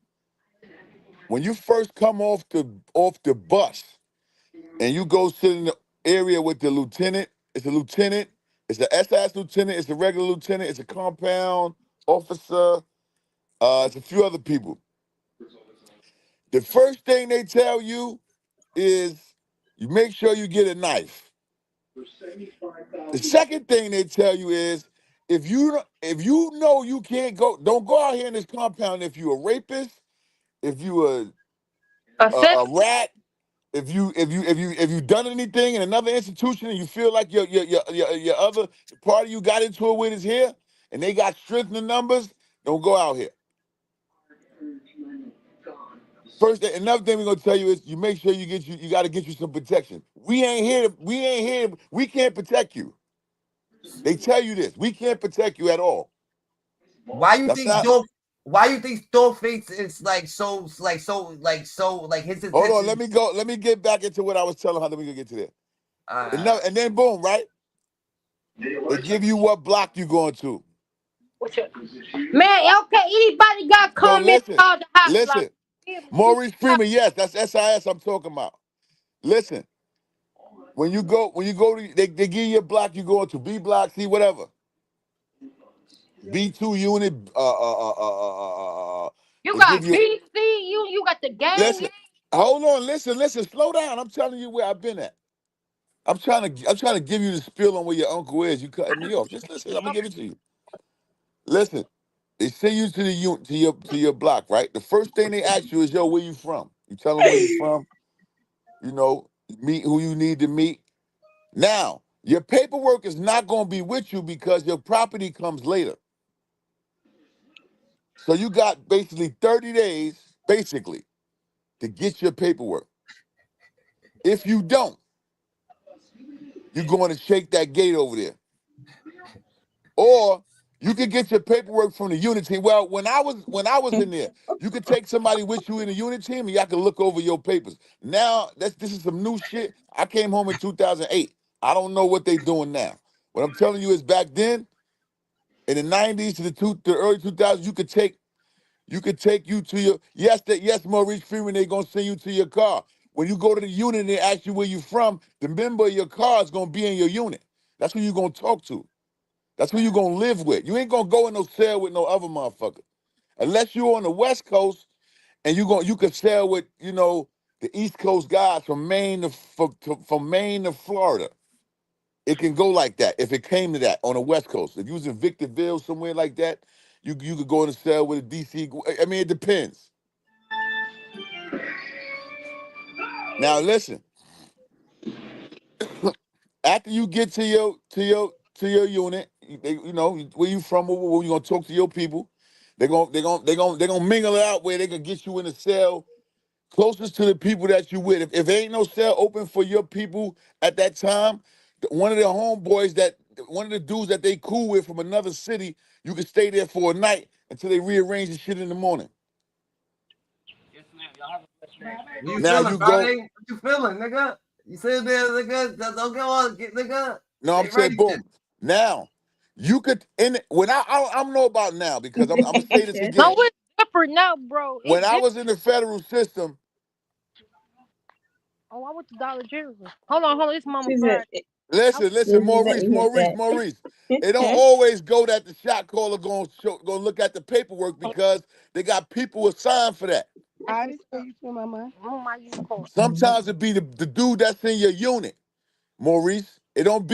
When you first come off the bus and you go sit in the area with the lieutenant, it's a lieutenant, it's an SS lieutenant, it's a regular lieutenant, it's a compound officer, it's a few other people. The first thing they tell you is you make sure you get a knife. The second thing they tell you is if you know you can't go, don't go out here in this compound if you're a rapist, if you a rat, if you done anything in another institution and you feel like your other party you got into it with is here and they got strength in the numbers, don't go out here. First, another thing we're gonna tell you is you make sure you got to get you some protection. We can't protect you. They tell you this. We can't protect you at all. Why you think Stillface is like his intentions? Hold on, let me get back into what I was telling her. Let me get to that. And then boom, right? They give you what block you going to. Man, okay, anybody got comments on the hotline? Listen. Maurice Freeman, yes, that's SIS I'm talking about. Listen, when you go to they give you a block you going to, B block, C, whatever. B2 unit, you got BC, you got the gang. Listen, hold on, listen, slow down. I'm telling you where I've been at. I'm trying to give you the spiel on where your uncle is. You cutting me off. Just listen, I'm gonna give it to you. Listen, they send you to your block, right? The first thing they ask you is, yo, where you from? You tell them where you're from. You know, meet who you need to meet. Now, your paperwork is not going to be with you because your property comes later. So you got basically 30 days, basically, to get your paperwork. If you don't, you're going to shake that gate over there. Or you could get your paperwork from the unit team. Well, when I was in there, you could take somebody with you in the unit team and y'all can look over your papers. Now, this is some new shit. I came home in 2008. I don't know what they doing now. What I'm telling you is back then, in the 90s to the early 2000s, you could take you to your, yes, Maurice Freeman, they're going to send you to your car. When you go to the unit and they ask you where you from, the member of your car is going to be in your unit. That's who you're going to talk to. That's who you're going to live with. You ain't going to go in no cell with no other motherfucker. Unless you're on the West Coast and you could sell with, you know, the East Coast guys from Maine from Maine to Florida. It can go like that if it came to that on the West Coast. If you was in Victorville, somewhere like that, you could go in a cell with a DC. I mean, it depends. Now listen, after you get to your unit, you know where you from, where you gonna talk to your people. They're gonna mingle it out where they can get you in a cell closest to the people that you with. If ain't no cell open for your people at that time, one of the homeboys one of the dudes that they cool with from another city, you can stay there for a night until they rearrange the shit in the morning. What you Now feeling, you bro? go. What you feeling, nigga? You sit there, nigga. Don't go on, nigga. No, I'm Stay saying ready. boom. Now you could when I don't know about now because I'm gonna say this No, again. it's different now, bro. When It's I different. was in the federal system, Oh, I went to Dollar General. Hold on. It's Mama She said, Friday. listen, Maurice. It don't always go that the shot caller gonna look at the paperwork because they got people assigned for that. I didn't tell you to Mama. Mama, you call. Sometimes it be the dude that's in your unit, Maurice. It don't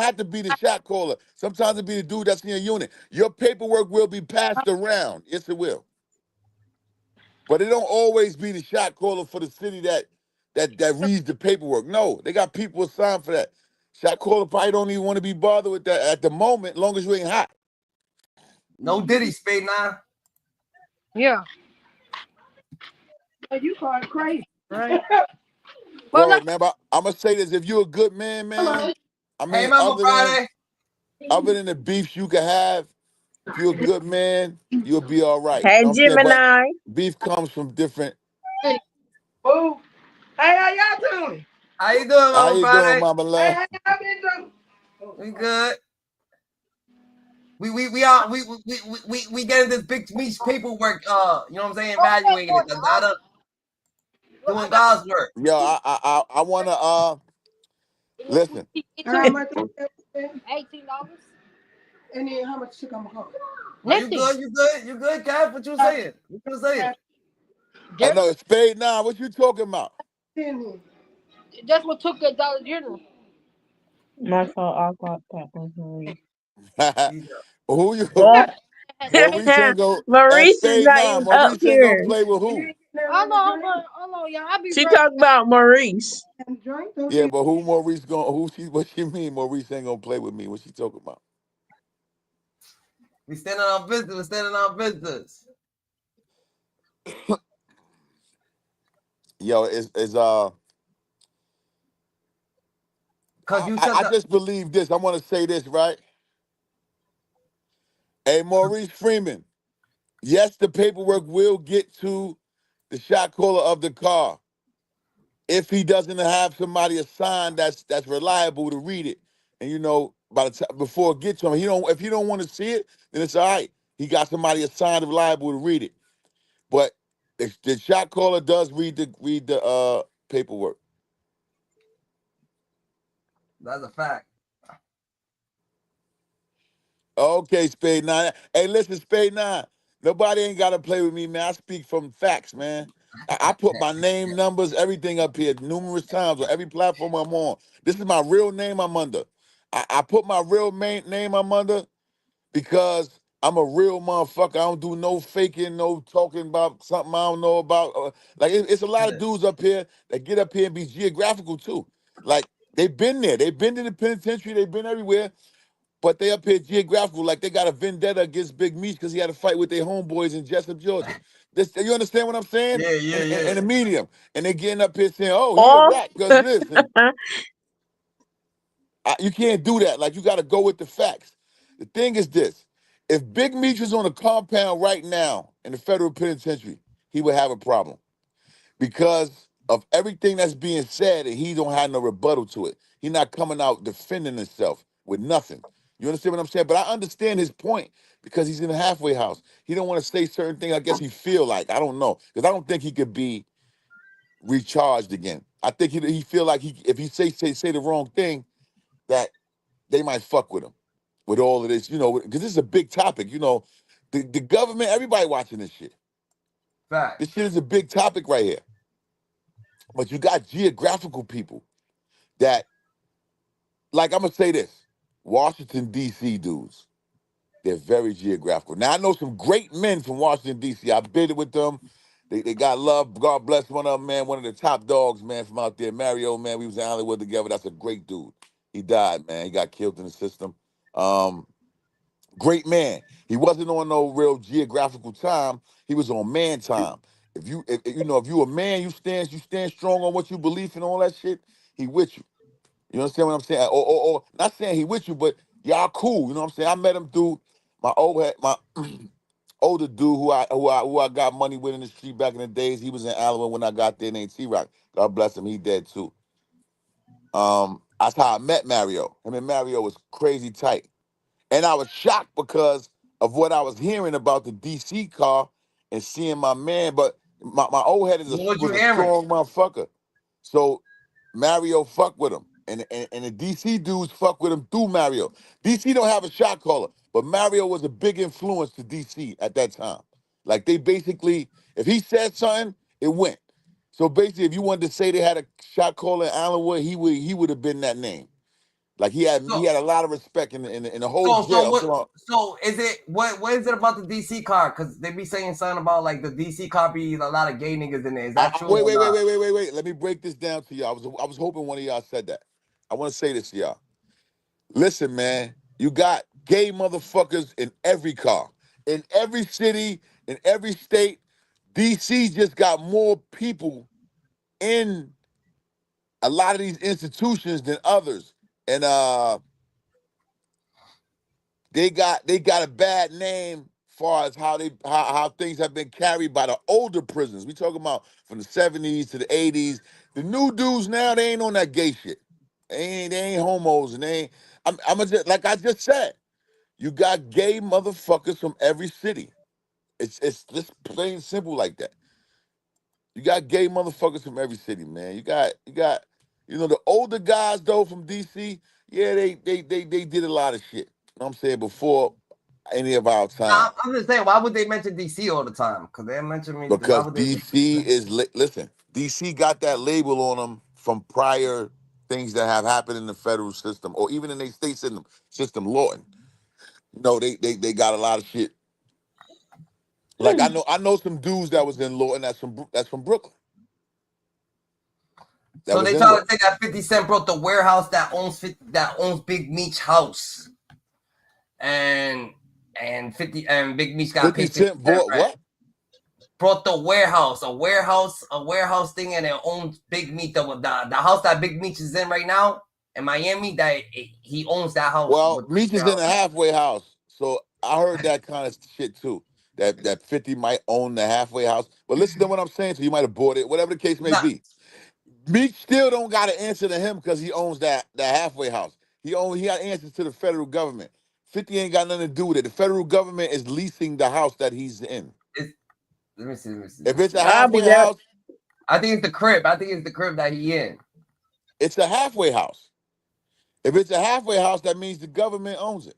have to be the shot caller. Sometimes it be the dude that's in your unit. Your paperwork will be passed around. Yes, it will. But it don't always be the shot caller for the city that reads the paperwork. No, they got people assigned for that. Shot caller probably don't even want to be bothered with that at the moment, as long as you ain't hot. No Diddy, Spade 9. Yeah. You call it crazy. Right. Word, man. But I'm gonna say this: if you're a good man, man, I Hey, mean, Mama Friday. other than the beefs you can have, if you're a good man, you'll be all right. "Hey, You know what I'm saying? But Gemini." beef comes from different. Hey, boo. Hey, how y'all doing? How you doing, How Mama you Friday? doing, Mama Hey, Love? how y'all been doing? We good. We getting this big Meech paperwork. You know what I'm saying? Evaluating it. Doing God's work. Yo, I wanna listen. How much? $18. And then how much you gonna cost? No, you good, Cap. What you saying? I know Spade 9. What you talking about? That's what took that Dollar General. My fault. I thought that was Maurice. Who you? What? Maurice ain't go. At Maurice is Spade not 9. even up Maurice ain't gonna here. play with who? Hold on, y'all. I'll be She right talked about Maurice. Yeah, but who Maurice gonna? What she mean? Maurice ain't gonna play with me. What she talking about? We standing on business. We're standing on business. Yo, I just believe this. I want to say this, right? Hey, Maurice Freeman. Yes, the paperwork will get to the shot caller of the car if he doesn't have somebody assigned that's reliable to read it. And you know, by the time before it gets to him, if he don't want to see it, then it's all right. He got somebody assigned reliable to read it. But the shot caller does read the paperwork. That's a fact. Okay, Spade 9. Hey, listen, Spade 9. Nobody ain't got to play with me, man. I speak from facts, man. I put my name, numbers, everything up here numerous times on every platform I'm on. This is my real name I'm under. I put my real name I'm under because I'm a real motherfucker. I don't do no faking, no talking about something I don't know about. Like it's a lot of dudes up here that get up here and be geographical too. Like they've been there. They've been to the penitentiary. They've been everywhere. But they up here geographical, like they got a vendetta against Big Meech because he had a fight with their homeboys in Jessup, Georgia. You understand what I'm saying? And a medium. And they getting up here saying, oh, he a Oh. rat because this. And you can't do that. Like, you got to go with the facts. The thing is this. If Big Meech was on a compound right now in the federal penitentiary, he would have a problem because of everything that's being said, and he don't have no rebuttal to it. He's not coming out defending himself with nothing. You understand what I'm saying? But I understand his point because he's in a halfway house. He don't want to say certain things. I guess he feel like, I don't know, because I don't think he could be recharged again. I think he feel like if he say the wrong thing, that they might fuck with him with all of this, because this is a big topic. The government, everybody watching this shit. Fact. This shit is a big topic right here. But you got geographical people that, like, I'm gonna say this, Washington, D.C. dudes, they're very geographical. Now, I know some great men from Washington, D.C. I've been with them. They got love. God bless one of them, man. One of the top dogs, man, from out there. Mario, man, we was in Hollywood together. That's a great dude. He died, man. He got killed in the system. Great man. He wasn't on no real geographical time. He was on man time. If you a man, you stand strong on what you believe and all that shit. He with you. You understand what I'm saying? Or not saying he with you, but y'all cool. You know what I'm saying? I met him through my older dude who I got money with in the street back in the days. He was in Alabama when I got there, named T-Rock. God bless him. He dead too. That's how I met Mario. Him and Mario was crazy tight. And I was shocked because of what I was hearing about the DC car and seeing my man. But my old head What you was a hearing? strong motherfucker. So Mario fuck with him. And the DC dudes fuck with him through Mario. DC don't have a shot caller, but Mario was a big influence to DC at that time. Like, they basically, if he said something, it went. So basically, if you wanted to say they had a shot caller in Allenwood, he would have been that name. Like, he had a lot of respect in the whole jail. So is it what is it about the DC car? Because they be saying something about like the DC car be a lot of gay niggas in there. Is that true? Wait. Let me break this down to y'all. I was hoping one of y'all said that. I want to say this to y'all. Listen, man, you got gay motherfuckers in every car, in every city, in every state. DC just got more people in a lot of these institutions than others, and they got a bad name far as how things have been carried by the older prisons. We talking about from the 70s to the 80s. The new dudes now, they ain't on that gay shit. They ain't homos, and they ain't. I'm just, like I just said, you got gay motherfuckers from every city. It's just plain and simple like that. You got gay motherfuckers from every city, man. You got the older guys though from DC. Yeah, they did a lot of shit. You know what I'm saying, before any of our time. I'm just saying, why would they mention DC all the time? Because they mention me. Because DC is listen. DC got that label on them from prior things that have happened in the federal system or even in their state system, Lawton. They got a lot of shit. Like, I know some dudes that was in Lawton that's from Brooklyn. So they try to say that 50 Cent brought the warehouse that owns Big Meech house, and Big Meech got 50 Cent bought what? Brought the warehouse, a warehouse thing, and it owns Big Meech, the house that Big Meech is in right now in Miami. That he owns that house. Well, Meech is in a halfway house, so I heard that kind of shit too. That 50 might own the halfway house, but listen to what I'm saying. So you might have bought it, whatever the case may be. Meech still don't got an answer to him because he owns that halfway house. He got answers to the federal government. 50 ain't got nothing to do with it. The federal government is leasing the house that he's in. Let me see. If it's a halfway house, I think it's the crib. That he in. It's a halfway house. If it's a halfway house, that means the government owns it.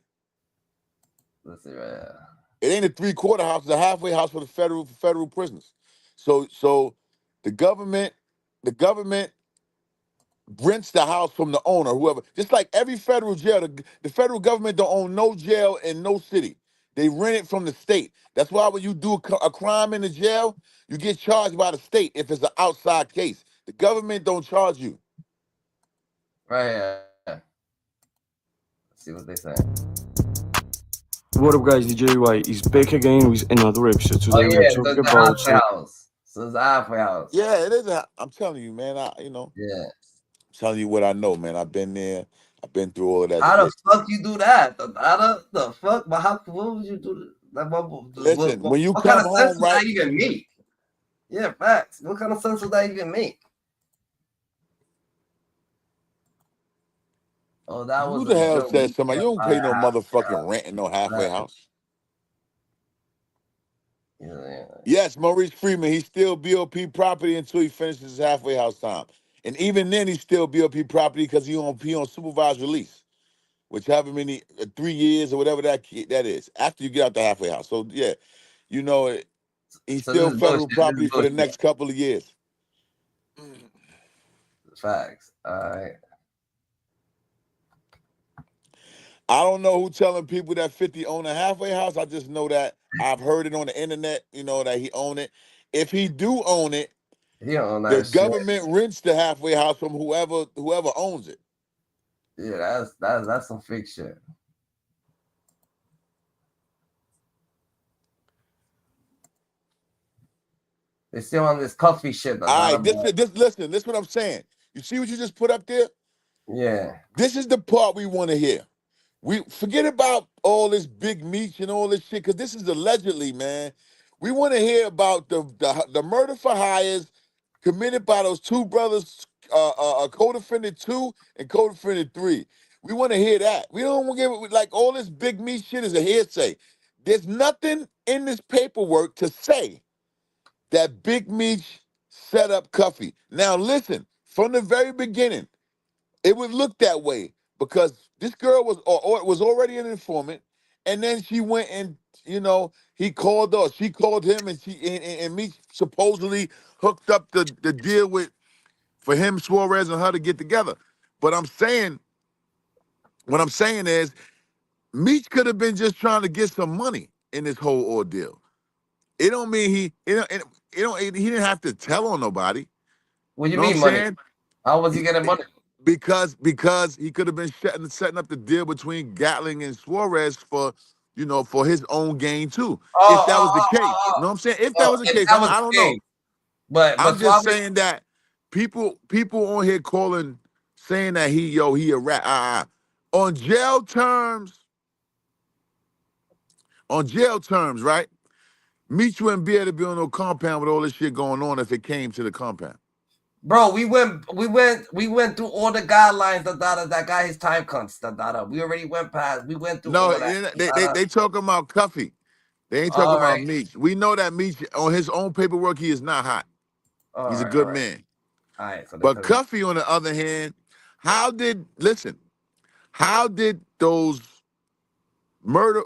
Let's see right here. It ain't a 3/4 house. It's a halfway house for the federal prisoners. So the government rents the house from the owner, whoever. Just like every federal jail, the federal government don't own no jail in no city. They rent it from the state. That's why when you do a crime in the jail, you get charged by the state if it's an outside case. The government don't charge you. Right here. Let's see what they say. What up, guys? DJ White is back again with another episode. Oh Today we are yeah, talking the about halfway house. So it's a halfway house. Yeah, it is. I'm telling you, man. Yeah. I'm telling you what I know, man. I've been there. I've been through all of that. How the fuck you do that? How the fuck? But what would you do? Listen, when you what come kind of sense home, would right? that even make? Yeah, facts. What kind of sense would that even make? Oh, that Who was the a hell joke. said somebody? You don't pay no motherfucking rent in no halfway house. Yeah. Yes, Maurice Freeman, he's still BOP property until he finishes his halfway house time. And even then, he's still BOP property because he on supervised release, which however many 3 years or whatever that is after you get out the halfway house. So yeah, you know, he's So still this is federal bullshit. property This is for the bullshit. next couple of years. Facts. All right. I don't know who telling people that 50 own a halfway house. I just know that I've heard it on the internet, you know, that he own it. If he do own it, He don't own the that shit. government rents the halfway house from whoever owns it. Yeah, that's some fake shit. They still on this coffee shit. All right, listen, this is what I'm saying. You see what you just put up there? Yeah. This is the part we want to hear. We forget about all this big Meech and all this shit, because this is allegedly, man. We want to hear about the murder for hires committed by those two brothers, co-defendant 2 and co-defendant 3. We want to hear that. We don't want to give it like all this big Meech shit is a hearsay. There's nothing in this paperwork to say that Big Meech set up Cuffy. Now listen, from the very beginning, it would look that way because this girl was already an informant, and then she went and he called us, she called him, and and Meech supposedly hooked up the deal for him, Suarez, and her to get together. But what I'm saying is, Meech could have been just trying to get some money in this whole ordeal. It don't mean he didn't have to tell on nobody. What do you know mean what I'm money? saying? How was he getting money? Because he could have been setting up the deal between Gatling and Suarez for his own gain too. If that was the case. You know what I'm saying? If that was the case, I don't know. But I'm just saying that people on here saying that he a rat. On jail terms, right? Meech wouldn't be able to be on no compound with all this shit going on if it came to the compound. Bro, we went through all the guidelines that got his time cunts. We already went past. We went through all that. They talking about Cuffy. They ain't talking about Meech. We know that Meech on his own paperwork he is not hot. He's a good man. All right. So but Cuffy, on the other hand, how did those two murder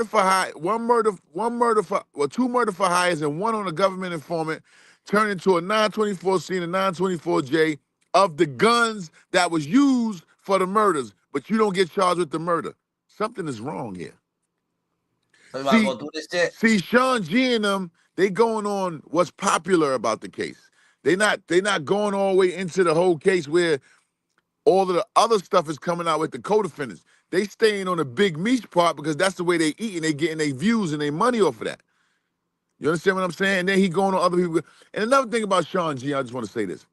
for hires and one on a government informant turn into a 924C and a 924J of the guns that was used for the murders, but you don't get charged with the murder? Something is wrong here. So you want to go do this shit? See, Sean G and them, they going on what's popular about the case. They not going all the way into the whole case where all of the other stuff is coming out with the co-defendants. They staying on the Big Meech part because that's the way they eat and they getting their views and their money off of that. You understand what I'm saying? And then he going on other people. And another thing about Sean G, I just want to say this.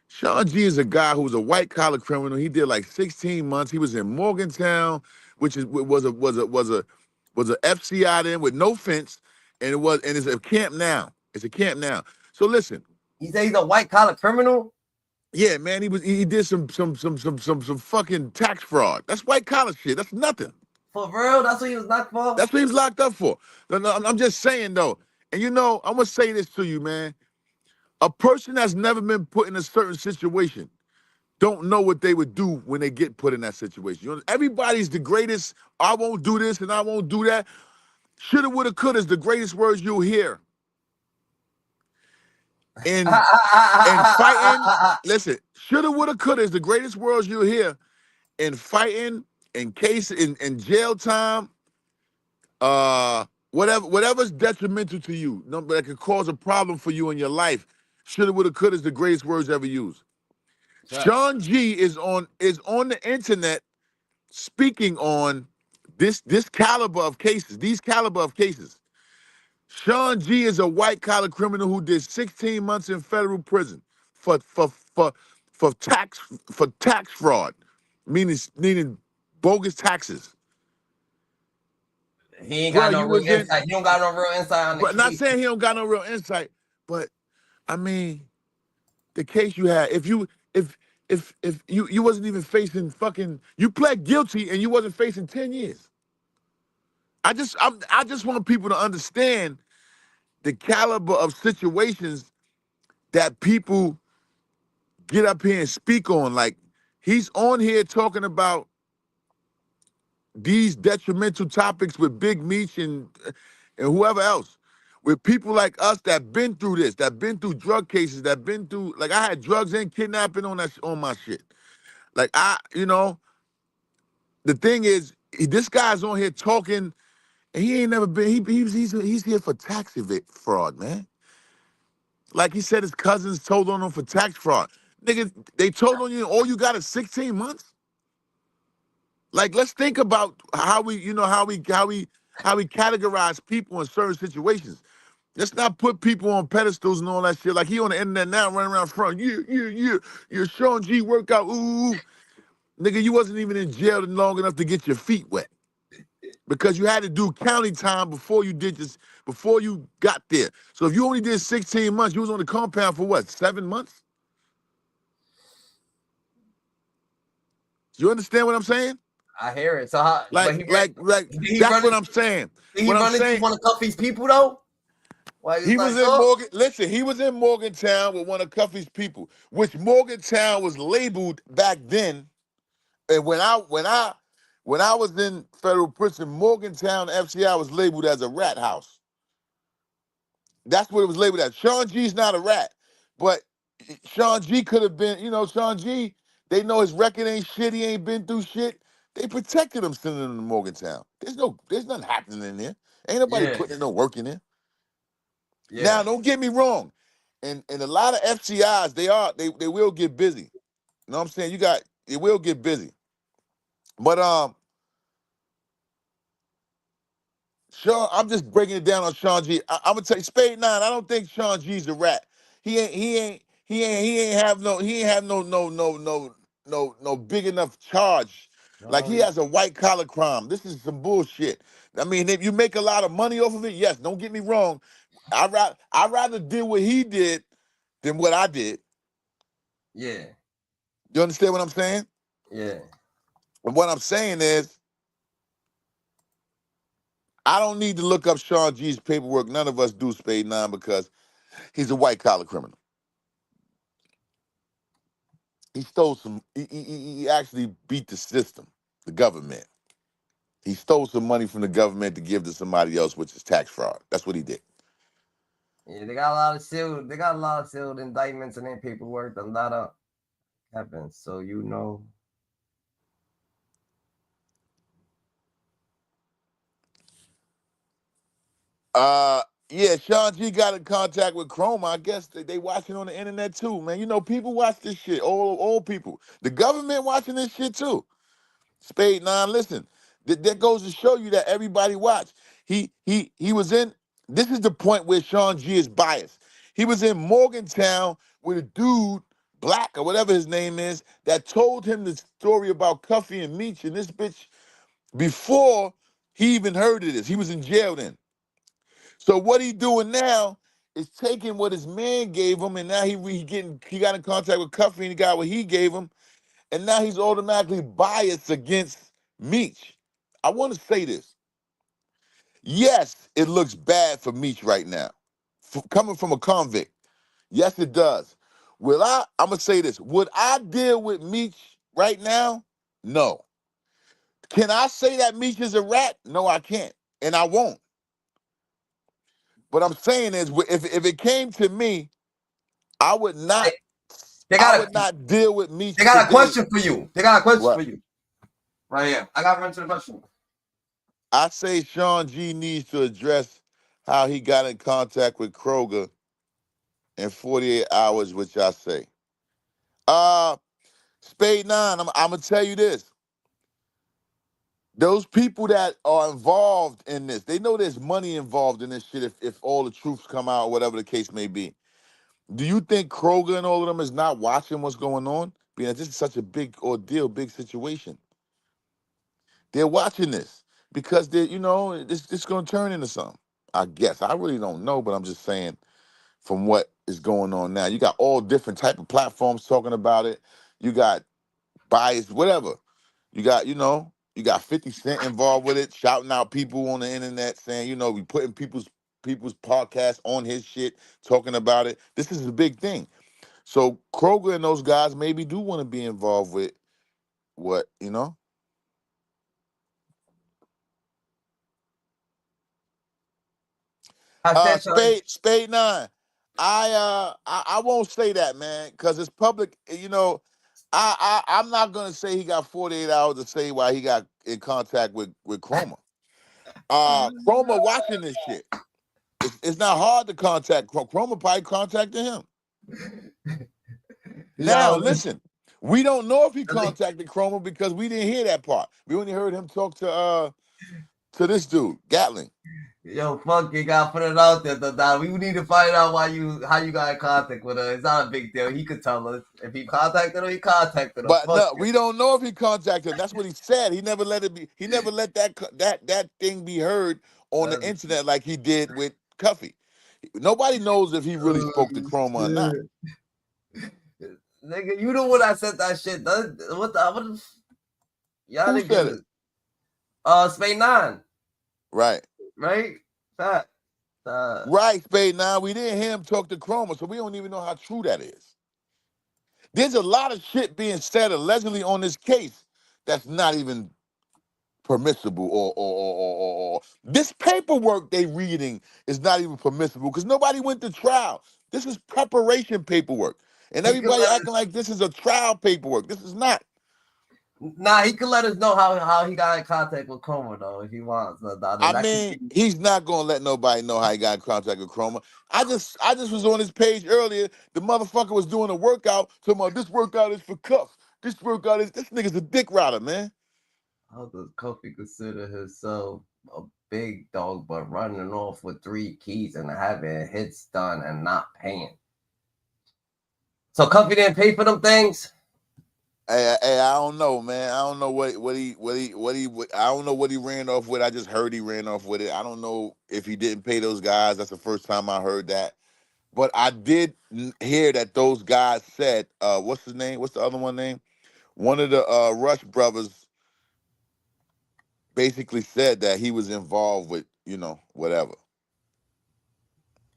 Sean G is a guy who was a white-collar criminal. He did like 16 months. He was in Morgantown, which was a FCI then with no fence, and it's a camp now. It's a camp now. So listen. He said he's a white-collar criminal? Yeah, man, he did some fucking tax fraud. That's white-collar shit. That's nothing. For real? That's what he was locked for? That's what he was locked up for. No, I'm just saying, though. And I'm going to say this to you, man. A person that's never been put in a certain situation don't know what they would do when they get put in that situation. Everybody's the greatest, I won't do this and I won't do that. Shoulda, woulda, coulda is the greatest words you'll hear. And fighting, listen, shoulda, woulda, coulda is the greatest words you'll hear in fighting, in case, in jail time. whatever's detrimental to you, that could cause a problem for you in your life. Shoulda, woulda, coulda is the greatest words ever used. Sean G is on the internet speaking on this caliber of cases, these caliber of cases. Sean G is a white collar criminal who did 16 months in federal prison for tax fraud, meaning bogus taxes. He ain't Bro, got no you real was in, insight. He don't got no real insight on the but not case. saying he don't got no real insight, but I mean, the case you had, if you wasn't even facing you pled guilty and you wasn't facing 10 years. I just want people to understand the caliber of situations that people get up here and speak on. Like, he's on here talking about these detrimental topics with Big Meech and whoever else, with people like us that been through this, that been through drug cases, that been through, like, I had drugs and kidnapping on my shit. Like, the thing is, this guy's on here talking, and he ain't never been. He's here for tax fraud, man. Like he said, his cousins told on him for tax fraud. Nigga, they told on you, and all you got is 16 months. Like, let's think about how we categorize people in certain situations. Let's not put people on pedestals and all that shit. Like, he on the internet now running around front. You're Sean G workout. Ooh. Nigga, you wasn't even in jail long enough to get your feet wet. Because you had to do county time before you got there. So if you only did 16 months, you was on the compound for what, 7 months? You understand what I'm saying? I hear it. So how? That's what I'm saying. Did he run into one of Cuffy's people though? He was in he was in Morgantown with one of Cuffy's people, which Morgantown was labeled back then. And when I was in federal prison, Morgantown FCI was labeled as a rat house. That's what it was labeled as. Sean G's not a rat, but Sean G could have been, Sean G, they know his record ain't shit, he ain't been through shit. They protected him sending him to Morgantown. There's nothing happening in there. Ain't nobody putting no work in there. Yeah. Now, don't get me wrong. And a lot of FCIs, they will get busy. You know what I'm saying? They will get busy. But Sean, I'm just breaking it down on Sean G. I'm gonna tell you, Spade 9, I don't think Sean G's a rat. He ain't have no big enough charge. Like, he has a white collar crime. This is some bullshit. I mean, if you make a lot of money off of it, yes, don't get me wrong. I'd rather deal what he did than what I did. Yeah. You understand what I'm saying? Yeah. And what I'm saying is, I don't need to look up Sean G's paperwork. None of us do, Spade 9, because he's a white collar criminal. He stole he actually beat the system, the government. He stole some money from the government to give to somebody else, which is tax fraud. That's what he did. Yeah, they got a lot of sealed indictments and their paperwork. A lot of happens. So Yeah, Sean G got in contact with Chroma. I guess they watching on the internet too, man. People watch this shit. Old people. The government watching this shit too. Spade 9, listen. That goes to show you that everybody watch. He was in. This is the point where Sean G is biased. He was in Morgantown with a dude, Black or whatever his name is, that told him the story about Cuffy and Meech and this bitch before he even heard of this. He was in jail then. So what he doing now is taking what his man gave him, and now he got in contact with Cuffy and he got what he gave him, and now he's automatically biased against Meech. I want to say this. Yes, it looks bad for Meech right now, coming from a convict. Yes, it does. I'm gonna say this. Would I deal with Meech right now? No. Can I say that Meech is a rat? No, I can't, and I won't. What I'm saying is, if it came to me, I would not deal with Meech. They got a question for you. Right here. I got to run to the question. I say Sean G needs to address how he got in contact with Kroger in 48 hours, which I say. Spade 9, I'm gonna tell you this. Those people that are involved in this, they know there's money involved in this shit if all the truths come out, whatever the case may be. Do you think Kroger and all of them is not watching what's going on? Because this is such a big ordeal, big situation. They're watching this because they, this going to turn into something. I guess I really don't know, but I'm just saying from what is going on now. You got all different type of platforms talking about it. You got bias, whatever. You got, you got 50 Cent involved with it, shouting out people on the internet saying, we putting people's podcasts on his shit, talking about it. This is a big thing. So Kroger and those guys maybe do want to be involved with what, I said so. Spade 9. I won't say that, man, because it's public. I'm not gonna say he got 48 hours to say why he got in contact with Chroma. Chroma watching this shit. It's not hard to contact Chroma. Probably contacted him. Now listen, we don't know if he contacted Chroma because we didn't hear that part. We only heard him talk to this dude Gatling. Yo, fuck, you gotta put it out there, though. We need to find out how you got in contact with her. It's not a big deal. He could tell us if he contacted her. He contacted her. But fuck no, it. we don't know if he contacted him. That's what he said. He never let it be. He never let that thing be heard on the internet like he did with Cuffy. Nobody knows if he really spoke to Chroma or not. Nigga, you the one that said that shit. What the y'all Who said niggas? Spade 9. Right. Right? Fat. Right, Spade 9. We didn't hear him talk to Chroma, so we don't even know how true that is. There's a lot of shit being said allegedly on this case that's not even permissible or this paperwork they reading is not even permissible because nobody went to trial. This is preparation paperwork. And everybody acting like this is a trial paperwork. This is not. Nah, he can let us know how he got in contact with Chroma though if he wants. I mean, he's not gonna let nobody know how he got in contact with Chroma. I just was on his page earlier. The motherfucker was doing a workout, talking about this workout is for cuffs. This workout is this nigga's a dick rider, man. How does Cuffy consider himself a big dog but running off with 3 keys and having hits done and not paying? So Cuffy didn't pay for them things? Hey, I don't know, man. I don't know what he I don't know what he ran off with. I just heard he ran off with it. I don't know if he didn't pay those guys. That's the first time I heard that. But I did hear that those guys said, what's his name? What's the other one name? One of the Rush brothers basically said that he was involved with, whatever.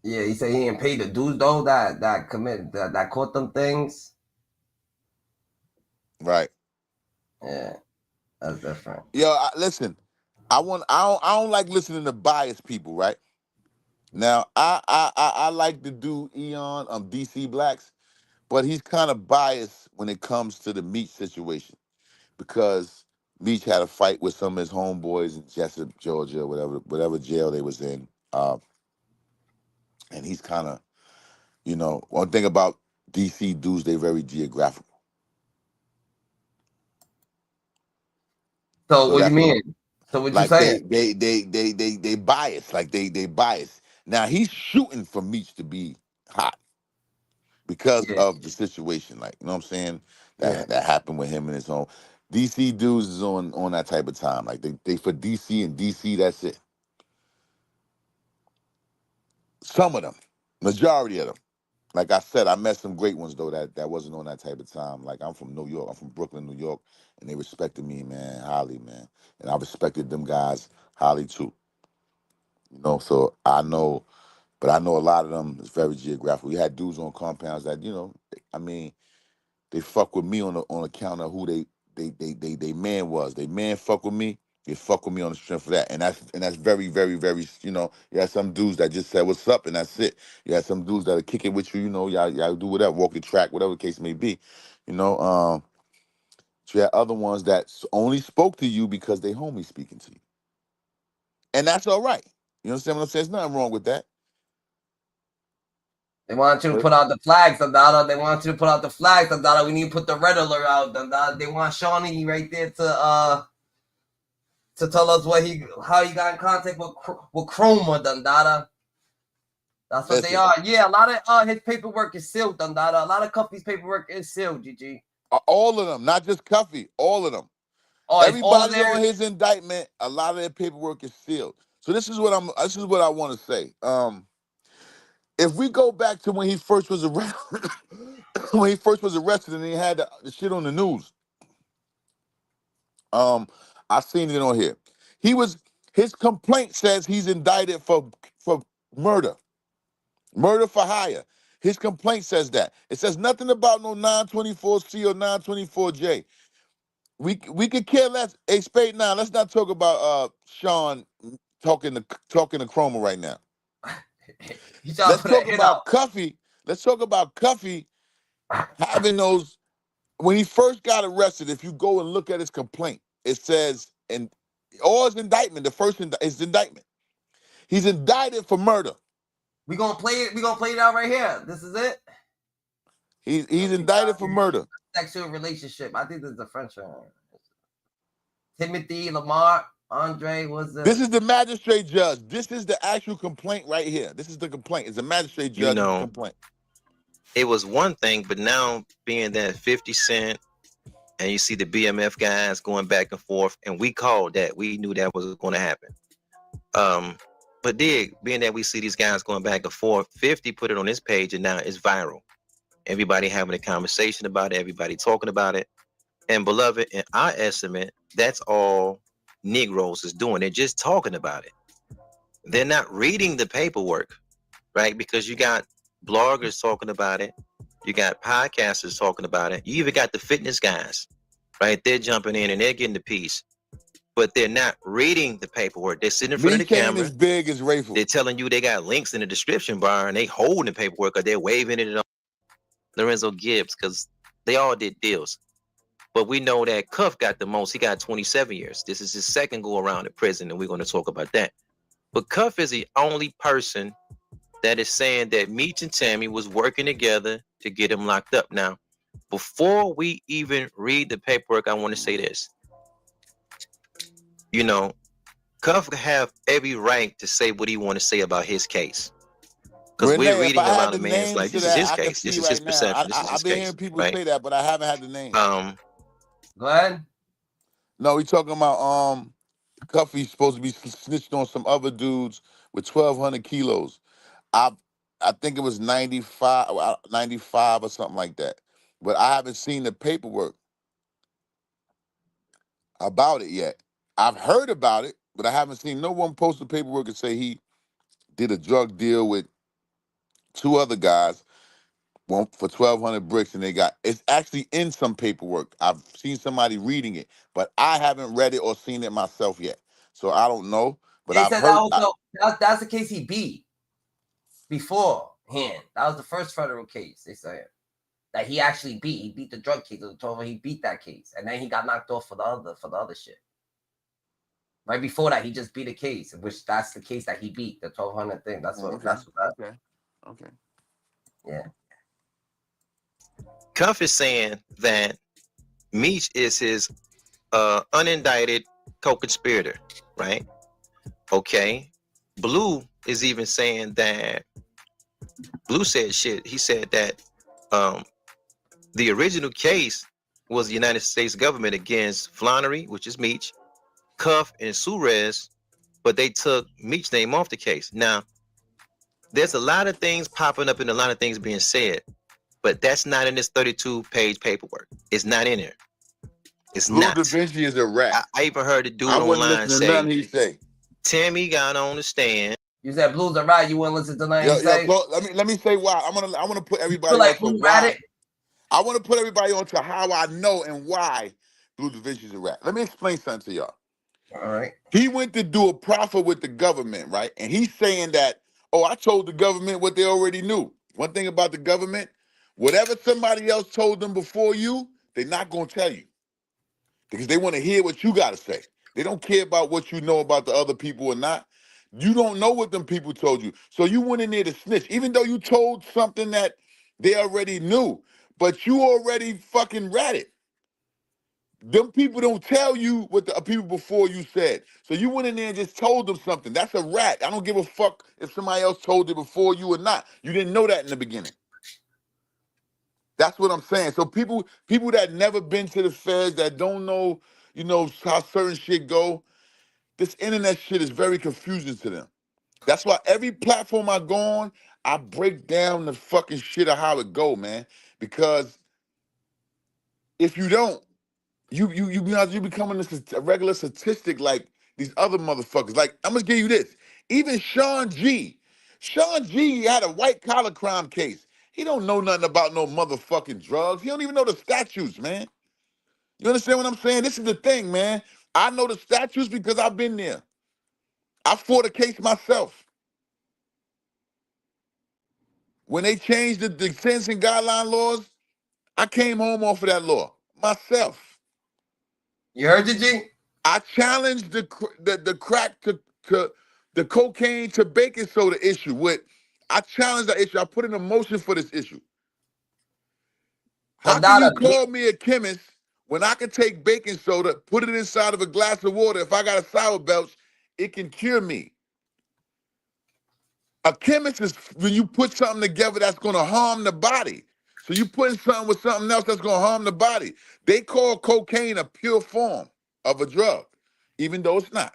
Yeah, he said he didn't pay the dudes though that caught them things. Right. Yeah, that's different. Yo, listen, I don't like listening to biased people, right? Now, I like the dude Eon DC Blacks, but he's kind of biased when it comes to the Meech situation because Meech had a fight with some of his homeboys in Jessup, Georgia, whatever jail they was in, and he's kind of, one thing about DC dudes, they very geographical. So what you mean? So what you Like saying? they bias, like they bias. Now he's shooting for Meech to be hot because of the situation, like you know what I'm saying. That happened with him and his own. DC dudes is on that type of time. Like they for DC and DC, that's it. Some of them, majority of them. Like I said, I met some great ones though that wasn't on that type of time. Like I'm from New York, I'm from Brooklyn, New York, and they respected me, man, highly, man, and I respected them guys highly too. So I know, but I know a lot of them is very geographical. We had dudes on compounds that, I mean, they fuck with me on account of who they man was. They man fuck with me. They fuck with me on the strength of that, and that's very, very, very. You had some dudes that just said what's up, and that's it. You had some dudes that'll kick it with you. Y'all do whatever, walk the track, whatever the case may be. So you had other ones that only spoke to you because they homie speaking to you. And that's all right. You understand what I'm saying? There's nothing wrong with that. They want you to put out the flags, Dada. They want you to put out the flags, Dada. We need to put the red alert out, Dada. They want Shawnee right there to tell us how he got in contact with Chroma, Dada. That's what they are. Yeah, a lot of his paperwork is sealed, Dada. A lot of Cuffy's paperwork is sealed, GG. All of them, not just Cuffy, all of them. Oh, everybody on his indictment, a lot of their paperwork is sealed. So this is what I want to say. If we go back to when he first was arrested, and he had the shit on the news, I seen it on here. His complaint says he's indicted for murder for hire. His complaint says that. It says nothing about no 924C or 924J. We could care less. Hey, Spade, now let's not talk about Sean talking to Chroma right now. Let's talk about Cuffy. Let's talk about Cuffy having those. When he first got arrested, if you go and look at his complaint, it says, or his indictment, his indictment. He's indicted for murder. We gonna play it. We gonna play it out right here. This is it. He's indicted for murder. Sexual relationship. I think this is a French one. Timothy, Lamar, Andre was This is the magistrate judge. This is the actual complaint right here. This is the complaint. It's a magistrate judge complaint. It was one thing, but now being that 50 Cent and you see the BMF guys going back and forth, and we called that. We knew that was going to happen. But being that we see these guys going back and forth, 50 put it on his page, and now it's viral. Everybody having a conversation about it, everybody talking about it. And beloved, in our estimate, that's all Negroes is doing. They're just talking about it. They're not reading the paperwork, right? Because you got bloggers talking about it. You got podcasters talking about it. You even got the fitness guys, right? They're jumping in and they're getting the piece. But they're not reading the paperwork. They're sitting in front of the camera. As big as Rayful. They're telling you they got links in the description bar and they holding the paperwork or they're waving it on Lorenzo Gibbs because they all did deals. But we know that Cuff got the most. He got 27 years. This is his second go around in prison, and we're going to talk about that. But Cuff is the only person that is saying that Meech and Tammy was working together to get him locked up. Now, before we even read the paperwork, I want to say this. You know, Cuff have every right to say what he want to say about his case. Because we're reading about a man's like, this is his case. This is his perception. This is his case. I've been hearing people say that, but I haven't had the name. Go ahead. No, we talking about Cuffy's supposed to be snitched on some other dudes with 1,200 kilos. I think it was 95 or something like that. But I haven't seen the paperwork about it yet. I've heard about it, but I haven't seen no one post the paperwork and say he did a drug deal with two other guys, one for 1,200 bricks, and it's actually in some paperwork. I've seen somebody reading it, but I haven't read it or seen it myself yet. So I don't know. But I've heard that's the case he beat beforehand. That was the first federal case. They said that he actually beat. He beat the drug case. He beat that case, and then he got knocked off for the other shit. Right before that, he just beat a case, which that's the case that he beat, the 1,200 thing. That's what. Okay. Yeah. Cuff is saying that Meech is his unindicted co-conspirator, right? Okay. Blue is even saying that Blue said shit. He said that the original case was the United States government against Flannery, which is Meech, Cuff, and Suarez, but they took Meech's name off the case. Now, there's a lot of things popping up and a lot of things being said, but that's not in this 32-page paperwork. It's not in there. It's Blue not. Da Vinci is a rat. I even heard a dude I wouldn't online listen to nothing he say. Tammy got on the stand. You said Blue's a rat. You wouldn't listen to nothing he say? Let me say why. I want to put everybody like on to why. I want to put everybody on to how I know and why Blue Da Vinci is a rat. Let me explain something to y'all. All right. He went to do a proffer with the government, right? And he's saying that, I told the government what they already knew. One thing about the government, whatever somebody else told them before you, they're not going to tell you. Because they want to hear what you got to say. They don't care about what you know about the other people or not. You don't know what them people told you. So you went in there to snitch, even though you told something that they already knew, but you already fucking ratted. Them people don't tell you what the people before you said. So you went in there and just told them something. That's a rat. I don't give a fuck if somebody else told it before you or not. You didn't know that in the beginning. That's what I'm saying. So people that never been to the feds, that don't know, how certain shit go, this internet shit is very confusing to them. That's why every platform I go on, I break down the fucking shit of how it go, man. Because if you don't, you becoming a regular statistic like these other motherfuckers. Like, I'm gonna give you this. Even Sean G. Sean G had a white collar crime case. He don't know nothing about no motherfucking drugs. He don't even know the statutes, man. You understand what I'm saying? This is the thing, man. I know the statutes because I've been there. I fought a case myself. When they changed the sentencing guideline laws, I came home off of that law myself. You heard it, G? I challenged the crack to the cocaine to baking soda issue. I challenged that issue. I put in a motion for this issue. How can you call me a chemist when I can take baking soda, put it inside of a glass of water? If I got a sour belch, it can cure me. A chemist is when you put something together that's going to harm the body. So you putting something with something else that's going to harm the body. They call cocaine a pure form of a drug, even though it's not.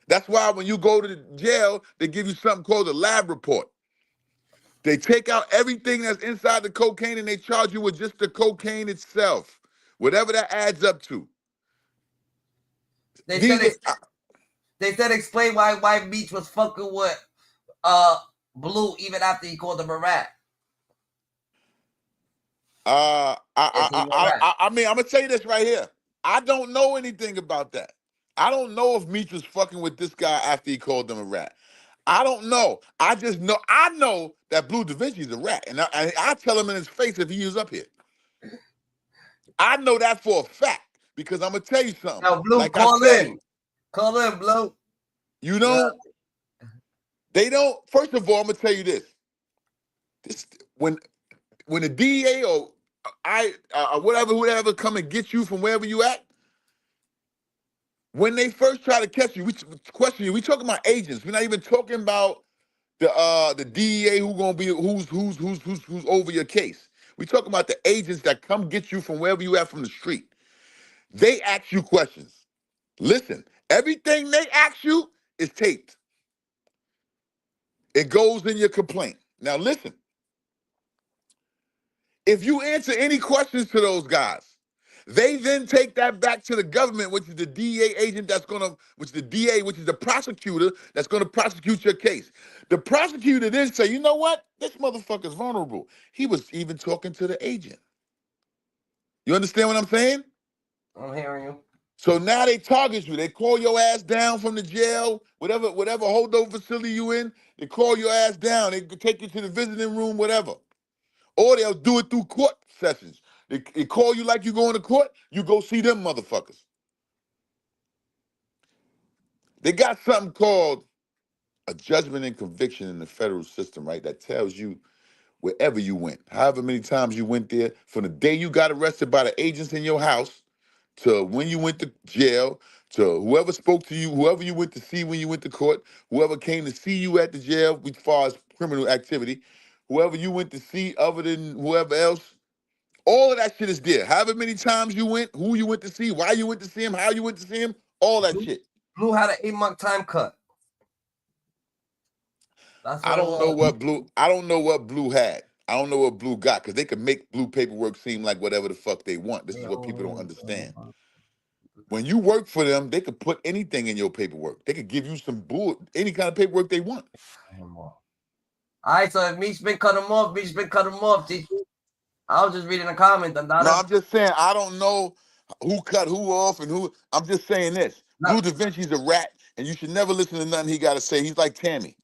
That's why when you go to the jail, they give you something called a lab report. They take out everything that's inside the cocaine and they charge you with just the cocaine itself, whatever that adds up to. They said explain why Meech was fucking with Blue even after he called him a rat. I mean, I'm gonna tell you this right here. I don't know anything about that. I don't know if Meech was fucking with this guy after he called him a rat. I don't know. I just know. I know that Blue Da Vinci's a rat, and I tell him in his face if he was up here. I know that for a fact because I'm gonna tell you something. Now, Blue, like call I said, in. Call in, Blue. You know, they don't. First of all, I'm gonna tell you this. When the DEA or whatever come and get you from wherever you at, when they first try to catch you, we question you. We talking about agents. We're not even talking about the DEA who's over your case. We talking about the agents that come get you from wherever you at from the street. They ask you questions. Listen, everything they ask you is taped. It goes in your complaint. Now listen. If you answer any questions to those guys, they then take that back to the government, which is the DEA agent which is the DA, which is the prosecutor that's gonna prosecute your case. The prosecutor then say, you know what? This motherfucker's vulnerable. He was even talking to the agent. You understand what I'm saying? I'm hearing you. So now they target you. They call your ass down from the jail, whatever holdover facility you in. They call your ass down. They take you to the visiting room, whatever. Or they'll do it through court sessions. They call you like you going to court, you go see them motherfuckers. They got something called a judgment and conviction in the federal system, right? That tells you wherever you went, however many times you went there, from the day you got arrested by the agents in your house to when you went to jail, to whoever spoke to you, whoever you went to see when you went to court, whoever came to see you at the jail as far as criminal activity, whoever you went to see other than whoever else, all of that shit is there. However many times you went, who you went to see, why you went to see him, how you went to see him, all that shit. Blue had an 8-month time cut. I don't know what Blue had. I don't know what Blue got, because they could make Blue paperwork seem like whatever the fuck they want. This is what people don't understand. When you work for them, they could put anything in your paperwork. They could give you any kind of paperwork they want. All right, so if Meech been cut him off, Meech been cut him off. I was just reading a comment. No, I'm just saying, I don't know who cut who off and who. I'm just saying this. Blue Da Vinci's a rat, and you should never listen to nothing he got to say. He's like Tammy.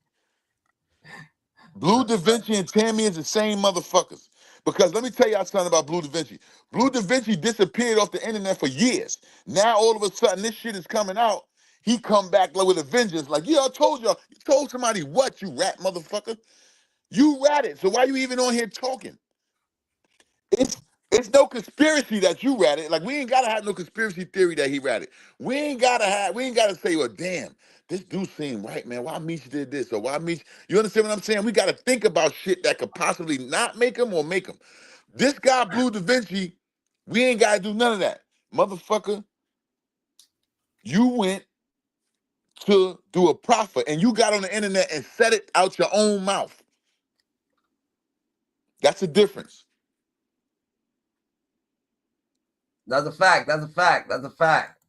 Blue Da Vinci and Tammy is the same motherfuckers. Because let me tell y'all something about Blue Da Vinci. Blue Da Vinci disappeared off the internet for years. Now all of a sudden this shit is coming out. He come back like with a vengeance. Like, yeah, I told y'all. You told somebody what, you rat motherfucker? You ratted. So why you even on here talking? It's no conspiracy that you ratted. Like, we ain't gotta have no conspiracy theory that he ratted. We ain't gotta say, well, damn, this dude seemed right, man. Why Meech did this or why Meech? You understand what I'm saying? We gotta think about shit that could possibly not make him or make him. This guy, Blue Da Vinci, we ain't gotta do none of that. Motherfucker, you went to do a profit and you got on the internet and said it out your own mouth. That's the difference. That's a fact. That's a fact. That's a fact.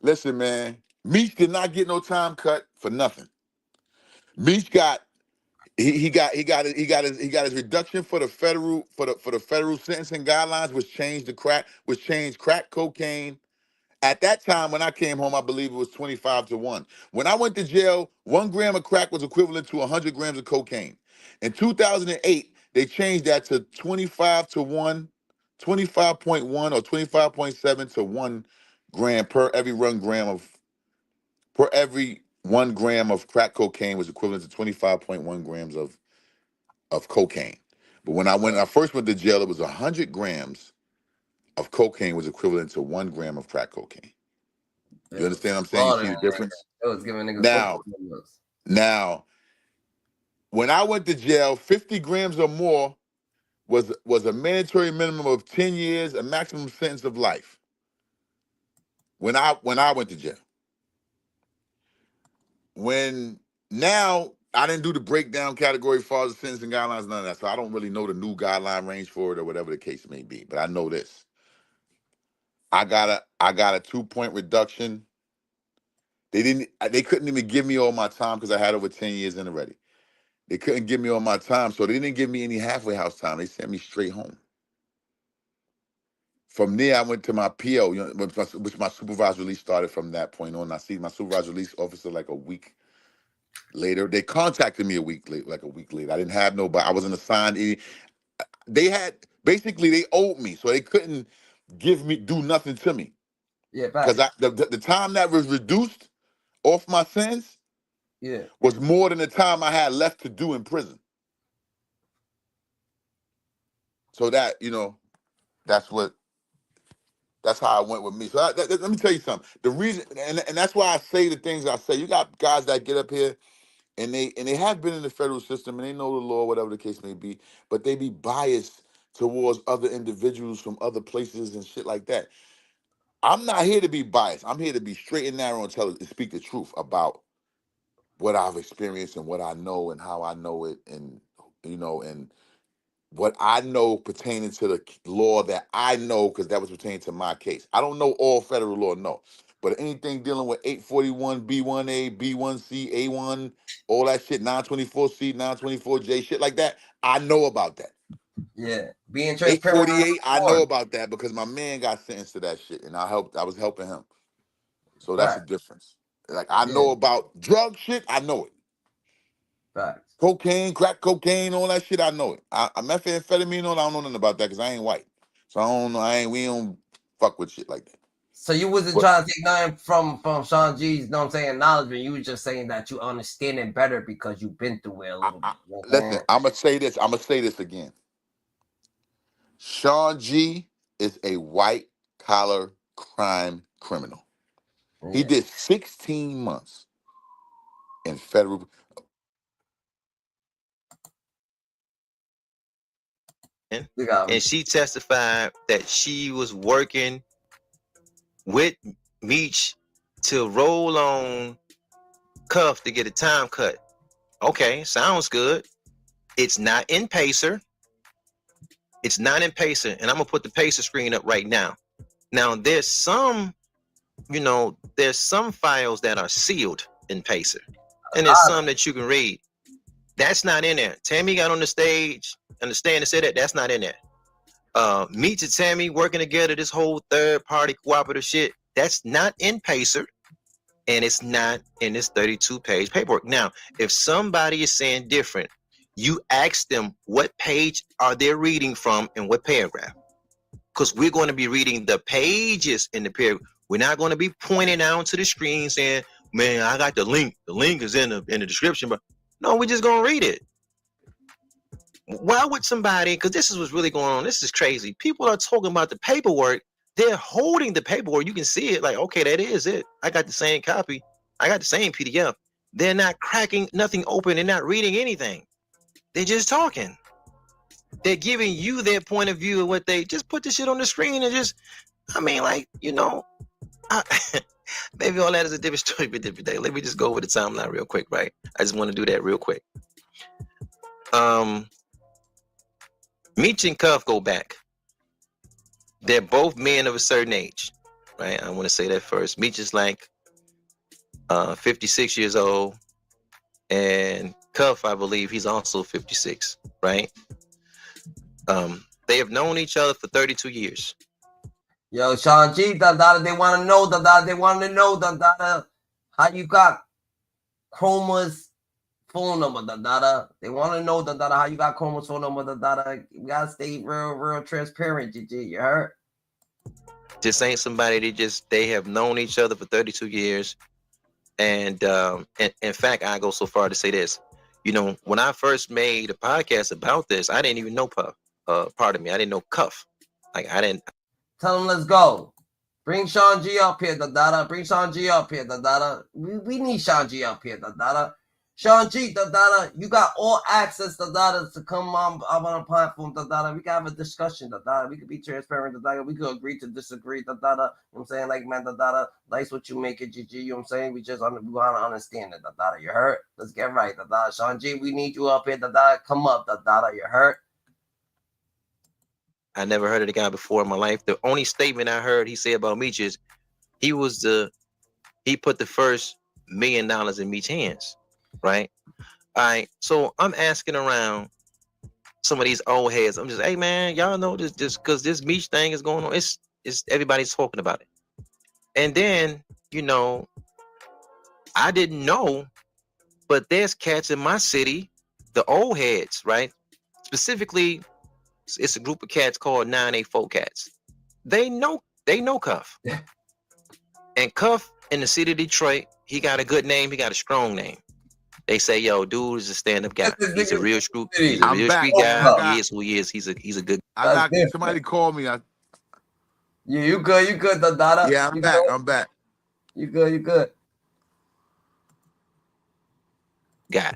Listen, man, Meech did not get no time cut for nothing. Meech got he got his reduction for the federal sentencing guidelines, which changed crack cocaine. At that time, when I came home, I believe it was 25-1. When I went to jail, 1 gram of crack was equivalent to 100 grams of cocaine. In 2008, they changed that to 25-1, 25.1 or 25.7 to 1 gram per every 1 gram of crack cocaine was equivalent to 25.1 grams of cocaine. But when I first went to jail, it was 100 grams of cocaine was equivalent to 1 gram of crack cocaine. You understand what I'm saying? You see the difference? It was giving niggas Now, when I went to jail, 50 grams or more was a mandatory minimum of 10 years, a maximum sentence of life. When I went to jail. Now I didn't do the breakdown category as far as the sentencing guidelines, none of that. So I don't really know the new guideline range for it or whatever the case may be. But I know this. I got a 2-point reduction. They couldn't even give me all my time because I had over 10 years in already. They couldn't give me all my time, so they didn't give me any halfway house time. They sent me straight home. From there, I went to my PO, which my supervised release started from that point on. I see my supervised release officer like a week later. They contacted me a week later. I didn't have nobody. I wasn't assigned any. They owed me, so they couldn't do nothing to me. Yeah, because the time that was reduced off my sentence was more than the time I had left to do in prison. So that, that's how I went with me. So let me tell you something. The reason, and that's why I say the things I say. You got guys that get up here and they have been in the federal system and they know the law, whatever the case may be, but they be biased towards other individuals from other places and shit like that. I'm not here to be biased. I'm here to be straight and narrow and speak the truth about what I've experienced and what I know and how I know it, and and what I know pertaining to the law that I know, because that was pertaining to my case. I don't know all federal law, no. But anything dealing with 841, B1A, B1C, A1, all that shit, 924C, 924J, shit like that, I know about that. Yeah. Being transparent. 848, I know about that because my man got sentenced to that shit and I was helping him. So that's the difference. Like, I know about drug shit, I know it. Facts. Cocaine, crack cocaine, all that shit, I know it. Methamphetamine, I don't know nothing about that because I ain't white. So I don't know, we don't fuck with shit like that. So you wasn't trying to take nothing from Sean G's, you know what I'm saying, knowledge, but you was just saying that you understand it better because you've been through it a little bit. Listen, I'm gonna say this again. Sean G is a white collar crime criminal. He did 16 months in federal. And she testified that she was working with Meech to roll on Cuff to get a time cut. Okay, sounds good. It's not in Pacer. It's not in Pacer, and I'm gonna put the Pacer screen up right now. Now there's some files that are sealed in Pacer, and there's some that you can read. That's not in there. Tammy got on the stage and stand and said that's not in there. Meech and Tammy working together, this whole third party cooperative shit, that's not in Pacer, and it's not in this 32-page paperwork. Now, if somebody is saying different, you ask them what page are they reading from and what paragraph. Because we're going to be reading the pages in the paragraph. We're not going to be pointing out to the screen saying, man, I got the link. The link is in the description. But no, we're just going to read it. Why would somebody, because this is what's really going on. This is crazy. People are talking about the paperwork. They're holding the paperwork. You can see it like, okay, that is it. I got the same copy. I got the same PDF. They're not cracking nothing open. They're not reading anything. They're just talking. They're giving you their point of view of what they just put the shit on the screen and just, I mean, like, you know, maybe all that is a different story for a different day. Let me just go over the timeline real quick, right? I just want to do that real quick. Meech and Cuff go back. They're both men of a certain age, right? I want to say that first. Meech is like 56 years old, and Cuff, I believe, he's also 56, right? They have known each other for 32 years. Yo, Sean G, they want to know, they want to know, how you got Chroma's phone number, They want to know, how you got Chroma's phone number, You got to stay real transparent, GG, you heard? This ain't somebody they have known each other for 32 years. And in fact, I go so far to say this. You know, when I first made a podcast about this, I didn't even know Puff. Pardon me, I didn't know Cuff. Like, I didn't. Tell him let's go. Bring Sean G up here, Bring Sean G up here, We need Sean G up here, Sean G, you got all access, to come on a platform, We can have a discussion, We can be transparent, We could agree to disagree, You know what I'm saying? Like, man, likes what you make it, GG, you know what I'm saying? We want to understand it, You heard? Let's get right, Sean G, we need you up here, Come up, You heard? I never heard of the guy before in my life. The only statement I heard he say about Meech is he put the first $1 million in Meech's hands, right? All right. So I'm asking around some of these old heads. I'm just, hey man, y'all know this because this Meech thing is going on. It's everybody's talking about it. And then, you know, I didn't know, but there's cats in my city, the old heads, right? Specifically, it's a group of cats called 984 cats. They know Cuff. And Cuff in the city of Detroit, he got a good name, he got a strong name. They say, yo, dude is a stand-up guy. He's a real street guy. He is who he is. He's a good guy. Somebody call me. Yeah, you good, Yeah, I'm back. You good. Guy.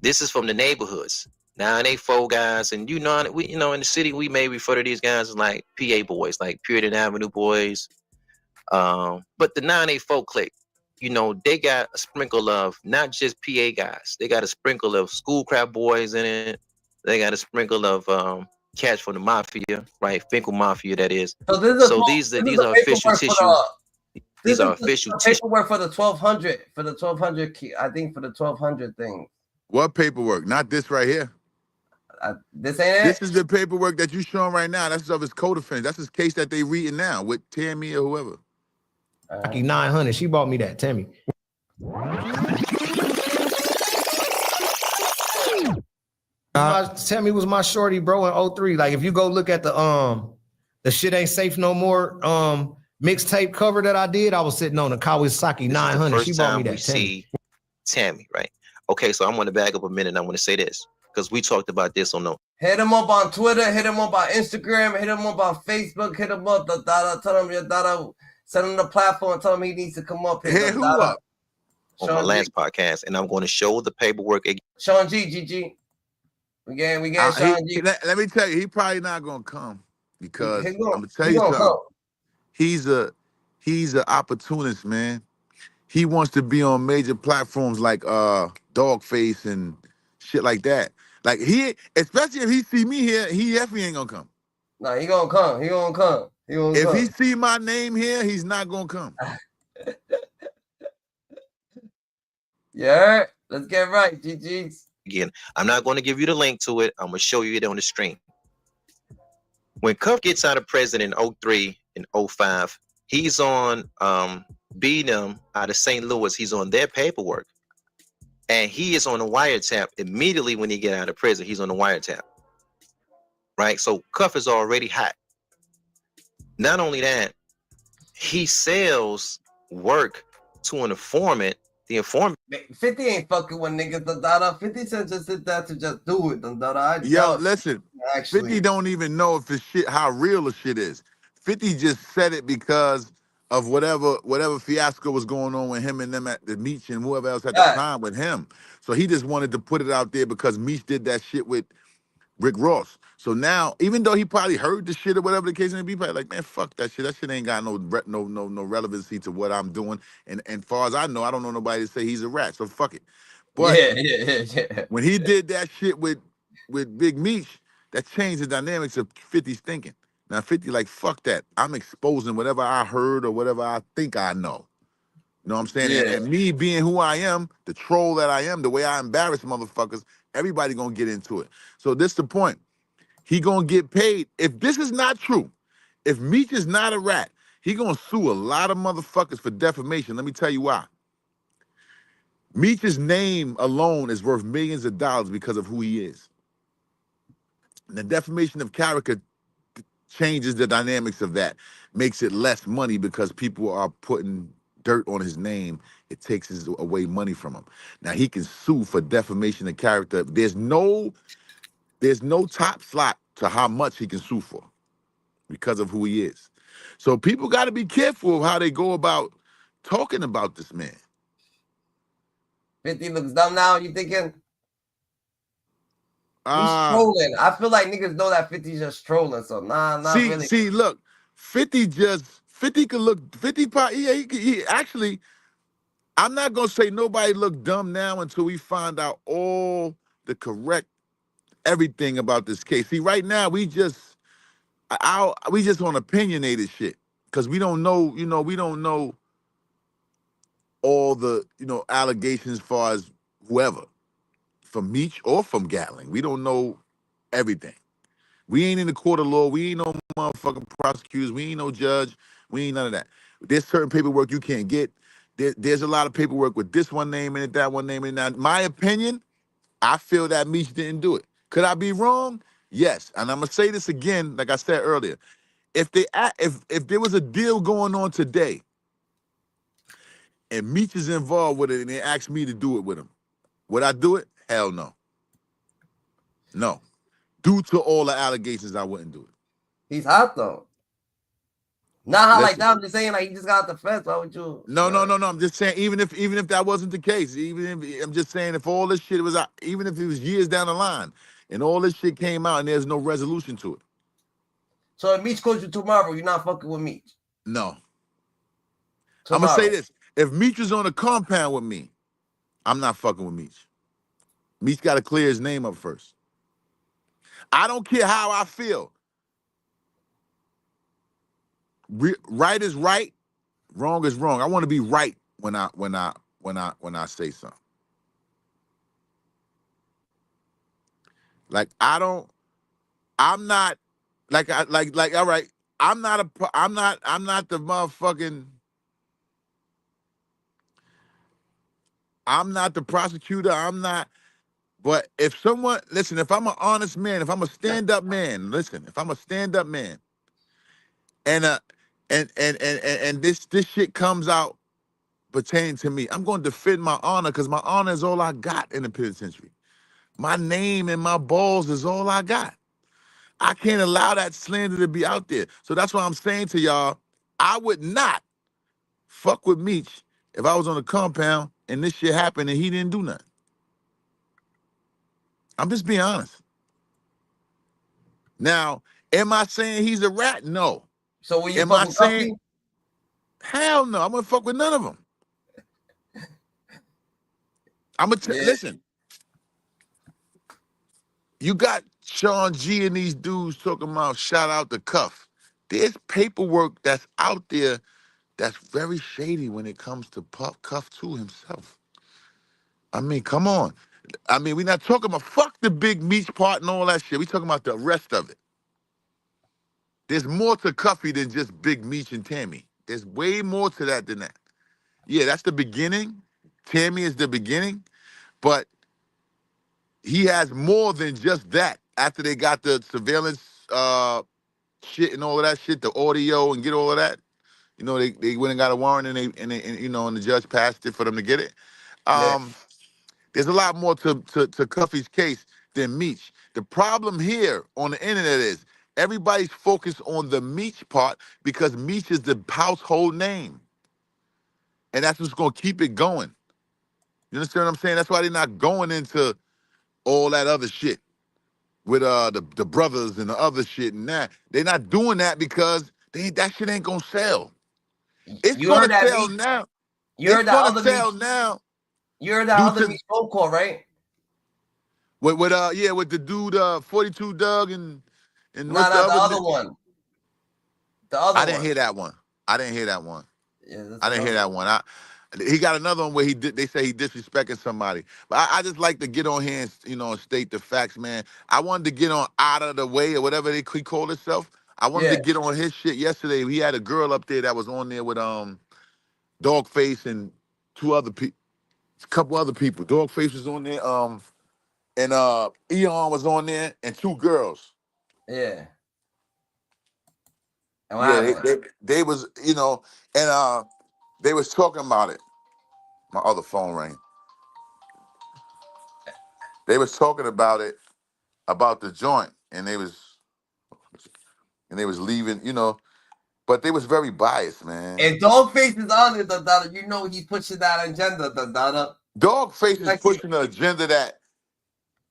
This is from the neighborhoods. 984 guys, and in the city we may refer to these guys as like PA boys, like Puritan Avenue boys. But the 984 clique, you know, they got a sprinkle of not just PA guys. They got a sprinkle of schoolcraft boys in it. They got a sprinkle of cats from the mafia, right? Finkel mafia, that is. So these are official tissues. These are official paperwork for the 1200. For the 1200, I think for the 1200 thing. What paperwork? Not this right here. This ain't it? This is the paperwork that you showing right now. That's of his co-defense. That's his case that they reading now with Tammy or whoever. 900. She bought me that, Tammy. Tammy was my shorty, bro, in 03. Like, if you go look at the Shit Ain't Safe No More mixtape cover that I did, I was sitting on a Kawasaki 900. She bought me that, see Tammy, right? Okay, so I'm going to back up a minute and I want to say this because we talked about this on the. Hit him up on Twitter, hit him up on Instagram, hit him up on Facebook, hit him up, tell him your daughter, send him the platform, tell him he needs to come up here. Hit who up? On my last podcast, and I'm going to show the paperwork again. Sean G, GG. We get Sean G. Let me tell you, he probably not going to come because I'm going to tell you something. He's an opportunist, man. He wants to be on major platforms like Dogface and shit like that. Like especially if he see me here, he definitely ain't gonna come. Nah, he gonna come. If he see my name here, he's not gonna come. Yeah, let's get right, GG's. Again, I'm not going to give you the link to it. I'm gonna show you it on the screen. When Cuff gets out of prison in 03 and 05, he's on B&M out of St. Louis. He's on their paperwork. and he is on the wiretap immediately when he get out of prison. He's on the wiretap, right? So Cuff is already hot. Not only that, he sells work to an informant. The informant. 50 ain't fucking with niggas, da. 50 said just sit there to just do it, da. Yo, listen, actually. 50 don't even know if the shit, how real the shit is. 50 just said it because of whatever fiasco was going on with him and them at the Meech and whoever else at the time with him. So he just wanted to put it out there because Meech did that shit with Rick Ross. So now, even though he probably heard the shit or whatever the case may be, probably like, man, fuck that shit. That shit ain't got no relevancy to what I'm doing. And far as I know, I don't know nobody to say he's a rat. So fuck it. But yeah. when he did that shit with Big Meech, that changed the dynamics of 50's thinking. Now 50 like, fuck that. I'm exposing whatever I heard or whatever I think I know. You know what I'm saying? Yeah. And me being who I am, the troll that I am, the way I embarrass motherfuckers, everybody gonna get into it. So this the point. He gonna get paid. If this is not true, if Meech is not a rat, he gonna sue a lot of motherfuckers for defamation. Let me tell you why. Meech's name alone is worth millions of dollars because of who he is. And the defamation of character changes the dynamics of that, makes it less money because people are putting dirt on his name. It takes away money from him. Now he can sue for defamation of character. There's no top slot to how much he can sue for because of who he is. So people got to be careful of how they go about talking about this man. 50 looks dumb now, you thinking? He's trolling. I feel like niggas know that 50's just trolling, so not really. See, look, 50 could look, 50 probably, yeah, he actually, I'm not gonna say nobody look dumb now until we find out all the correct everything about this case. See, right now we just on opinionated shit because we don't know, we don't know all the, allegations as far as whoever, from Meech or from Gatling. We don't know everything. We ain't in the court of law. We ain't no motherfucking prosecutors. We ain't no judge. We ain't none of that. There's certain paperwork you can't get. There's a lot of paperwork with this one name in it, that one name in it. Now, my opinion, I feel that Meech didn't do it. Could I be wrong? Yes. And I'm gonna say this again, like I said earlier. If there was a deal going on today and Meech is involved with it and they asked me to do it with him, would I do it? Hell no. No. Due to all the allegations, I wouldn't do it. He's hot though. Not hot like that. I'm just saying, like he just got the fence. Why would you? No. I'm just saying, even if that wasn't the case, I'm just saying, if all this shit was out, even if it was years down the line, and all this shit came out and there's no resolution to it. So if Meech calls you tomorrow, you're not fucking with Meech. No. Tomorrow. I'm gonna say this: if Meech was on a compound with me, I'm not fucking with Meech. Meech got to clear his name up first. I don't care how I feel. Right is right, wrong is wrong. I want to be right when I say something. Like I'm not like all right. I'm not the motherfucking. I'm not the prosecutor. I'm not. But if someone listen, if I'm an honest man, if I'm a stand-up man, listen, if I'm a stand-up man, and this shit comes out pertaining to me, I'm going to defend my honor because my honor is all I got in the penitentiary. My name and my balls is all I got. I can't allow that slander to be out there. So that's why I'm saying to y'all, I would not fuck with Meech if I was on the compound and this shit happened and he didn't do nothing. I'm just being honest. Now, am I saying he's a rat? No. So will you am fuck I with saying? Cuffy? Hell no. I'm gonna fuck with none of them. I'm gonna listen. You got Sean G and these dudes talking about shout out to Cuff. There's paperwork that's out there that's very shady when it comes to Cuff too himself. I mean, come on. I mean, we're not talking about fuck the big Meech part and all that shit. We talking about the rest of it. There's more to Cuffy than just Big Meech and Tammy. There's way more to that than that. Yeah, that's the beginning. Tammy is the beginning. But he has more than just that. After they got the surveillance shit and all of that shit, the audio and get all of that, you know, they went and got a warrant and you know, and the judge passed it for them to get it. Yeah. There's a lot more to Cuffy's case than Meech. The problem here on the internet is everybody's focused on the Meech part because Meech is the household name. And that's what's gonna keep it going. You understand what I'm saying? That's why they're not going into all that other shit with the brothers and the other shit and that. They're not doing that because that shit ain't gonna sell. It's You gonna heard that sell Meech? now. You It's heard that gonna other sell Meech? now. You heard that Due other to Meech phone call, right? with with the dude 42 Doug and what's Nah, the nah, the other other one. The other I didn't one. hear that one. I didn't hear that one. Yeah, that's I didn't hear another that one. one. He got another one where they say he disrespecting somebody. But I just like to get on here and, you know, and state the facts, man. I wanted to get on out of the way or whatever he call himself. I wanted to Yeah. get on his shit yesterday. He had a girl up there that was on there with Dogface and a couple other people. Dogface was on there, and Eon was on there, and two girls. Yeah. And what Yeah, happened? they was, you know, and they was talking about it. My other phone rang. They was talking about it, about the joint, and they was leaving, you know, but they was very biased, man. If Dogface is on it, Dada, you know he's pushing that agenda, Dada. Dogface is pushing the agenda that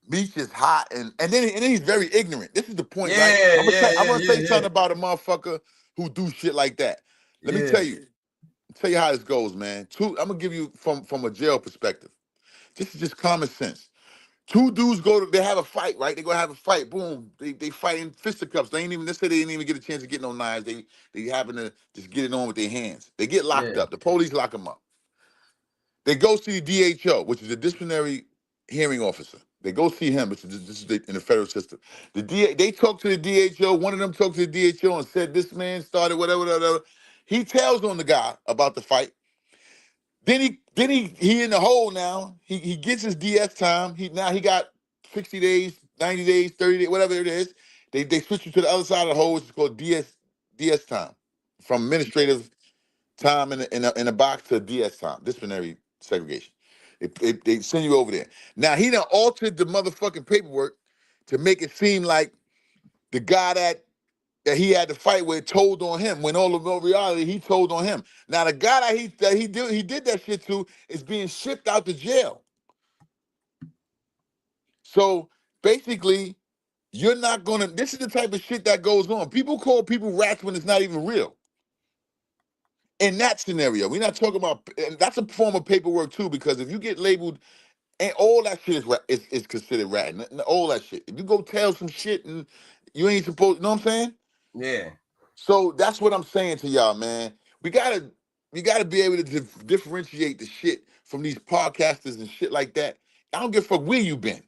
Meech is hot, and then he's very ignorant. This is the point, right? Yeah, I'm gonna say yeah. something about a motherfucker who do shit like that. Let me Yeah. tell you how this goes, man. I'm gonna give you from a jail perspective. This is just common sense. Two dudes they have a fight, right? They gonna have a fight. Boom. They fighting fisticuffs. They say they didn't even get a chance to get no knives. They happen to just get it on with their hands. They get locked Yeah. up. The police lock them up. They go see the DHO, which is the disciplinary hearing officer. They go see him, which is in the federal system. They talk to the DHO. One of them talked to the DHO and said this man started whatever. He tells on the guy about the fight. Then he in the hole now. He gets his DS time. He got 60 days, 90 days, 30 days, whatever it is. They switch you to the other side of the hole, which is called DS time, from administrative time in a box to DS time, disciplinary segregation. They send you over there. Now he done altered the motherfucking paperwork to make it seem like the guy that he had to fight with told on him, when all of reality he told on him. Now the guy that he did that shit to is being shipped out to jail. So basically, you're not gonna. This is the type of shit that goes on. People call people rats when it's not even real. In that scenario, we're not talking about, and that's a form of paperwork too, because if you get labeled, and all that shit is considered ratting. All that shit. If you go tell some shit and you ain't supposed, you know what I'm saying? Yeah. So that's what I'm saying to y'all, man. We gotta be able to differentiate the shit from these podcasters and shit like that. I don't give a fuck where you been.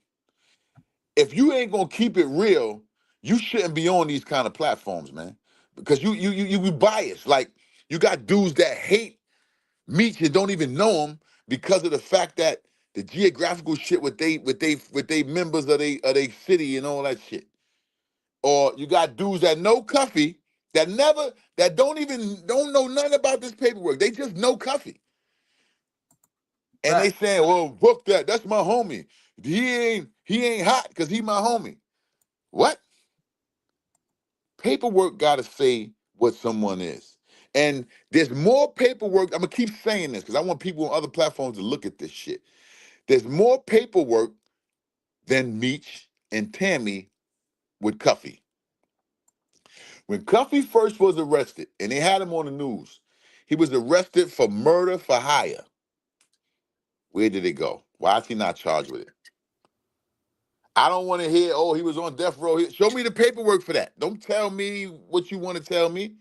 If you ain't gonna keep it real, you shouldn't be on these kind of platforms, man. Because you be biased. Like you got dudes that hate Meech and don't even know him because of the fact that the geographical shit with they members of they city and all that shit. Or you got dudes that know Cuffy that don't know nothing about this paperwork. They just know Cuffy. And they saying, well, book that. That's my homie. He ain't hot because he my homie. What? Paperwork gotta say what someone is. And there's more paperwork. I'm gonna keep saying this because I want people on other platforms to look at this shit. There's more paperwork than Meech and Tammy with Cuffy. When Cuffy first was arrested, and they had him on the news, he was arrested for murder for hire. Where did it go? Why is he not charged with it? I don't want to hear, oh, he was on death row. Show me the paperwork for that. Don't tell me what you want to tell me.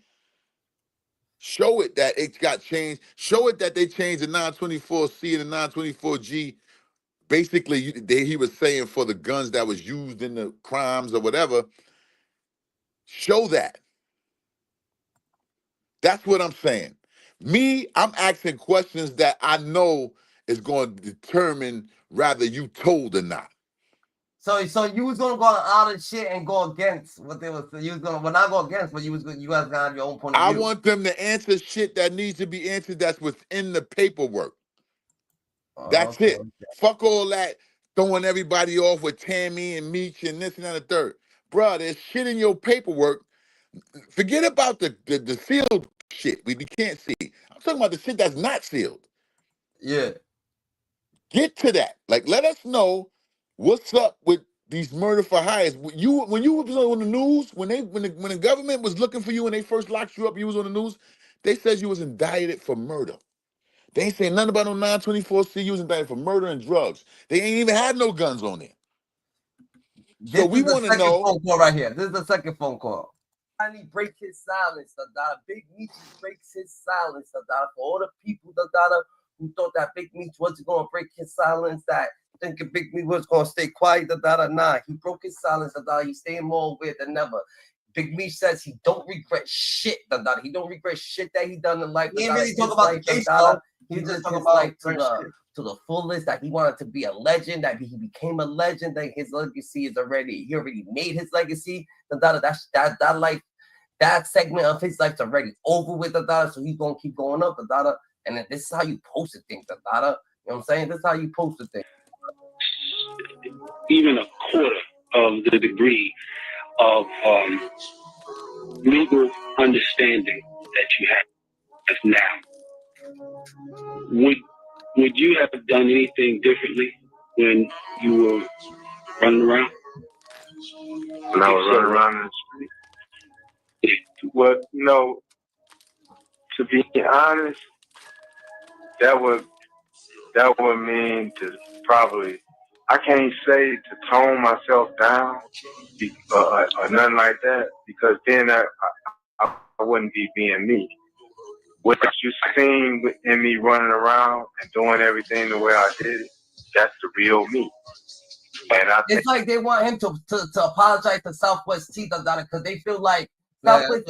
Show it that it got changed. Show it that they changed the 924C and the 924G. Basically, he was saying for the guns that was used in the crimes or whatever. Show that. That's what I'm saying. I'm asking questions that I know is going to determine whether you told or not. So you was gonna go out of shit and go against what they was. You was gonna, well, not go against, but you was gonna, you guys gonna have your own point of I view. want them to answer shit that needs to be answered that's within the paperwork. That's okay. it. Fuck all that throwing everybody off with Tammy and Meech and this and that and the third. Bruh, there's shit in your paperwork. Forget about the sealed shit we can't see. I'm talking about the shit that's not sealed. Yeah. Get to that. Like, let us know what's up with these murder for hires. When you was on the news, when the government was looking for you and they first locked you up, you was on the news. They said you was indicted for murder. They ain't saying nothing about no 924C. You was indicted for murder and drugs. They ain't even had no guns on there. So we want to know. Phone call right here. This is the second phone call. Finally break his silence, Dada. Big Meech breaks his silence, Dada. For all the people, Dada, who thought that Big Meech wasn't gonna break his silence, that thinking Big Meech was gonna stay quiet, Dada. Nah, he broke his silence, Dada. He's staying more weird than ever. Big Meech says he don't regret shit, Dada. He don't regret shit that he done in life. He ain't really talk about the case, though. He just talk about to the fullest, that he wanted to be a legend, that he became a legend, that his legacy is he already made his legacy. That life, that segment of his life's already over with, so he's gonna keep going up, and then this is how you post things, you know what I'm saying? This is how you post the thing. Even a quarter of the degree of legal understanding that you have now. Would you have done anything differently when you were running around? When I was running around in the street. Well, no, to be honest, that would mean to probably, I can't say to tone myself down or nothing like that, because then I wouldn't be being me. What you seen in me running around and doing everything the way I did it, that's the real me. And It's like they want him to apologize to Southwest T, because they feel like Southwest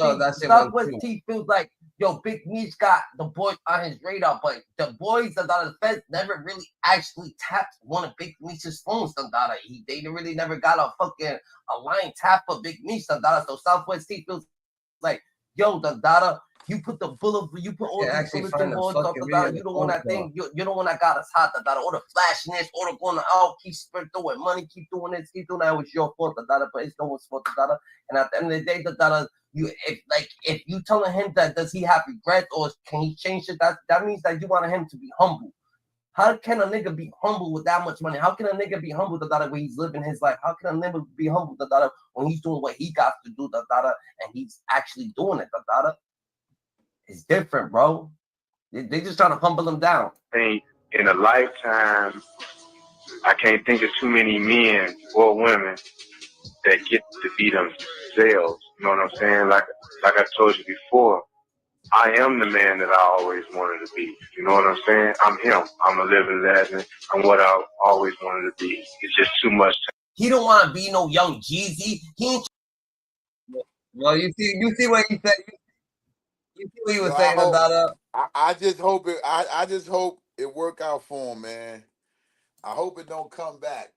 T feels like, yo, Big Meech got the boys on his radar, but the boys that the feds never really actually tapped one of Big Meech's phones. They really never got a line tap for Big Meech. So Southwest T feels like, yo, you put the bullet, you put all these bullets and bullets up, you don't want that thing, you're the one that got us hot, all the flashiness, all the going out, keep throwing money, keep doing this, keep doing that. It was your fault, but it's no one's fault, and at the end of the day, if you telling him that, does he have regrets or can he change it? That means that you want him to be humble. How can a nigga be humble with that much money? How can a nigga be humble when he's living his life? How can a nigga be humble when he's doing what he got to do, and he's actually doing it, It's different, bro. They just trying to humble him down. In a lifetime, I can't think of too many men or women that get to be themselves. You know what I'm saying? Like I told you before, I am the man that I always wanted to be. You know what I'm saying? I'm him. I'm a living legend. I'm what I always wanted to be. It's just too much. He don't want to be no young Jeezy. He ain't. Well, you see what he said. You see what he was saying about I just hope it. I just hope it work out for him, man. I hope it don't come back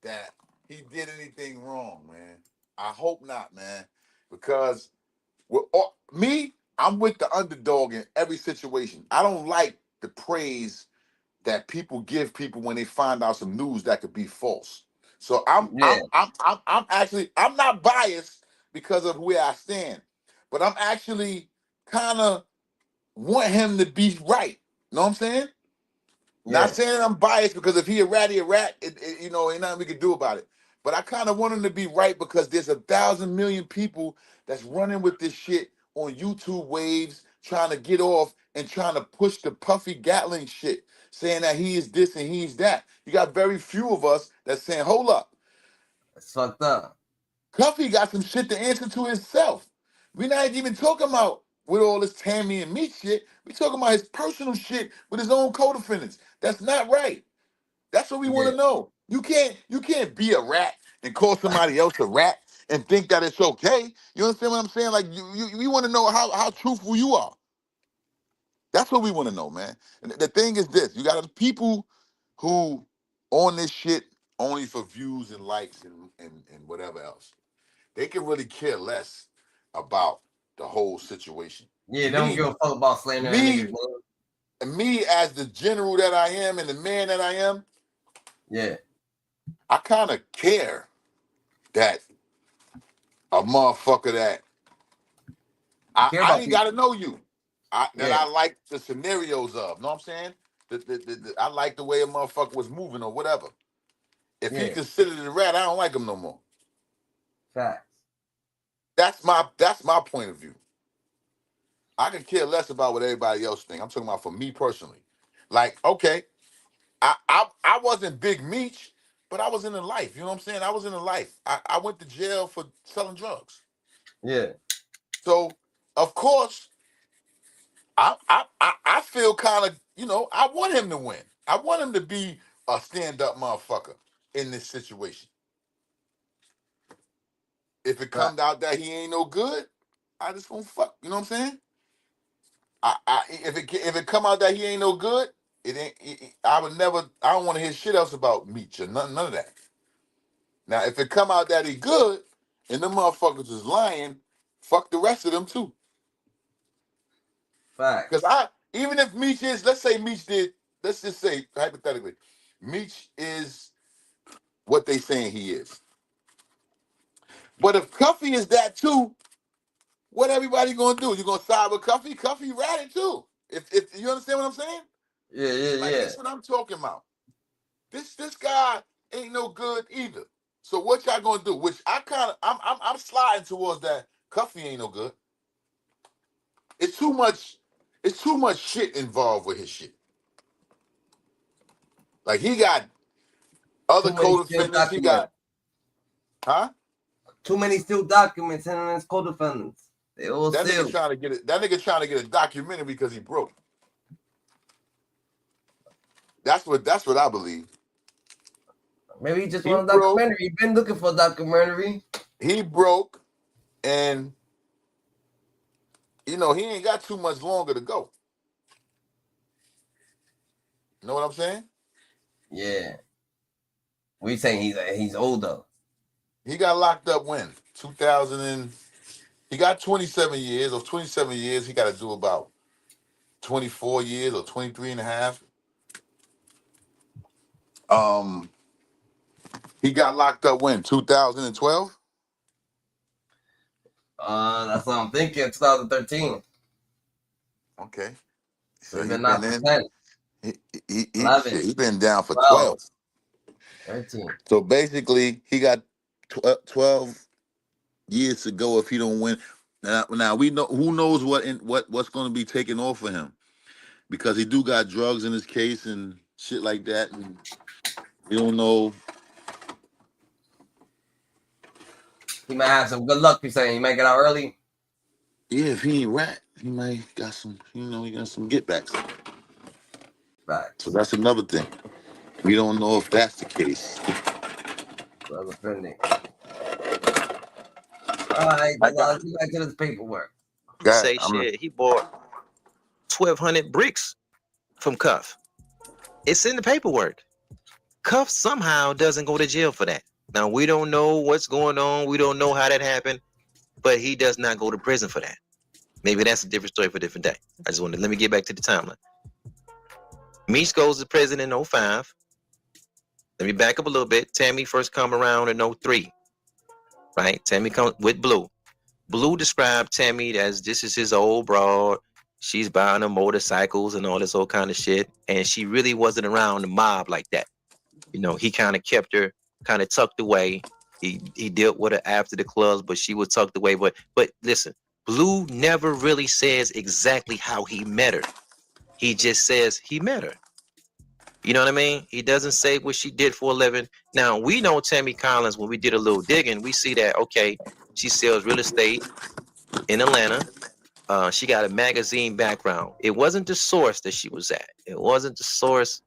that he did anything wrong, man. I hope not, man, because I'm with the underdog in every situation. I don't like the praise that people give people when they find out some news that could be false. So I'm actually not biased because of where I stand, but I'm actually kind of want him to be right. Know what I'm saying? Not saying I'm biased, because if he a ratty a rat, ain't nothing we can do about it. But I kind of want him to be right, because there's 1,000 million people that's running with this shit on YouTube waves, trying to get off and trying to push the Puffy Gatling shit, saying that he is this and he's that. You got very few of us that's saying, hold up. It's fucked up. Cuffy got some shit to answer to himself. We're not even talking about with all this Tammy and Meech shit. We're talking about his personal shit with his own co-defendants. That's not right. That's what we want to know. You can't be a rat and call somebody else a rat and think that it's okay. You understand what I'm saying? Like, you want to know how truthful you are. That's what we want to know, man. And the thing is this: you got people who on this shit only for views and likes and whatever else. They can really care less about the whole situation. Yeah, they don't give a fuck about slandering niggas. Me as the general that I am and the man that I am, yeah, I kind of care that a motherfucker that I ain't got to know you, that I like the scenarios of. Know what I'm saying? I like the way a motherfucker was moving or whatever. If he considered a rat, I don't like him no more. Facts. That's my point of view. I can care less about what everybody else think. I'm talking about for me personally. Like, okay, I wasn't Big Meech, but I was in the life. You know what I'm saying? I was in the life. I went to jail for selling drugs. Yeah. So of course, I feel kind of, I want him to win. I want him to be a stand-up motherfucker in this situation. If it comes out that he ain't no good, I just gonna fuck. You know what I'm saying? If it come out that he ain't no good, it ain't. I would never. I don't want to hear shit else about Meech or none of that. Now, if it come out that he good and them motherfuckers is lying, fuck the rest of them too. Fact. Because even if Meech is, let's say Meech did, let's just say hypothetically, Meech is what they saying he is. But if Cuffy is that too, what everybody gonna do? You gonna side with Cuffy? Cuffy ratted too. If you understand what I'm saying? Yeah. That's what I'm talking about. This guy ain't no good either. So what y'all gonna do? Which I'm sliding towards that. Cuffy ain't no good. It's too much shit involved with his shit. Like he got other co-defendants. He got, huh? Too many still documents and his co-defendants. They all that sealed. nigga trying to get it. That nigga trying to get a documentary because he broke. That's what I believe. Maybe he just want a documentary. He been looking for a documentary. He broke, and he ain't got too much longer to go. You know what I'm saying? Yeah. We saying he's older. He got locked up when? 2000 and he got 27 years. Of 27 years, he got to do about 24 years or 23 and a half. He got locked up when? 2012? That's what I'm thinking. 2013. Okay. So he been out for 10. He been down for 12. 13. So basically, he got 12 years to go if he don't win. Now we know who knows what's going to be taken off of him, because he do got drugs in his case and shit like that, and we don't know. He might have some good luck. You saying he might get out early? Yeah, if he ain't rat, he might got some. He got some get backs. Right. So that's another thing. We don't know if that's the case. Brother Fendi. All right, let's get back to this paperwork. Say shit. He bought 1,200 bricks from Cuff. It's in the paperwork. Cuff somehow doesn't go to jail for that. Now we don't know what's going on. We don't know how that happened, but he does not go to prison for that. Maybe that's a different story for a different day. I just wanted let me get back to the timeline. Meech goes to prison in 05. Let me back up a little bit. Tammy first come around in 03. Right? Tammy comes with Blue. Blue described Tammy as this is his old broad. She's buying her motorcycles and all this old kind of shit. And she really wasn't around the mob like that. He kind of kept her kind of tucked away. He dealt with her after the clubs, but she was tucked away. But listen, Blue never really says exactly how he met her. He just says he met her. You know what I mean? He doesn't say what she did for a living. Now, we know Tammy Collins, when we did a little digging, we see that, okay, she sells real estate in Atlanta. She got a magazine background. It wasn't the source that she was at. It wasn't the source.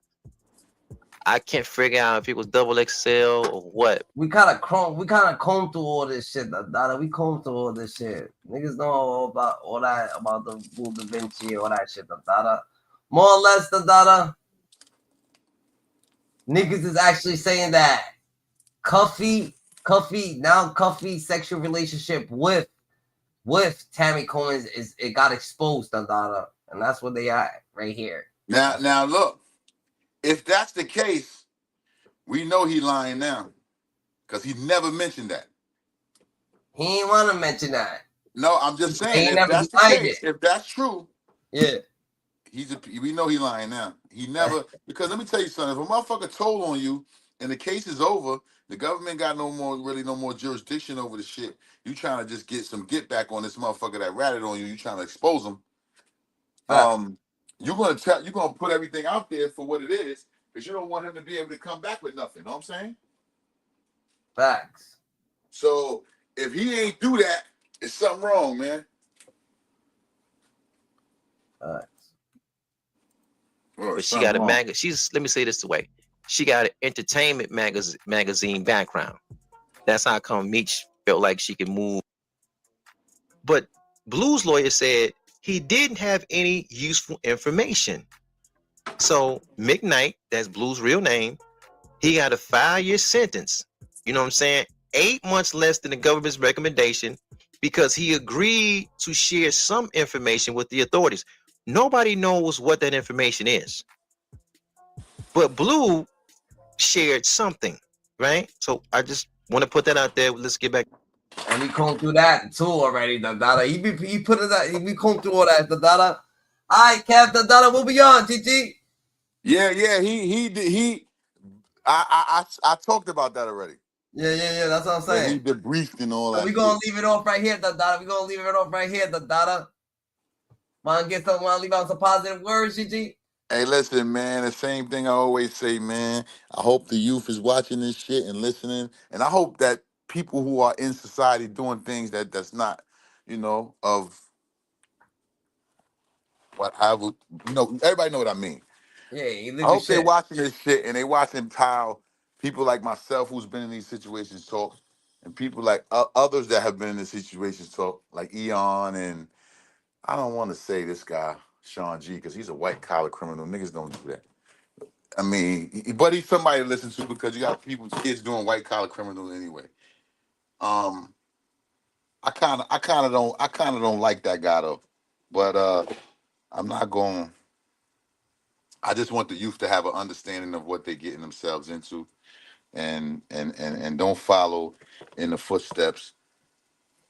I can't figure out if it was double XL or what. We kind of combed through all this shit, Dada. We combed through all this shit. Niggas know all about all that, about the Blue Da Vinci, all that shit, Dada. More or less, Dada. Niggas is actually saying that Cuffy sexual relationship with Tammy Combs it got exposed, Dada, and that's what they at right here. Now look, if that's the case, we know he lying now, because he never mentioned that. He ain't want to mention that. No, I'm just saying, He if never that's the denied case, it. if that's true, yeah, we know he lying now. He never, because let me tell you something. If a motherfucker told on you and the case is over, the government got no more jurisdiction over the shit. You trying to just get some get back on this motherfucker that ratted on you. You trying to expose him. You're gonna put everything out there for what it is, because you don't want him to be able to come back with nothing. Know what I'm saying? Facts. So if he ain't do that, it's something wrong, man. But she got a let me say this the way. She got an entertainment magazine background. That's how come Meech felt like she could move. But Blue's lawyer said he didn't have any useful information. So McKnight, that's Blue's real name, he got a 5-year sentence. You know what I'm saying? 8 months less than the government's recommendation, because he agreed to share some information with the authorities. Nobody knows what that information is. But Blue shared something, right? So I just want to put that out there. Let's get back. And we combed through that too already, Dada. He put it out. We combed through all that, Dada. All right, Captain Dada, we'll be on, TG. Yeah, I talked about that already. Yeah. That's what I'm saying. He debriefed and all that. We're gonna leave it off right here, Dada. We're gonna leave it off right here, Dada. Want to leave out some positive words, GG? Hey, listen, man, the same thing I always say, man. I hope the youth is watching this shit and listening. And I hope that people who are in society doing things that's not, of what I would, everybody know what I mean. Yeah, you I hope they're watching this shit and they watching how people like myself who's been in these situations talk, and people like others that have been in these situations talk, like Eon, and I don't want to say this guy, Sean G, because he's a white collar criminal. Niggas don't do that. I mean, but he's somebody to listen to, because you got kids doing white collar criminals anyway. I kind of don't like that guy though, but I'm not going. I just want the youth to have an understanding of what they're getting themselves into, and don't follow in the footsteps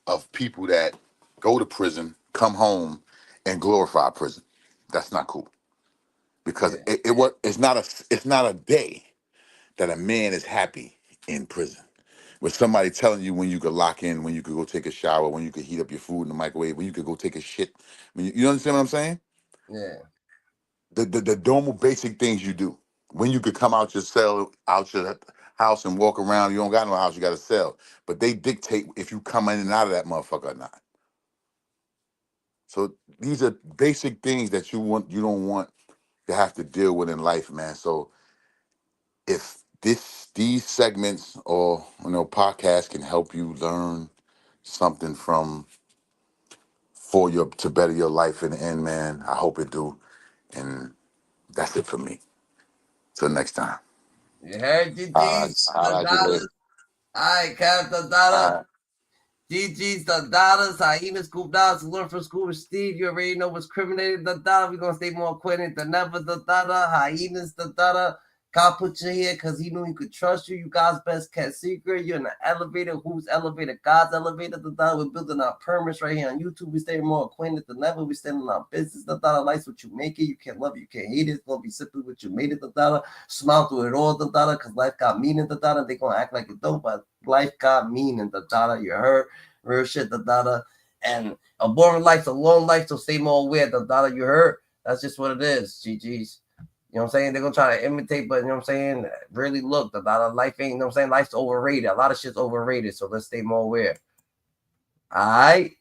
of people that go to prison, come home, and glorify prison. That's not cool, because it's not a day that a man is happy in prison, with somebody telling you when you could lock in, when you could go take a shower, when you could heat up your food in the microwave, when you could go take a shit. You understand what I'm saying? Yeah. The normal basic things you do. When you could come out your cell, out your house and walk around. You don't got no house, you got a cell. But they dictate if you come in and out of that motherfucker or not. So these are basic things that you don't want to have to deal with in life, man. So if these segments or podcasts can help you learn something to better your life in the end, man, I hope it do. And that's it for me. Till next time. You heard GG? All right, Captain Dada. GG's the Dada. Hyenas, Scoop Dada. Learn from Scuba Steve. You already know what's criminated. The Dada. We're going to stay more acquainted than ever. The Dada. Hyenas, the Dada. God put you here because he knew he could trust you. You God's best kept secret. You're in the elevator. Whose elevator? God's elevator. The Dada. We're building our permits right here on YouTube. We stay more acquainted than ever. We stand in our business. The Dada likes what you make it. You can't love it. You can't hate it. It's going to be simply what you made it. The Dada. Smile through it all. The Dada. Because life got meaning. The Dada. They're going to act like it don't, but life got meaning. The Dada. You heard? Real shit. The Dada. And a boring life's a long life. So stay more aware. The Dada. You heard? That's just what it is. GG's. You know what I'm saying? They're going to try to imitate, but you know what I'm saying? Really look, the life ain't, you know what I'm saying? Life's overrated. A lot of shit's overrated, so let's stay more aware. All right?